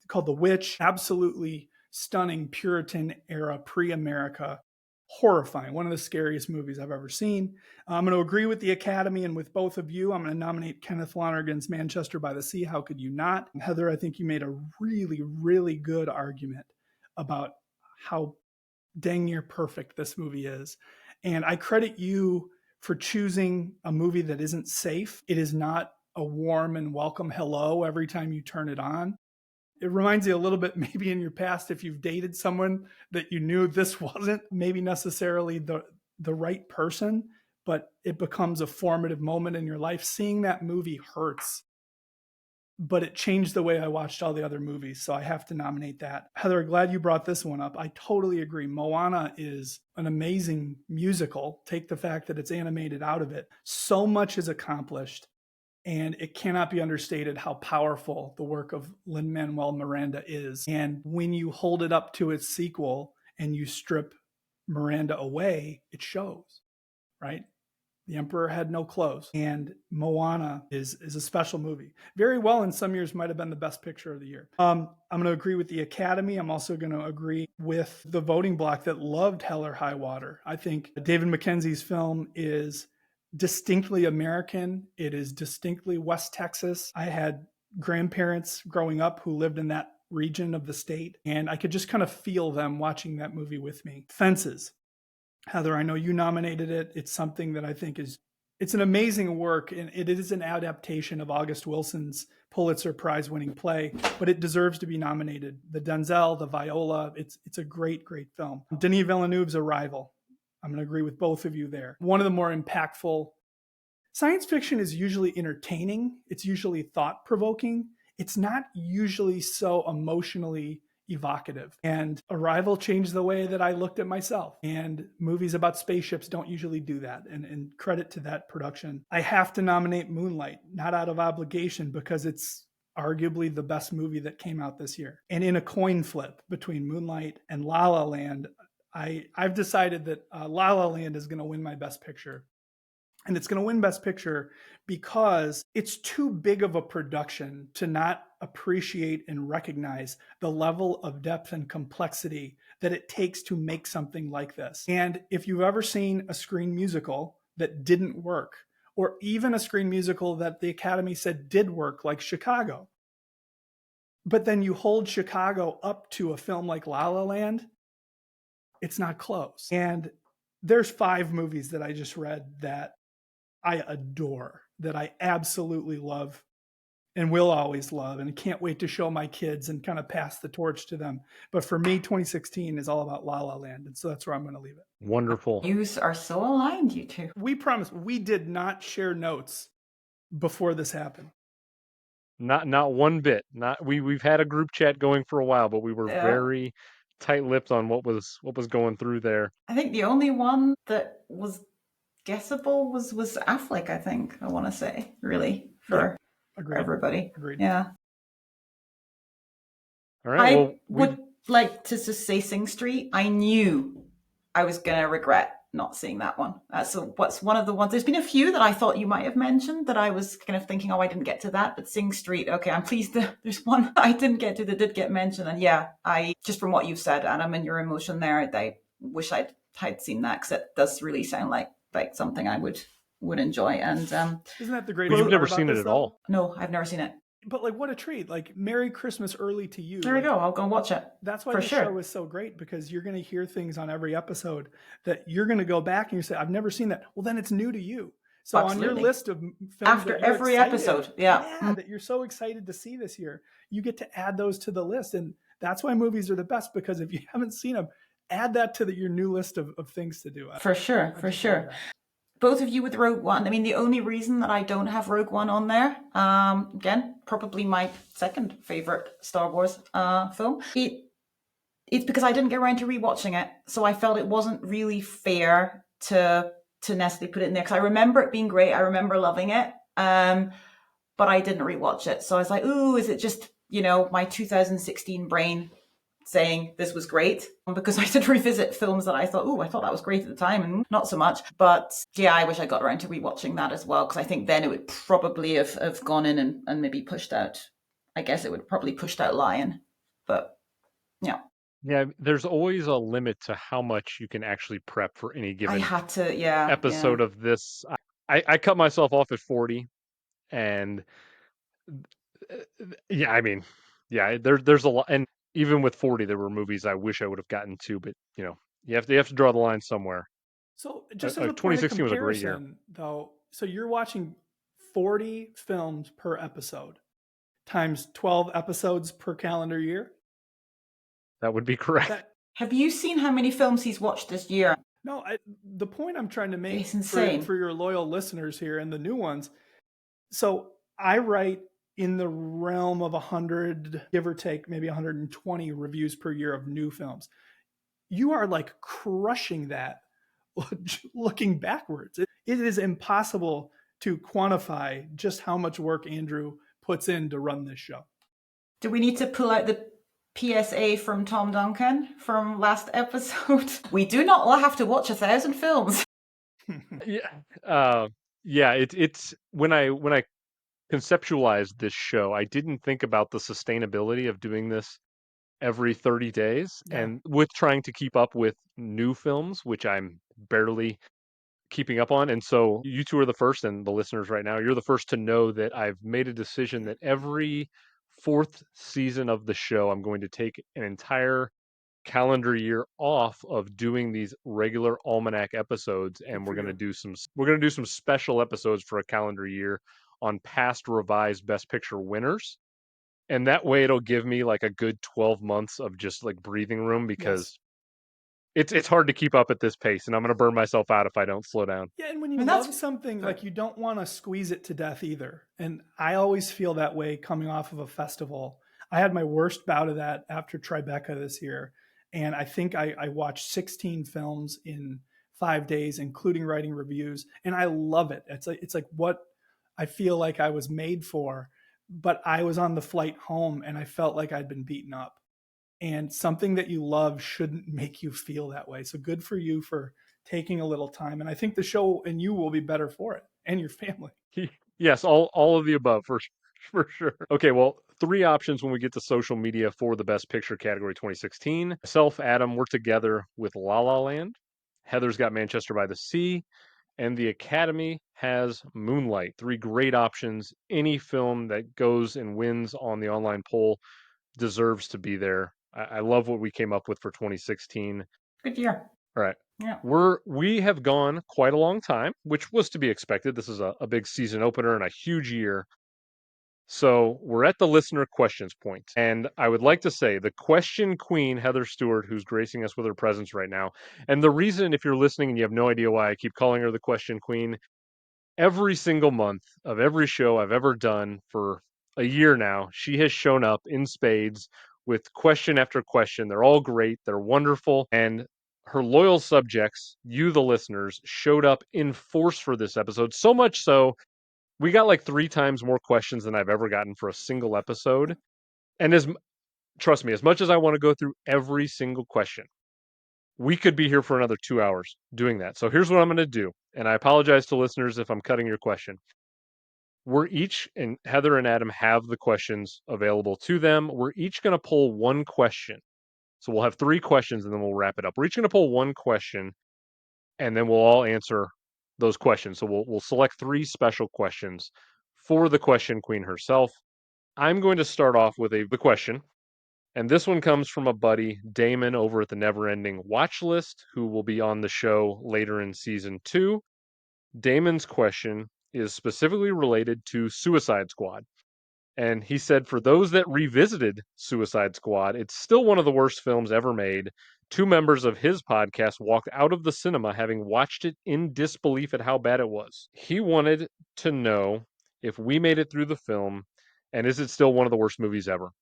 called The Witch, absolutely stunning Puritan era pre-America, horrifying, one of the scariest movies I've ever seen. I'm going to agree with the Academy and with both of you. I'm going to nominate Kenneth Lonergan's Manchester by the Sea. How could you not? Heather, I think you made a really, really good argument about how dang near perfect this movie is. And I credit you for choosing a movie that isn't safe. It is not a warm and welcome hello every time you turn it on. It reminds you a little bit, maybe in your past, if you've dated someone that you knew this wasn't maybe necessarily the right person, but it becomes a formative moment in your life. Seeing that movie hurts, but it changed the way I watched all the other movies. So I have to nominate that. Heather, glad you brought this one up. I totally agree. Moana is an amazing musical. Take the fact that it's animated out of it. So much is accomplished. And it cannot be understated how powerful the work of Lin-Manuel Miranda is. And when you hold it up to its sequel and you strip Miranda away, it shows, right? The Emperor had no clothes. And Moana is a special movie. Very well, in some years, might have been the best picture of the year. I'm going to agree with the Academy. I'm also going to agree with the voting bloc that loved Hell or High Water. I think David Mackenzie's film is distinctly American. It is distinctly West Texas. I had grandparents growing up who lived in that region of the state, and I could just kind of feel them watching that movie with me. Fences. Heather, I know you nominated it. It's something that I think it's an amazing work, and it is an adaptation of August Wilson's Pulitzer Prize winning play, but it deserves to be nominated. The Denzel, the Viola, it's a great, great film. Denis Villeneuve's Arrival. I'm going to agree with both of you there. One of the more impactful. Science fiction is usually entertaining. It's usually thought-provoking. It's not usually so emotionally evocative. And Arrival changed the way that I looked at myself. And movies about spaceships don't usually do that. And credit to that production. I have to nominate Moonlight, not out of obligation, because it's arguably the best movie that came out this year. And in a coin flip between Moonlight and La La Land, I've decided that La La Land is going to win my Best Picture. And it's going to win Best Picture because it's too big of a production to not appreciate and recognize the level of depth and complexity that it takes to make something like this. And if you've ever seen a screen musical that didn't work, or even a screen musical that the Academy said did work, like Chicago, but then you hold Chicago up to a film like La La Land, it's not close. And there's 5 movies that I just read that I adore, that I absolutely love and will always love, and can't wait to show my kids and kind of pass the torch to them. But for me, 2016 is all about La La Land, and so that's where I'm going to leave it. Wonderful. You are so aligned, you two. We promise we did not share notes before this happened. Not one bit. We've had a group chat going for a while, but we were very tight-lipped on what was going through there. I think the only one that was guessable was Affleck, I think, I want to say, really, for everybody. Agreed. Yeah. All right. I would like to just say Sing Street. I knew I was going to regret not seeing that one. So what's one of the ones, there's been a few that I thought you might have mentioned that I was kind of thinking, oh, I didn't get to that, but Sing Street, okay, I'm pleased that there's one I didn't get to that did get mentioned. And yeah, I, just from what you've said, Adam, and your emotion there, I wish I'd seen that, because it does really sound like something I would enjoy. And isn't that the great? You've never seen it at all. No, I've never seen it. But like, what a treat! Like, Merry Christmas early to you. There we go. I'll go and watch it. That's why the show is so great, because you're going to hear things on every episode that you're going to go back and you say, "I've never seen that." Well, then it's new to you. So on your list of films after every episode, that you're so excited to see this year, you get to add those to the list, and that's why movies are the best. Because if you haven't seen them, add that to your new list of things to do. For sure. Both of you with Rogue One. I mean, the only reason that I don't have Rogue One on there, again, probably my second favorite Star Wars film, it's because I didn't get around to rewatching it. So I felt it wasn't really fair to necessarily put it in there, because I remember it being great. I remember loving it, but I didn't rewatch it. So I was like, ooh, is it just, my 2016 brain saying this was great? Because I did revisit films that I thought that was great at the time, and not so much. But yeah, I wish I got around to rewatching that as well, because I think then it would probably have gone in and maybe pushed out, I guess it would probably pushed out Lion. But yeah, there's always a limit to how much you can actually prep for any given episode of this. I cut myself off at 40, and there's a lot. And even with 40, there were movies I wish I would have gotten to, but you have to draw the line somewhere. So just as a 2016 was a great year, though. So you're watching 40 films per episode times 12 episodes per calendar year. That would be correct. Have you seen how many films he's watched this year? No, the point I'm trying to make for your loyal listeners here and the new ones. So I write in the realm of 100, give or take, maybe 120 reviews per year of new films. You are like crushing that looking backwards. It is impossible to quantify just how much work Andrew puts in to run this show. Do we need to pull out the PSA from Tom Duncan from last episode? We do not all have to watch 1,000 films. It's when I conceptualized this show, I didn't think about the sustainability of doing this every 30 days, and with trying to keep up with new films, which I'm barely keeping up on. And so you two are the first, and the listeners right now, you're the first to know that I've made a decision that every 4th season of the show, I'm going to take an entire calendar year off of doing these regular Almanac episodes, and we're going to do some special episodes for a calendar year on past revised Best Picture winners. And that way it'll give me like a good 12 months of just like breathing room, because it's hard to keep up at this pace, and I'm going to burn myself out if I don't slow down. Yeah, and when you love something, like, you don't want to squeeze it to death either. And I always feel that way coming off of a festival. I had my worst bout of that after Tribeca this year. And I think I watched 16 films in 5 days, including writing reviews. And I love it. It's like what I feel like I was made for. But I was on the flight home and I felt like I'd been beaten up. And something that you love shouldn't make you feel that way. So good for you for taking a little time. And I think the show and you will be better for it, and your family. Yes, all of the above for sure. Okay, well, 3 options when we get to social media for the Best Picture category 2016. Myself, Adam, we're together with La La Land. Heather's got Manchester by the Sea, and the Academy has Moonlight. 3 great options. Any film that goes and wins on the online poll deserves to be there. I love what we came up with for 2016. Good year. All right. Yeah. We have gone quite a long time, which was to be expected. This is a big season opener and a huge year. So we're at the listener questions point. And I would like to say the question queen, Heather Stewart, who's gracing us with her presence right now. And the reason, if you're listening and you have no idea why I keep calling her the question queen, every single month of every show I've ever done for a year now, she has shown up in spades with question after question. They're all great, they're wonderful, and her loyal subjects, you the listeners, showed up in force for this episode. So much so, we got like 3 times more questions than I've ever gotten for a single episode. And trust me, as much as I want to go through every single question, we could be here for another 2 hours doing that. So here's what I'm going to do. And I apologize to listeners if I'm cutting your question. We're each, and Heather and Adam have the questions available to them. We're each going to pull one question. So we'll have 3 questions and then we'll wrap it up. We're each going to pull one question and then we'll all answer those questions. So we'll select 3 special questions for the question queen herself. I'm going to start off with the question. And this one comes from a buddy, Damon, over at the Neverending Watch List, who will be on the show later in season 2. Damon's question is specifically related to Suicide Squad. And he said, for those that revisited Suicide Squad, it's still one of the worst films ever made. 2 members of his podcast walked out of the cinema having watched it in disbelief at how bad it was. He wanted to know if we made it through the film, and is it still one of the worst movies ever?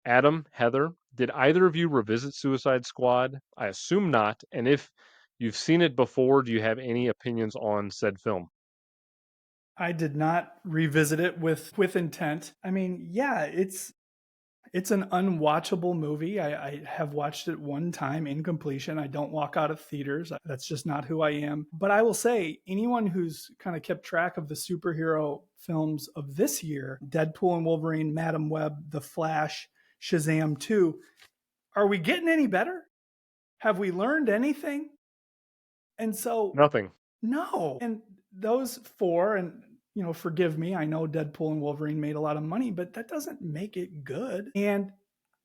Adam, Heather, did either of you revisit Suicide Squad? I assume not. And if you've seen it before, do you have any opinions on said film? I did not revisit it with intent. I mean, yeah, it's an unwatchable movie. I have watched it one time in completion. I don't walk out of theaters. That's just not who I am. But I will say, anyone who's kind of kept track of the superhero films of this year, Deadpool and Wolverine, Madam Web, The Flash, Shazam 2, are we getting any better? Have we learned anything? And so Nothing. No. And those 4, and forgive me, I know Deadpool and Wolverine made a lot of money, but that doesn't make it good. And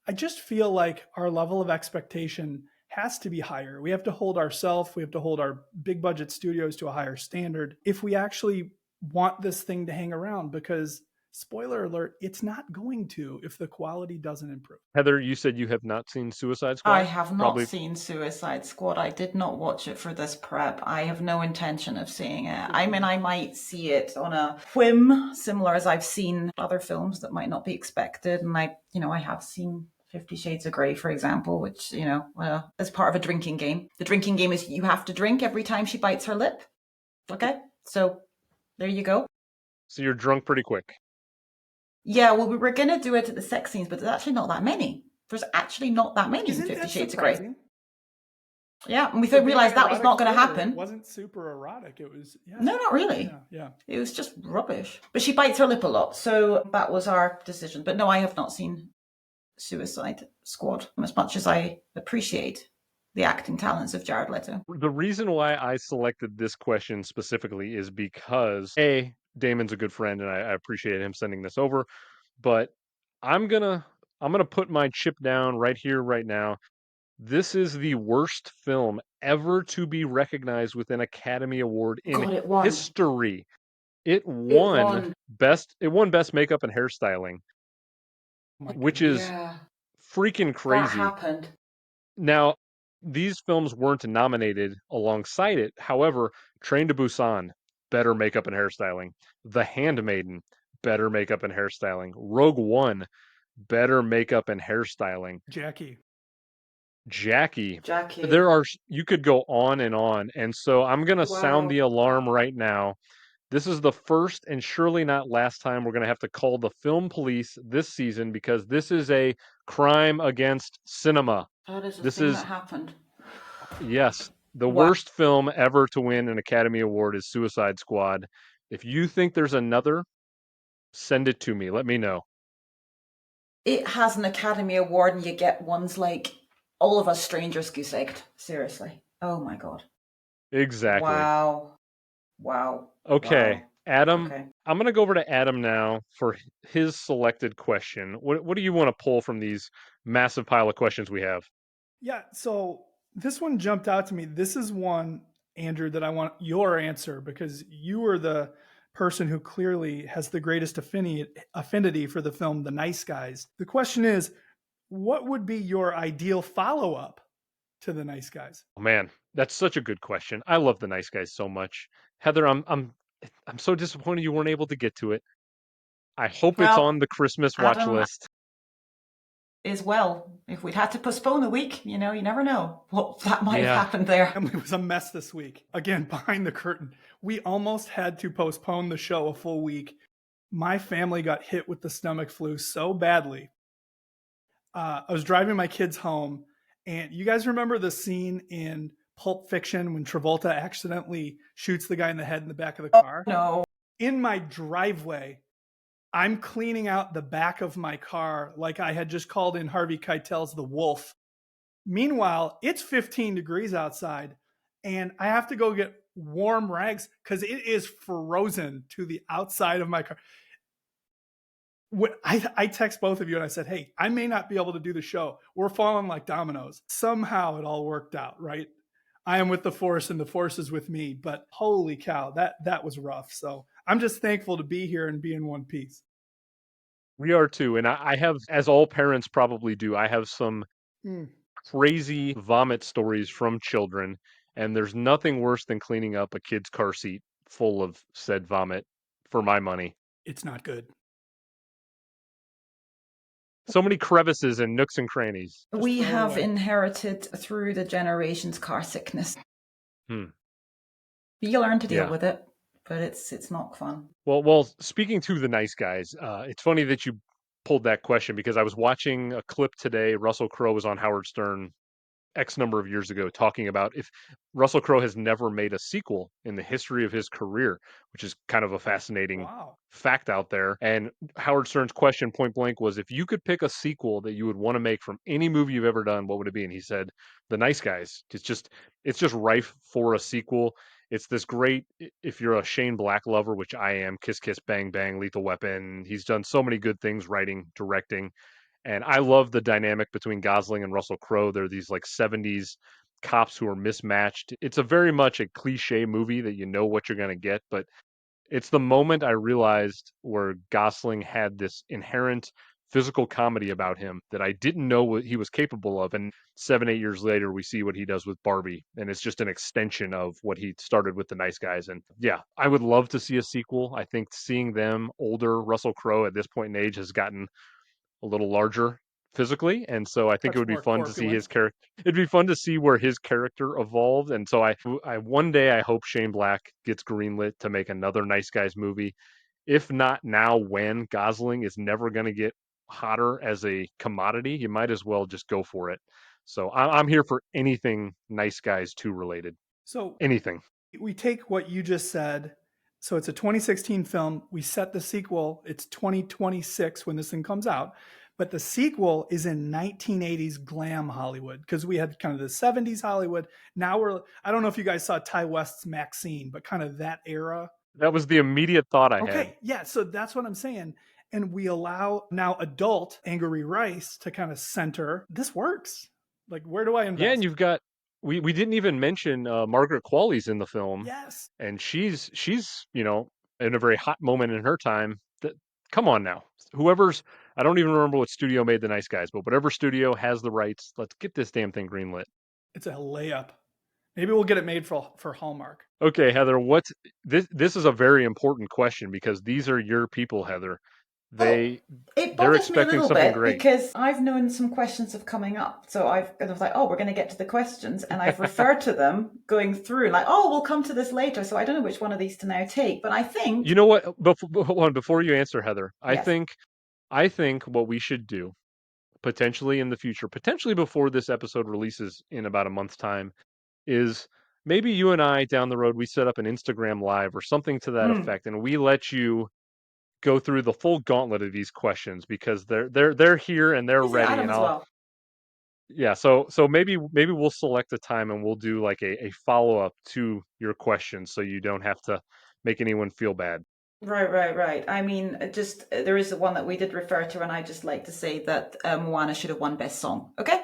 I just feel like our level of expectation has to be higher. We have to hold ourselves, we have to hold our big budget studios to a higher standard if we actually want this thing to hang around, because spoiler alert, it's not going to if the quality doesn't improve. Heather, you said you have not seen Suicide Squad? I have not seen Suicide Squad. I did not watch it for this prep. I have no intention of seeing it. I mean, I might see it on a whim, similar as I've seen other films that might not be expected. And I have seen 50 Shades of Grey, for example, which, as part of a drinking game. The drinking game is you have to drink every time she bites her lip. Okay, so there you go. So you're drunk pretty quick. Yeah, well, we were going to do it at the sex scenes, but there's actually not that many. There's actually not that many in 50 Shades of Grey. Yeah, and we realized that was not going to happen. It wasn't super erotic. It was... Yeah. No, not really. Yeah. It was just rubbish. But she bites her lip a lot, so that was our decision. But no, I have not seen Suicide Squad, as much as I appreciate the acting talents of Jared Leto. The reason why I selected this question specifically is because, A, Damon's a good friend, and I appreciate him sending this over. But I'm gonna put my chip down right here, right now. This is the worst film ever to be recognized with an Academy Award in history. It won best makeup and hairstyling, which is freaking crazy. That happened. Now, these films weren't nominated alongside it. However, Train to Busan, better makeup and hairstyling. The Handmaiden, better makeup and hairstyling. Rogue One, better makeup and hairstyling. Jackie. You could go on. And so I'm going to sound the alarm right now. This is the first and surely not last time we're going to have to call the film police this season, because this is a crime against cinema. That is a thing that happened. Yes. The Wow. worst film ever to win an Academy Award is Suicide Squad. If you think there's another, send it to me. Let me know. It has an Academy Award, and you get ones like All of Us Strangers Goose Egged. Seriously. Oh my God. Exactly. Wow. Wow. Okay, Wow. Adam, Okay. I'm going to go over to Adam now for his selected question. What do you want to pull from these massive pile of questions we have? Yeah, so this one jumped out to me. This is one, Andrew, that I want your answer because you are the person who clearly has the greatest affinity for the film The Nice Guys. The question is, what would be your ideal follow-up to The Nice Guys? Oh, man, that's such a good question. I love The Nice Guys so much. Heather, I'm so disappointed you weren't able to get to it. I hope it's Well, on the Christmas watch Adam list. is well. If we'd had to postpone a week, you never know what that might have Yeah. happened there. It was a mess this week. Again, behind the curtain. We almost had to postpone the show a full week. My family got hit with the stomach flu so badly. I was driving my kids home, and you guys remember the scene in Pulp Fiction when Travolta accidentally shoots the guy in the head in the back of the car? No. In my driveway, I'm cleaning out the back of my car like I had just called in Harvey Keitel's The Wolf. Meanwhile, it's 15 degrees outside, and I have to go get warm rags because it is frozen to the outside of my car. I text both of you and I said, hey, I may not be able to do the show. We're falling like dominoes. Somehow it all worked out, right? I am with the force and the force is with me. But holy cow, that was rough. So I'm just thankful to be here and be in one piece. We are too. And I have, as all parents probably do, I have some crazy vomit stories from children. And there's nothing worse than cleaning up a kid's car seat full of said vomit for my money. It's not good. So many crevices and nooks and crannies. Just We throw it have away. inherited through the generations car sickness. Hmm. You learn to deal Yeah. with it, but it's not fun. Well, speaking to the Nice Guys, it's funny that you pulled that question because I was watching a clip today. Russell Crowe was on Howard Stern X number of years ago talking about if Russell Crowe has never made a sequel in the history of his career, which is kind of a fascinating Wow. fact out there. And Howard Stern's question point blank was, if you could pick a sequel that you would want to make from any movie you've ever done, what would it be? And he said, The Nice Guys. It's just rife for a sequel. It's this great, if you're a Shane Black lover, which I am, Kiss Kiss Bang Bang, Lethal Weapon. He's done so many good things, writing, directing. And I love the dynamic between Gosling and Russell Crowe. They're these like 70s cops who are mismatched. It's a very much a cliche movie that you know what you're going to get, but it's the moment I realized where Gosling had this inherent physical comedy about him that I didn't know what he was capable of. And 7, 8 years later, we see what he does with Barbie. And it's just an extension of what he started with The Nice Guys. And yeah, I would love to see a sequel. I think seeing them older, Russell Crowe at this point in age has gotten a little larger physically, and so I think it Touch would be more fun to see his corpulent. character. It'd be fun to see where his character evolved, and so I one day I hope Shane Black gets greenlit to make another Nice Guys movie. If not now, when Gosling is never going to get hotter as a commodity, you might as well just go for it. So I'm here for anything Nice Guys 2 related. So Anything. we take what you just said. So it's a 2016 film. We set the sequel. It's 2026 when this thing comes out. But the sequel is in 1980s glam Hollywood because we had kind of the 70s Hollywood. Now I don't know if you guys saw Ty West's Maxine, but kind of that era. That was the immediate thought I had. Okay, yeah, so that's what I'm saying. And we allow now adult Angry Rice to kind of center. This works. Like, where do I invest? Yeah, and you've got we didn't even mention Margaret Qualley's in the film. Yes. And she's in a very hot moment in her time. That come on now, whoever's I don't even remember what studio made The Nice Guys, but whatever studio has the rights, let's get this damn thing greenlit. It's a layup. Maybe we'll get it made for Hallmark. Okay, Heather, this is a very important question because these are your people, Heather. It They're bothers me a expecting little something bit great. because I've known some questions have coming up. So I was like, oh, we're going to get to the questions. And I've referred to them going through like, oh, we'll come to this later. So I don't know which one of these to now take. But I think... You know what? Before you answer, Heather, Yes. I think what we should do potentially in the future, potentially before this episode releases in about a month's time, is maybe you and I down the road, we set up an Instagram live or something to that effect, and we let you go through the full gauntlet of these questions because they're here and they're You see ready, Adam and as well. so maybe we'll select a time and we'll do like a follow up to your questions so you don't have to make anyone feel bad. Right. I mean, there is the one that we did refer to, and I just like to say that Moana should have won Best Song. Okay?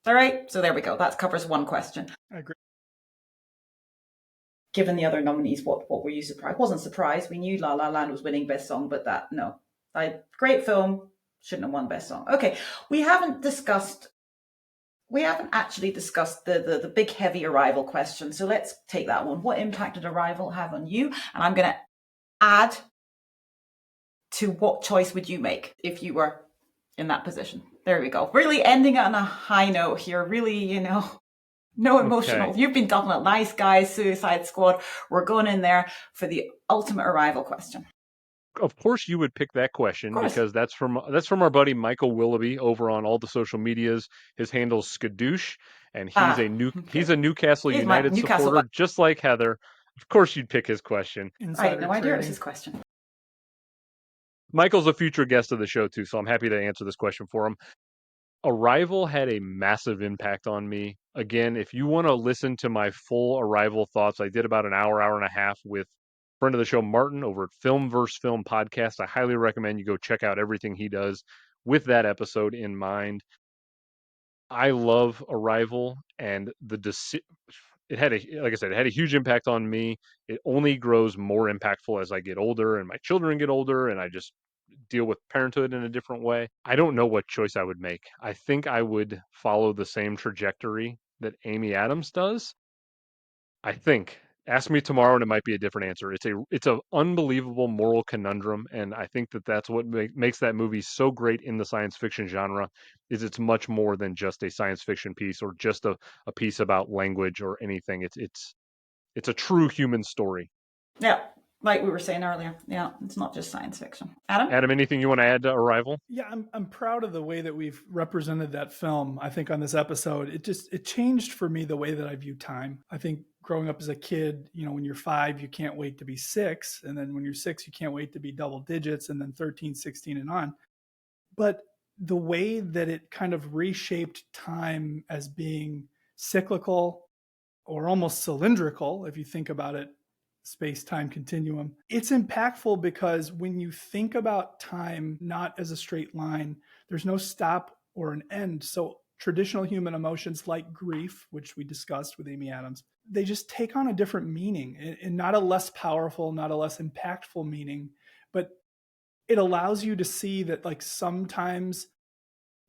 All right, so there we go. That covers one question. I agree. Given the other nominees, what were you surprised? Wasn't surprised. We knew La La Land was winning Best Song, but great film, shouldn't have won Best Song. Okay, we haven't actually discussed the big heavy Arrival question, so let's take that one. What impact did Arrival have on you? And I'm going to add to what choice would you make if you were in that position. There we go. Really ending on a high note here. Really, no emotional. Okay. You've been talking about Nice Guys, Suicide Squad. We're going in there for the ultimate Arrival question. Of course, you would pick that question because that's from our buddy Michael Willoughby over on all the social medias. His handle's Skadoosh, and he's a Newcastle United supporter, just like Heather. Of course, you'd pick his question. Right, no idea it was his question. Michael's a future guest of the show too, so I'm happy to answer this question for him. Arrival had a massive impact on me. Again, if you want to listen to my full Arrival thoughts, I did about an hour and a half with friend of the show, Martin, over at Film vs. Film podcast. I highly recommend you go check out everything he does with that episode in mind. I love Arrival, and it had a huge impact on me. It only grows more impactful as I get older and my children get older and I just deal with parenthood in a different way. I don't know what choice I would make. I think I would follow the same trajectory that Amy Adams does. I think. Ask me tomorrow and it might be a different answer. It's a unbelievable moral conundrum, and I think that's what makes that movie so great in the science fiction genre. Is it's much more than just a science fiction piece or just a piece about language or anything. It's a true human story. Yeah, like we were saying earlier. Yeah, it's not just science fiction. Adam, anything you want to add to Arrival? Yeah, I'm proud of the way that we've represented that film. I think on this episode, it changed for me the way that I view time. I think growing up as a kid, when you're 5, you can't wait to be 6. And then when you're 6, you can't wait to be double digits, and then 13, 16 and on. But the way that it kind of reshaped time as being cyclical or almost cylindrical, if you think about it, space-time continuum, it's impactful because when you think about time not as a straight line, there's no stop or an end. So traditional human emotions like grief, which we discussed with Amy Adams, they just take on a different meaning, and not a less powerful, not a less impactful meaning, but it allows you to see that like sometimes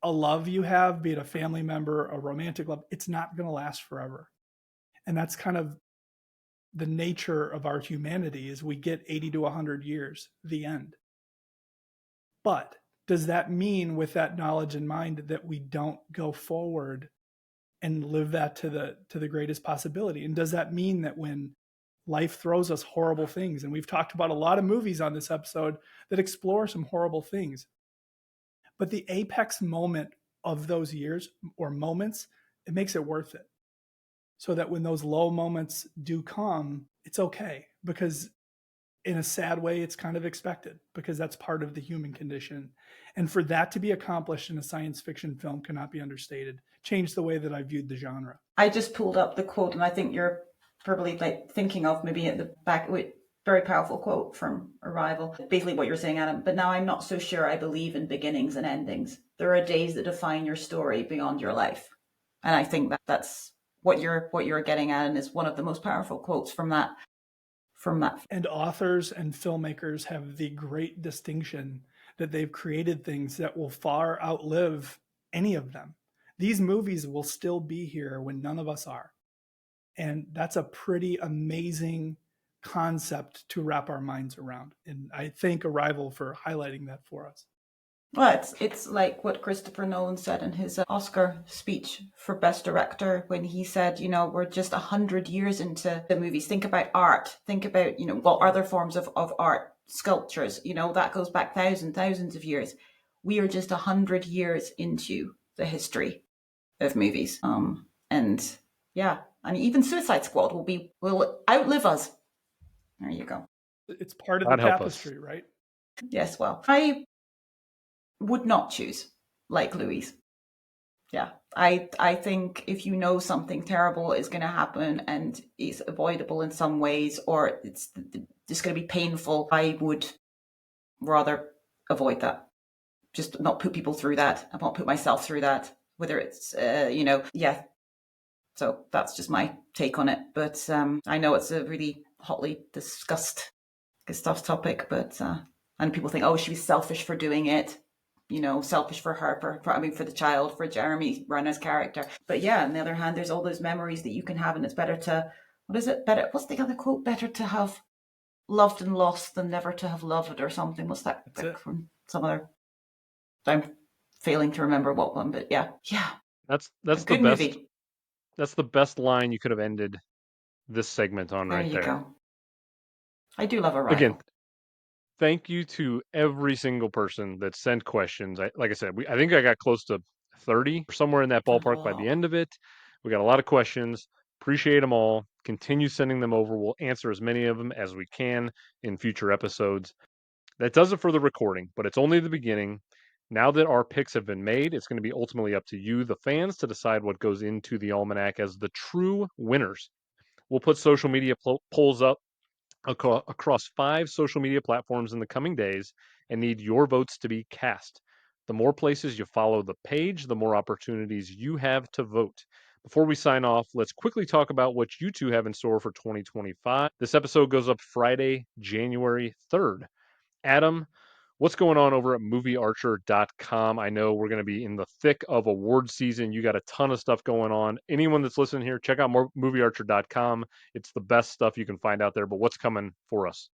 a love you have, be it a family member, a romantic love, it's not going to last forever. And that's kind of the nature of our humanity, is we get 80 to 100 years, the end. But does that mean, with that knowledge in mind, that we don't go forward and live that to the greatest possibility? And does that mean that when life throws us horrible things, and we've talked about a lot of movies on this episode that explore some horrible things, but the apex moment of those years or moments, it makes it worth it. So that when those low moments do come, it's okay, because in a sad way, it's kind of expected, because that's part of the human condition. And for that to be accomplished in a science fiction film cannot be understated. Changed the way that I viewed the genre. I just pulled up the quote, and I think you're probably like thinking of maybe at the back, very powerful quote from Arrival. Basically what you're saying, Adam. But now I'm not so sure I believe in beginnings and endings. There are days that define your story beyond your life. And I think that's what you're getting at, and is one of the most powerful quotes from that. And authors and filmmakers have the great distinction that they've created things that will far outlive any of them. These movies will still be here when none of us are. And that's a pretty amazing concept to wrap our minds around. And I thank Arrival for highlighting that for us. Well, it's like what Christopher Nolan said in his Oscar speech for Best Director, when he said, we're just 100 years into the movies. Think about art. Think about, other forms of art, sculptures, that goes back thousands of years. We are just 100 years into the history of movies. And yeah, And even Suicide Squad will outlive us. There you go. It's part of God the help us. tapestry, right? Yes, well, I would not choose like Louise. Yeah, I think if you know something terrible is going to happen and is avoidable in some ways, or it's just going to be painful, I would rather avoid that. Just not put people through that. I won't put myself through that. Whether it's yeah. So that's just my take on it. But I know it's a really hotly discussed topic. But and people think, oh, she was selfish for doing it. Selfish for her, for the child, for Jeremy Renner's character. But yeah, on the other hand, there's all those memories that you can have, and it's better to, what is it? What's the other quote? Better to have loved and lost than never to have loved, or something. What's that? From some other. I'm failing to remember what one, but yeah. That's A the good best. movie. That's the best line you could have ended this segment on There right you there. go. I do love a rival. Again, thank you to every single person that sent questions. Like I said, I think I got close to 30, somewhere in that ballpark by the end of it. We got a lot of questions. Appreciate them all. Continue sending them over. We'll answer as many of them as we can in future episodes. That does it for the recording, but it's only the beginning. Now that our picks have been made, it's going to be ultimately up to you, the fans, to decide what goes into the Almanac as the true winners. We'll put social media polls up across 5 social media platforms in the coming days and need your votes to be cast. The more places you follow the page, the more opportunities you have to vote. Before we sign off, let's quickly talk about what you two have in store for 2025. This episode goes up Friday, January 3rd. Adam, what's going on over at moviearcher.com? I know we're going to be in the thick of award season. You got a ton of stuff going on. Anyone that's listening here, check out more moviearcher.com. It's the best stuff you can find out there. But what's coming for us?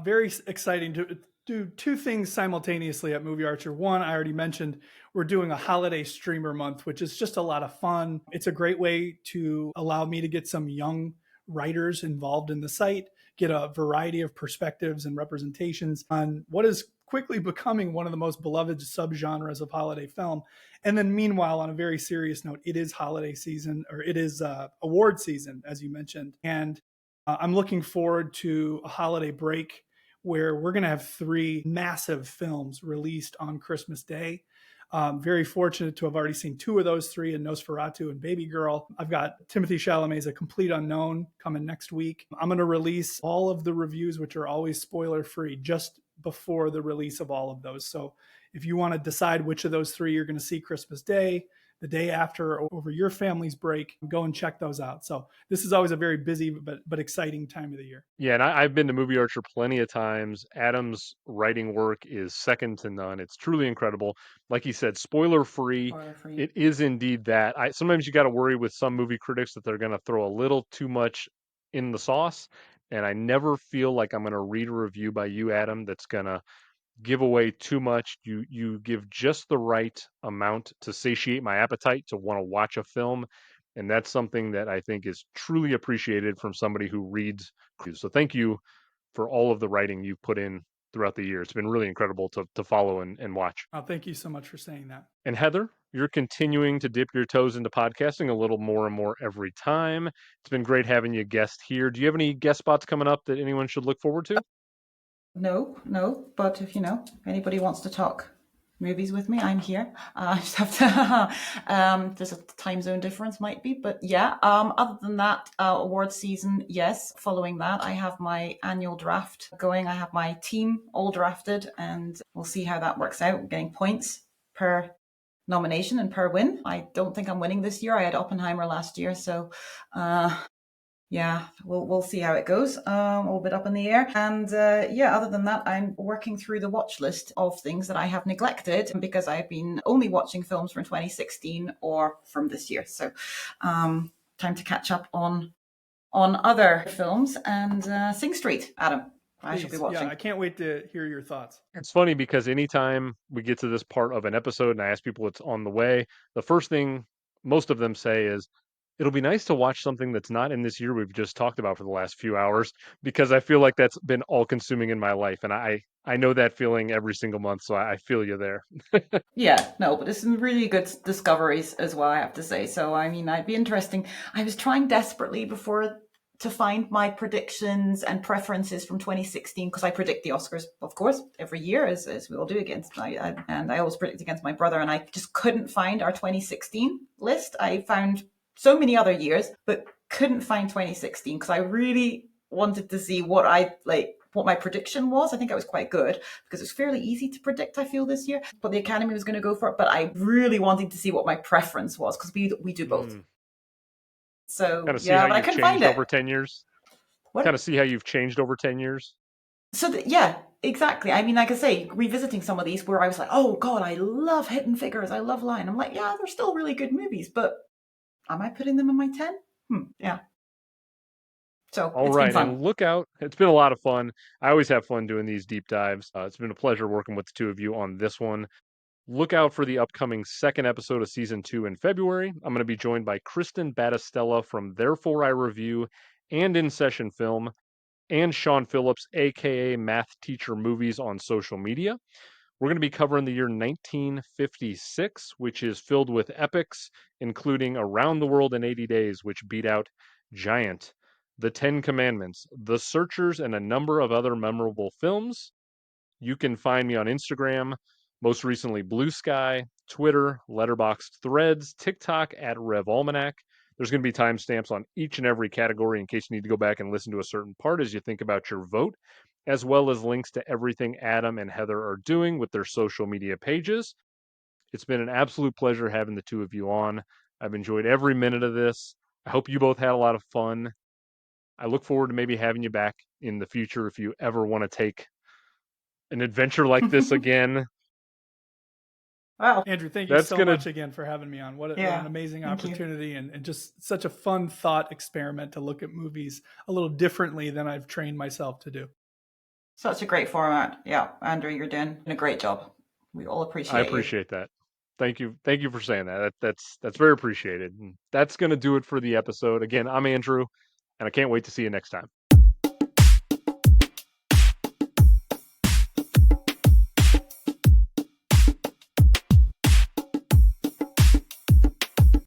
Very exciting to do 2 things simultaneously at Movie Archer. One, I already mentioned, we're doing a holiday streamer month, which is just a lot of fun. It's a great way to allow me to get some young writers involved in the site, get a variety of perspectives and representations on what is quickly becoming one of the most beloved subgenres of holiday film. And then meanwhile, on a very serious note, it is holiday season, or it is award season, as you mentioned. And I'm looking forward to a holiday break where we're going to have 3 massive films released on Christmas Day. Very fortunate to have already seen 2 of those 3 in Nosferatu and Baby Girl. I've got Timothée Chalamet's A Complete Unknown coming next week. I'm going to release all of the reviews, which are always spoiler free, just before the release of all of those. So if you want to decide which of those 3 you're going to see Christmas Day, the day after, or over your family's break, go and check those out. So this is always a very busy but exciting time of the year. Yeah, and I've been to Movie Archer plenty of times. Adam's writing work is second to none. It's truly incredible. Like he said, spoiler free. It is indeed that. Sometimes you got to worry with some movie critics that they're going to throw a little too much in the sauce, and I never feel like I'm going to read a review by you, Adam, that's going to give away too much. You give just the right amount to satiate my appetite to want to watch a film, and that's something that I think is truly appreciated from somebody who reads. So thank you for all of the writing you've put in throughout the year. It's been really incredible to follow and watch. Oh, thank you so much for saying that. And Heather, you're continuing to dip your toes into podcasting a little more and more every time. It's been great having you guest here. Do you have any guest spots coming up that anyone should look forward to? No, but if anybody wants to talk movies with me, I'm here. I just have to, there's a time zone difference might be, but yeah, other than that, award season, yes. Following that, I have my annual draft going. I have my team all drafted, and we'll see how that works out. I'm getting points per nomination and per win. I don't think I'm winning this year. I had Oppenheimer last year, so yeah, we'll see how it goes. A little bit up in the air. And other than that, I'm working through the watch list of things that I have neglected because I've been only watching films from 2016 or from this year. So time to catch up on other films and Sing Street, Adam. I shall be watching. Yeah, I can't wait to hear your thoughts. It's funny because anytime we get to this part of an episode and I ask people what's on the way, the first thing most of them say is, It'll be nice to watch something that's not in this year we've just talked about for the last few hours, because I feel like that's been all-consuming in my life, and I know that feeling every single month, so I feel you there. Yeah, no, but there's some really good discoveries as well, I have to say. So, I mean, I'd be interesting. I was trying desperately before to find my predictions and preferences from 2016 because I predict the Oscars, of course, every year, as we all do and I always predict against my brother, and I just couldn't find our 2016 list. I found so many other years, but couldn't find 2016 because I really wanted to see what my prediction was. I think I was quite good because it's fairly easy to predict, I feel, this year. But the Academy was going to go for it. But I really wanted to see what my preference was because we do both. So, Kind of see yeah, how but I you've couldn't find changed over it. 10 years. Kind of What? see how you've changed over 10 years. So, yeah, exactly. I mean, like I say, revisiting some of these where I was like, oh, God, I love Hidden Figures. I love Lion. I'm like, yeah, they're still really good movies, but am I putting them in my 10? Yeah. So, All it's been right, fun. and look out. It's been a lot of fun. I always have fun doing these deep dives. It's been a pleasure working with the two of you on this one. Look out for the upcoming second episode of season 2 in February. I'm going to be joined by Kristen Battistella from Therefore I Review and In Session Film, and Sean Phillips, aka Math Teacher Movies, on social media. We're going to be covering the year 1956, which is filled with epics, including Around the World in 80 Days, which beat out Giant, The Ten Commandments, The Searchers, and a number of other memorable films. You can find me on Instagram, most recently Blue Sky, Twitter, Letterboxd, Threads, TikTok at Rev Almanac. There's going to be timestamps on each and every category in case you need to go back and listen to a certain part as you think about your vote, as well as links to everything Adam and Heather are doing with their social media pages. It's been an absolute pleasure having the two of you on. I've enjoyed every minute of this. I hope you both had a lot of fun. I look forward to maybe having you back in the future if you ever want to take an adventure like this again. Wow. Andrew, thank you That's so gonna much again for having me on. What an Yeah. amazing Thank you. opportunity and just such a fun thought experiment to look at movies a little differently than I've trained myself to do. Such a great format. Yeah, Andrew, you're doing a great job. We all I appreciate you. appreciate that. Thank you for saying that. That's very appreciated. And that's gonna do it for the episode. Again, I'm Andrew, and I can't wait to see you next time.